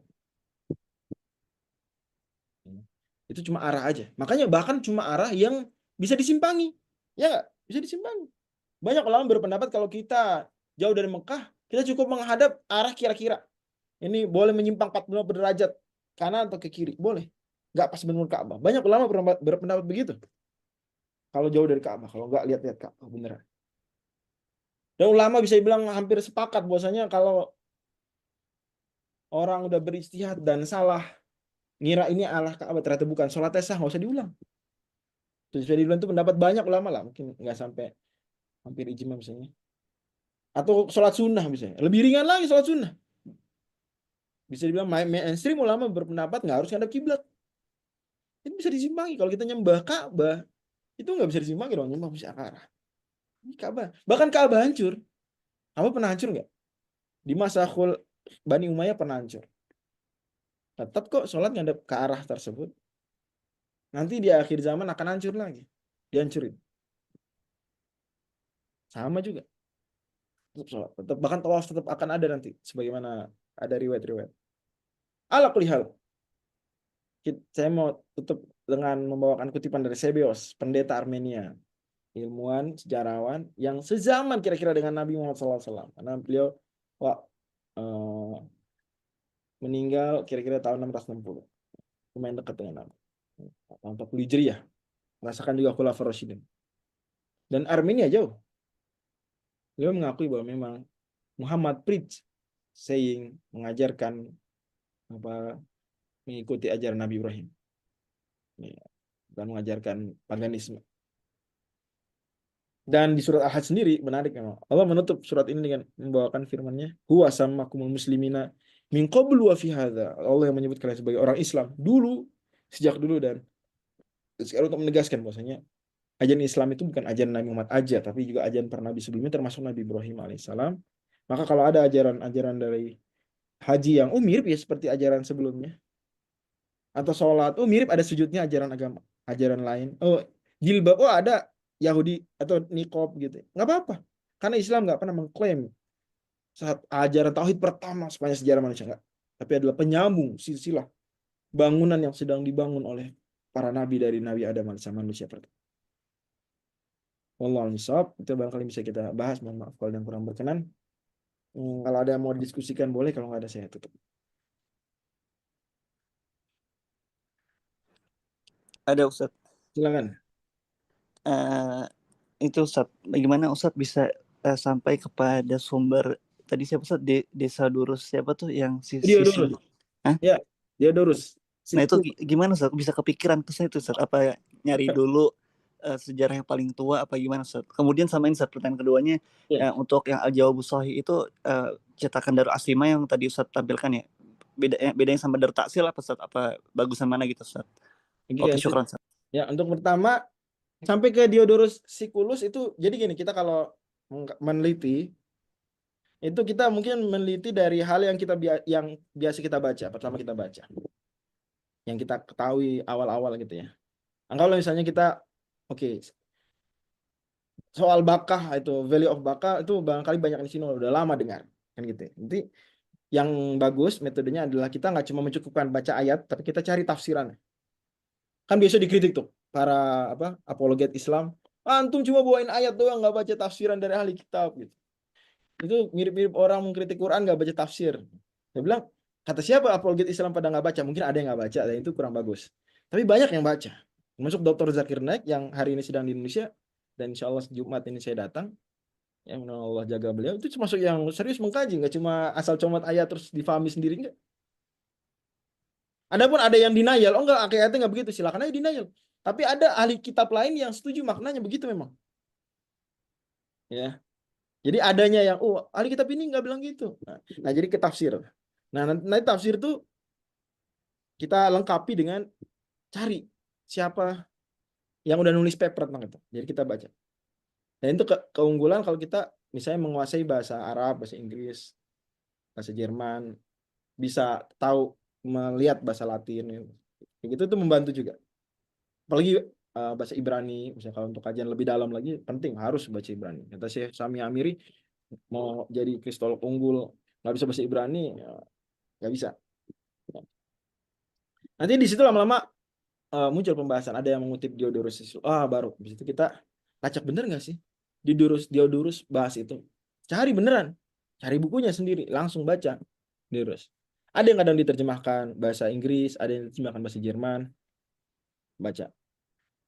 Itu cuma arah aja. Makanya bahkan cuma arah yang bisa disimpangi. Ya enggak? Bisa disimpangi. Banyak ulama berpendapat kalau kita jauh dari Mekah, kita cukup menghadap arah kira-kira. Ini boleh menyimpang 45 derajat kanan atau ke kiri, boleh. Nggak pas benar Ka'bah. Banyak ulama berpendapat begitu. Kalau jauh dari Ka'bah, kalau nggak lihat-lihat Ka'bah beneran. Dan ulama bisa bilang hampir sepakat bahwasanya kalau orang udah beristihad dan salah ngira ini arah Ka'bah ternyata bukan, sholatnya sah, nggak usah diulang. Terus diulang itu pendapat banyak ulama lah, mungkin nggak sampai hampir ijma misalnya. Atau sholat sunnah misalnya, lebih ringan lagi sholat sunnah. Bisa dibilang mainstream ulama berpendapat nggak harus ngadap kiblat. Itu bisa disimpangi. Kalau kita nyembah Ka'bah, itu nggak bisa disimpangi dong, nyembah bisa arah. Ini Ka'bah. Bahkan Ka'bah hancur. Apa pernah hancur nggak? Di masa Bani Umayyah pernah hancur. Tetap kok sholat ngadep ke arah tersebut. Nanti di akhir zaman akan hancur lagi. Dihancurin. Sama juga. Tetap sholat. Tetap, bahkan tawaf tetap akan ada nanti. Sebagaimana ada riwayat-riwayat. Ala kulli hal. Saya mau tutup dengan membawakan kutipan dari Sebeos, pendeta Armenia. Ilmuwan, sejarawan yang sezaman kira-kira dengan Nabi Muhammad SAW. Karena beliau meninggal kira-kira tahun 660. Lumayan dekat dengan Nabi. Tahun 40 Hijriah. Rasakan juga Khulafaur Rasyidin. Dan Armenia jauh. Beliau mengakui bahwa memang Muhammad preach, saying, mengajarkan mengikuti ajaran Nabi Ibrahim. Dan mengajarkan paganisme. Dan di surat Al-Hajj sendiri menarik memang. Allah menutup surat ini dengan membawakan firman-Nya, "Huwa sammakumul muslimina min qablu wa fi hadza." Allah yang menyebut kalian sebagai orang Islam dulu, sejak dulu dan sekarang untuk menegaskan bahwasanya ajaran Islam itu bukan ajaran Nabi Muhammad aja, tapi juga ajaran para nabi sebelumnya termasuk Nabi Ibrahim alaihissalam. Maka kalau ada ajaran-ajaran dari haji yang mirip ya seperti ajaran sebelumnya, atau sholat, mirip ada sujudnya ajaran agama, ajaran lain. Jilbab, ada Yahudi atau niqab gitu. Nggak apa-apa. Karena Islam nggak pernah mengklaim saat ajaran tauhid pertama sepanjang sejarah manusia, nggak. Tapi adalah penyambung silsilah bangunan yang sedang dibangun oleh para nabi dari Nabi Adam sama manusia pertama. Wallahu a'lam. Itu barangkali bisa kita bahas. Mohon maaf kalau yang kurang berkenan. Kalau ada yang mau didiskusikan boleh, kalau nggak ada saya tutup. Ada Ustadz. Silakan. Itu Ustadz, bagaimana Ustadz bisa sampai kepada sumber tadi siapa Ustadz, Desa Durus siapa tuh yang Diodorus. Ya, Diodorus. Nah itu gimana Ustadz bisa kepikiran ke situ Ustadz? Apa nyari dulu sejarah yang paling tua apa gimana Ustadz? Kemudian sama ini Ustadz, pertanyaan keduanya untuk yang Al-Jawabus Shahih itu cetakan Darul Aslimah yang tadi Ustadz tampilkan ya. Bedanya sama Darul Taksil apa Ustadz? Apa bagusan mana gitu Ustadz? Oke, syukran Ustadz. Ya, untuk pertama sampai ke Diodorus Siculus itu, jadi gini, kita kalau meneliti itu kita mungkin meneliti dari hal yang biasa kita baca, pertama kita baca, yang kita ketahui awal-awal gitu ya. Nah, kalau misalnya kita soal bakah itu, value of bakah itu barangkali banyak di sini udah lama dengar kan gitu. Nanti yang bagus metodenya adalah kita nggak cuma mencukupkan baca ayat, tapi kita cari tafsirannya. Kan biasa dikritik tuh para apologet Islam, antum cuma bawain ayat doang, nggak baca tafsiran dari ahli kitab gitu. Itu mirip-mirip orang mengkritik Quran nggak baca tafsir. Saya bilang, kata siapa apologet Islam pada nggak baca? Mungkin ada yang nggak baca, dan itu kurang bagus. Tapi banyak yang baca. Termasuk Dr. Zakir Naik yang hari ini sedang di Indonesia, dan insya Allah Jumat ini saya datang. Ya, Allah jaga beliau. Itu termasuk yang serius mengkaji, nggak cuma asal comot ayat terus difahami sendiri, enggak. Adapun ada yang denial, enggak, ayatnya nggak begitu, silakan aja denial. Tapi ada ahli kitab lain yang setuju maknanya begitu memang. Ya. Jadi adanya yang, ahli kitab ini nggak bilang gitu. Nah, jadi ke tafsir. Nah, nanti tafsir tuh kita lengkapi dengan cari siapa yang udah nulis paper tentang itu. Jadi kita baca. Dan itu keunggulan kalau kita misalnya menguasai bahasa Arab, bahasa Inggris, bahasa Jerman, bisa tahu melihat bahasa Latin. Gitu itu membantu juga. Apalagi bahasa Ibrani, misalnya kalau untuk kajian lebih dalam lagi penting harus baca Ibrani. Kata Syekh Sami Amiri, mau jadi kristolog unggul nggak bisa bahasa Ibrani, nggak bisa. Nanti di situ lama-lama muncul pembahasan, ada yang mengutip Diodorus Siculus, baru di situ kita lacak bener nggak sih Diodorus bahas itu, cari beneran, cari bukunya sendiri, langsung baca Diodorus. Ada yang kadang diterjemahkan bahasa Inggris, ada yang diterjemahkan bahasa Jerman, baca.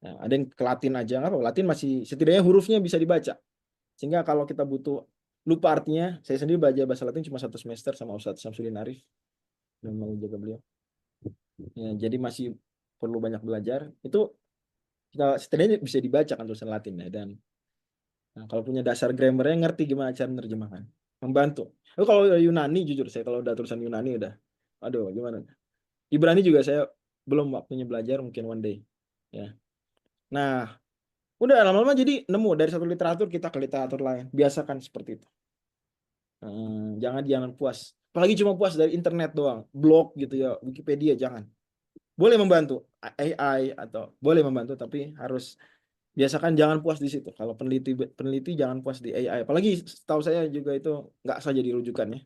Nah, ada yang ke Latin aja, nggak apa, Latin masih setidaknya hurufnya bisa dibaca, sehingga kalau kita butuh lupa artinya, saya sendiri baca bahasa Latin cuma 1 semester sama Ustadz Samsudin Arif dan mau jaga beliau. Ya, jadi masih perlu banyak belajar. Itu kita setidaknya bisa dibaca kan tulisan Latin ya, dan kalau punya dasar grammarnya, ngerti gimana cara menerjemahkan, membantu. Lalu kalau Yunani, jujur saya kalau udah tulisan Yunani udah, aduh gimana. Ibrani juga saya belum waktunya belajar, mungkin one day. Ya. Nah, udah lama-lama jadi nemu dari satu literatur kita ke literatur lain. Biasakan seperti itu. Jangan puas. Apalagi cuma puas dari internet doang, blog gitu ya, Wikipedia jangan. Boleh membantu AI atau boleh membantu, tapi harus biasakan jangan puas di situ. Kalau peneliti jangan puas di AI. Apalagi setahu saya juga itu nggak saja jadi rujukannya.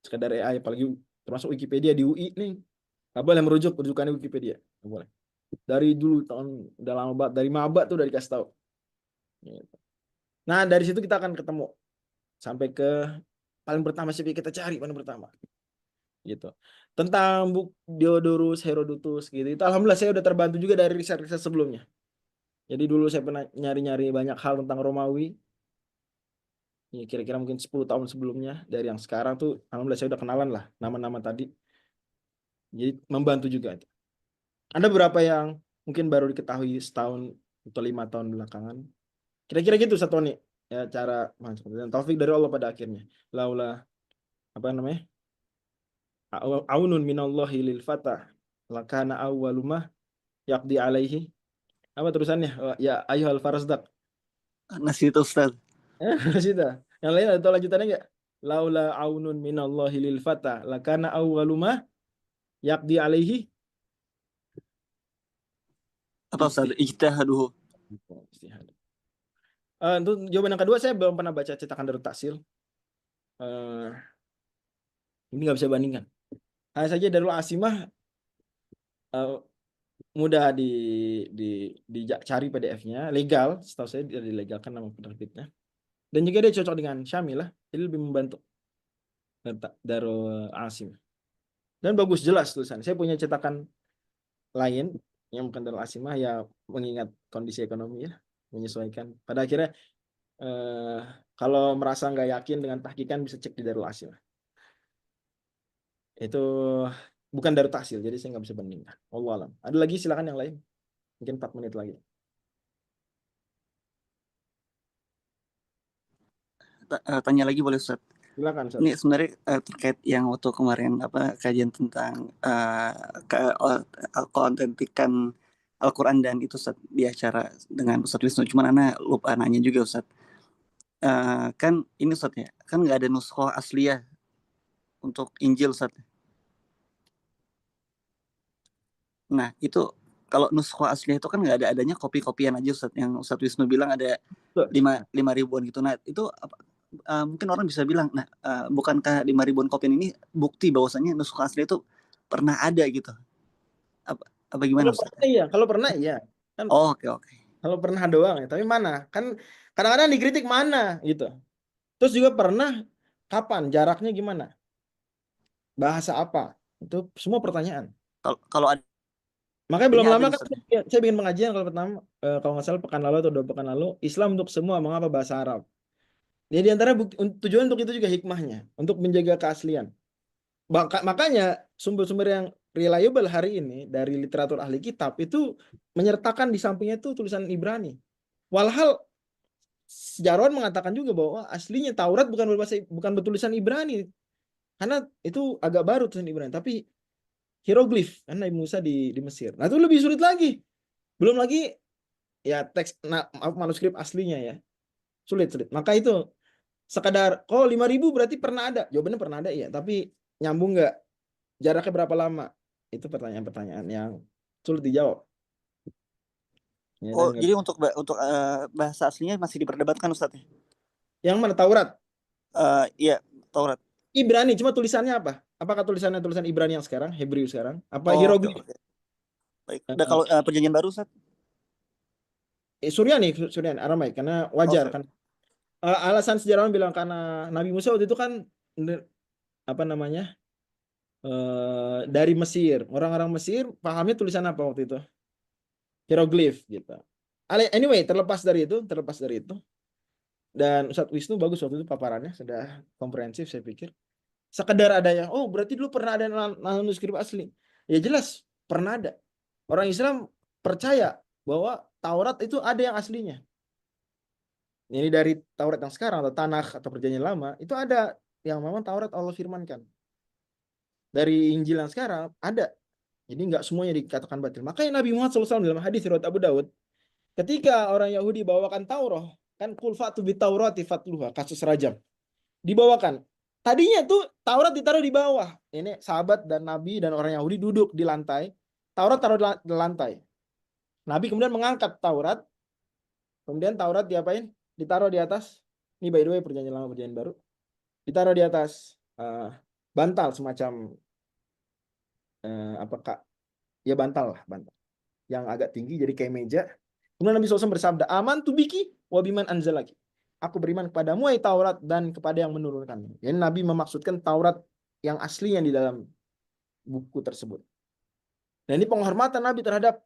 Sekedar AI, apalagi termasuk Wikipedia di UI nih, nggak boleh merujuk rujukannya Wikipedia, nggak boleh. Dari dulu tahun udah lama banget, dari maba tuh udah dikasih tahu. Gitu. Nah dari situ kita akan ketemu sampai ke paling pertama sih kita cari paling pertama gitu tentang Diodorus Herodotus gitu. Itu alhamdulillah saya udah terbantu juga dari riset-riset sebelumnya. Jadi dulu saya pernah nyari-nyari banyak hal tentang Romawi. Ya, kira-kira mungkin 10 tahun sebelumnya. Dari yang sekarang tuh alhamdulillah saya udah kenalan lah nama-nama tadi. Jadi membantu juga. Ada beberapa yang mungkin baru diketahui setahun atau 5 tahun belakangan. Kira-kira gitu Satoni ya cara masuk. Dan taufik dari Allah pada akhirnya. Laula apa namanya? Aunun minallahi lil fatah lakana awwalumah yaqdi alaihi. Apa terusannya? Ya ayyuhal farasdak. Nasi itu Ustaz. Sudah. Yang lain ada lanjutannya enggak? Laula aunun minallahi lil fatah lakana awwalumah yaqdi alaihi. Apa Ustaz? Ijtihaduhu. Istihad. Untuk jawaban yang kedua saya belum pernah baca cetakan Darut Taksil. Ini nggak bisa bandingkan. Hanya saja Darul Asimah mudah dicari PDF-nya, legal, setahu saya dia dilegalkan nama penerbitnya. Dan juga dia cocok dengan Syamilah, jadi lebih membantu Darul Asimah. Dan bagus jelas tulisan. Saya punya cetakan lain yang bukan Darul Asimah ya mengingat kondisi ekonomi ya, menyesuaikan. Pada akhirnya kalau merasa nggak yakin dengan tahqiqan bisa cek di Darul Asimah. Itu bukan Darut Tahsil, jadi saya nggak bisa bandingkan. Wallahu alam. Ada lagi silakan yang lain. Mungkin 4 menit lagi. Tanya lagi boleh Ustaz? Silakan. Ustaz. Ini sebenarnya terkait yang waktu kemarin kajian tentang keautentikan Al-Quran dan itu Ustaz di acara dengan Ustaz Wisnu. Cuman Ana lupa nanya juga Ustaz. Kan ini Ustaz ya, kan nggak ada nuskhoh asliyah untuk Injil Ustaz. Nah itu kalau nuskhoh asliyah itu kan nggak ada, adanya kopi-kopian aja Ustaz. Yang Ustaz Wisnu bilang ada 5 ribuan gitu. Nah itu mungkin orang bisa bilang, nah bukankah 5 ribuan kopian ini bukti bahwasannya nuskhoh asli itu pernah ada gitu? Apa gimana Ustaz? Kalau pernah iya. Kan, oke. Kalau pernah doang ya, tapi mana? Kan kadang-kadang dikritik mana gitu. Terus juga pernah kapan? Jaraknya gimana? Bahasa apa? Itu semua pertanyaan. Kalau ada, makanya belum lama kan Ustaz. saya bikin pengajian kalau pertama kalau nggak salah pekan lalu atau 2 pekan lalu, Islam untuk semua mengapa bahasa Arab. Jadi antara tujuan untuk itu juga hikmahnya, untuk menjaga keaslian. Makanya sumber-sumber yang reliable hari ini dari literatur ahli kitab itu menyertakan di sampingnya itu tulisan Ibrani. Walhal sejarawan mengatakan juga bahwa aslinya Taurat bukan bertulisan Ibrani. Karena itu agak baru tulisan Ibrani, tapi hieroglif kan Nabi Musa di Mesir. Nah, itu lebih sulit lagi. Belum lagi ya teks manuskrip aslinya ya. Sulit. Maka itu sekadar kalau 5.000 berarti pernah ada. Jawabannya pernah ada ya, tapi nyambung nggak? Jaraknya berapa lama? Itu pertanyaan-pertanyaan yang sulit dijawab. Ya, jadi untuk bahasa aslinya masih diperdebatkan Ustaz ya? Yang mana Taurat? Iya, Taurat. Ibrani, cuma tulisannya apa? Apakah tulisannya tulisan Ibrani yang sekarang, Hebrew sekarang? Apa hieroglif? Okay. Baik. Dan kalau perjanjian baru Ustaz? Suryani Aramaik karena wajar kan. Alasan sejarawan bilang karena Nabi Musa waktu itu kan dari Mesir. Orang-orang Mesir pahamnya tulisan apa waktu itu? Hieroglif gitu. Anyway, terlepas dari itu dan Ustadz Wisnu bagus waktu itu paparannya, sudah komprehensif saya pikir. Sekedar ada yang berarti dulu pernah ada manuskrip asli. Ya jelas pernah ada. Orang Islam percaya bahwa Taurat itu ada yang aslinya. Ini dari Taurat yang sekarang atau Tanakh atau Perjanjian Lama itu ada yang memang Taurat Allah firmankan. Dari Injil yang sekarang ada. Jadi nggak semuanya dikatakan batil. Makanya Nabi Muhammad SAW dalam hadis riwayat Abu Daud, ketika orang Yahudi bawakan Taurat, kan kul fa'tu bit Taurati fatluha, kasus rajam. Dibawakan. Tadinya tuh Taurat ditaruh di bawah. Ini sahabat dan Nabi dan orang Yahudi duduk di lantai. Taurat taruh di lantai. Nabi kemudian mengangkat Taurat. Kemudian Taurat diapain? Ditaruh di atas. Ini by the way perjanjian lama perjanjian baru. Ditaruh di atas bantal semacam apakah ya bantal lah, bantal yang agak tinggi jadi kayak meja. Kemudian Nabi SAW bersabda, aman tu biki wabiman anzalaki. Aku beriman kepadamu hai Taurat dan kepada yang menurunkannya. Jadi Nabi memaksudkan Taurat yang asli yang di dalam buku tersebut. Dan ini penghormatan Nabi terhadap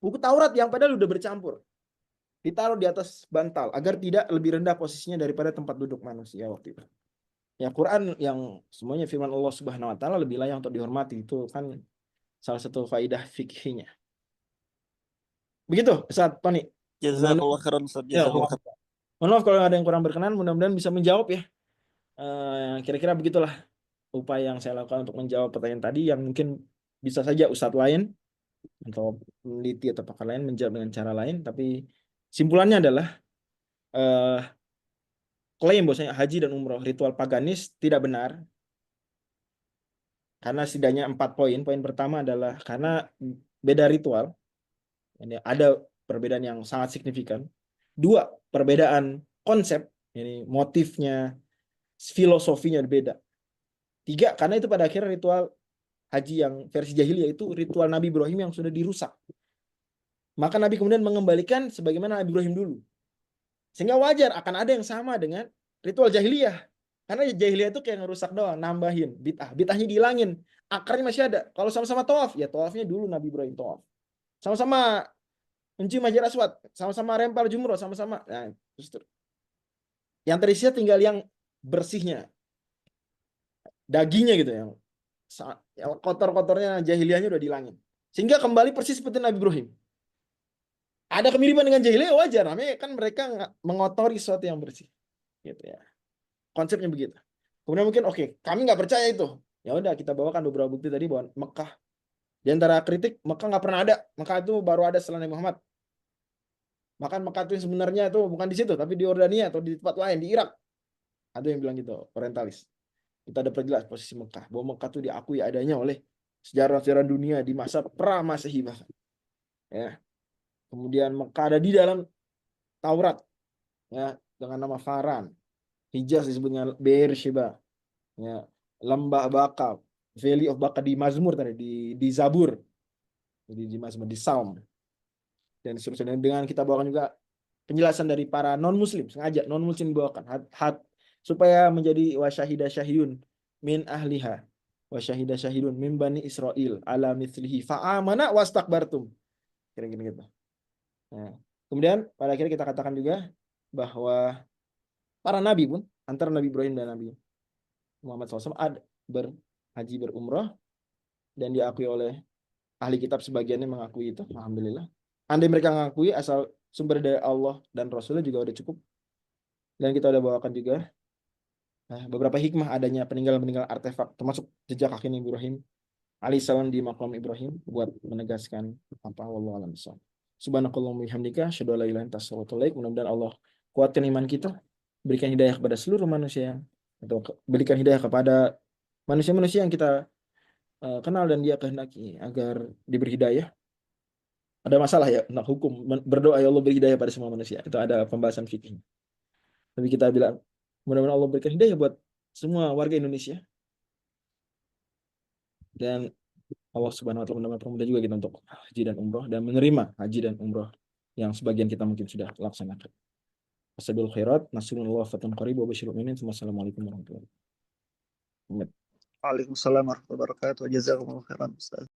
buku Taurat yang padahal udah bercampur. Ditaruh di atas bantal agar tidak lebih rendah posisinya daripada tempat duduk manusia waktu itu. Ya Quran yang semuanya firman Allah Subhanahu wa taala lebih layak untuk dihormati, itu kan salah satu faidah fikihnya. Begitu, Ustaz Tony. Jazakallah khairan Ustaz. Ya, Jazakallah khairan. mohon maaf kalau ada yang kurang berkenan, mudah-mudahan bisa menjawab ya. Kira-kira begitulah upaya yang saya lakukan untuk menjawab pertanyaan tadi, yang mungkin bisa saja Ustadz lain atau peneliti atau pakar lain menjawab dengan cara lain, tapi simpulannya adalah klaim bahwasanya haji dan umroh ritual paganis tidak benar karena setidaknya 4 poin. Poin pertama adalah karena beda ritual. Ini ada perbedaan yang sangat signifikan. 2, perbedaan konsep, ini motifnya, filosofinya berbeda. 3, karena itu pada akhirnya ritual haji yang versi jahiliyah itu ritual Nabi Ibrahim yang sudah dirusak. Maka Nabi kemudian mengembalikan sebagaimana Nabi Ibrahim dulu. Sehingga wajar akan ada yang sama dengan ritual jahiliyah. Karena jahiliyah itu kayak ngerusak doang, nambahin bid'ah. Bid'ahnya dihilangin, akarnya masih ada. Kalau sama-sama tawaf, ya tawafnya dulu Nabi Ibrahim tawaf. Sama-sama mencium Hajar Aswad, sama-sama rempar jumroh, sama-sama. Nah, justru yang tersisa tinggal yang bersihnya, dagingnya gitu, yang kotor-kotornya jahiliyahnya udah dihilangin. Sehingga kembali persis seperti Nabi Ibrahim. Ada kemiripan dengan jahiliyah, wajar, namanya kan mereka mengotori sesuatu yang bersih. Gitu ya. Konsepnya begitu. Kemudian mungkin kami nggak percaya itu. Ya udah, kita bawakan beberapa bukti tadi bahwa Mekah, di antara kritik, Mekah nggak pernah ada. Mekah itu baru ada setelah Nabi Muhammad. Bahkan Mekah itu sebenarnya itu bukan di situ, tapi di Yordania atau di tempat lain, di Irak. Ada yang bilang gitu, orientalis. Kita ada perjelas posisi Mekah, bahwa Mekah itu diakui adanya oleh sejarah-sejarah dunia di masa pra-Masehi bahkan. Ya. Kemudian Mekah ada di dalam Taurat, ya, dengan nama Faran. Hijaz disebutnya Beersheba, ya, lembah Baka, Valley of Baka di Mazmur tadi, di Zabur, jadi di Mazmur, di Psalm, dan seterusnya. Dengan kita bawakan juga penjelasan dari para non Muslim, sengaja non Muslim dibawakan supaya menjadi wasyahida syahidun min ahliha wasyahida syahidun min bani Israel ala mithlihi fa'amana wastakbartum, kira-kira gitu. Nah, kemudian pada akhirnya kita katakan juga bahwa para nabi pun, antara Nabi Ibrahim dan Nabi Muhammad SAW, ada berhaji berumrah, dan diakui oleh ahli kitab sebagiannya mengakui itu, alhamdulillah. Andai mereka mengakui, asal sumber dari Allah dan Rasulnya juga udah cukup. Dan kita udah bawakan juga beberapa hikmah adanya peninggalan-peninggalan artefak, termasuk jejak kaki Nabi Ibrahim alaihissalam di makam Ibrahim, buat menegaskan apa wallahu a'lam bishawab. Subhanakallahumma bihamdika asyhadu an la ilaha illa anta astaghfiruka wa atubu ilaik. Mudah-mudahan Allah kuatkan iman kita, berikan hidayah kepada seluruh manusia, atau berikan hidayah kepada manusia-manusia yang kita kenal dan dia kehendaki agar diberi hidayah. Ada masalah ya tentang hukum berdoa ya Allah beri hidayah pada semua manusia, itu ada pembahasan fikih. Tapi kita bilang mudah-mudahan Allah berikan hidayah buat semua warga Indonesia, dan Allah Subhanahu wa taala mempermudah juga kita untuk haji dan umroh, dan menerima haji dan umroh yang sebagian kita mungkin sudah laksanakan. Wasabil khairat, nasrullah fatun qarib wa basyirul mu'minin. Wassalamualaikum warahmatullahi wabarakatuh. Waalaikumsalam warahmatullahi wabarakatuh. Jazakumullah khairan Ustaz.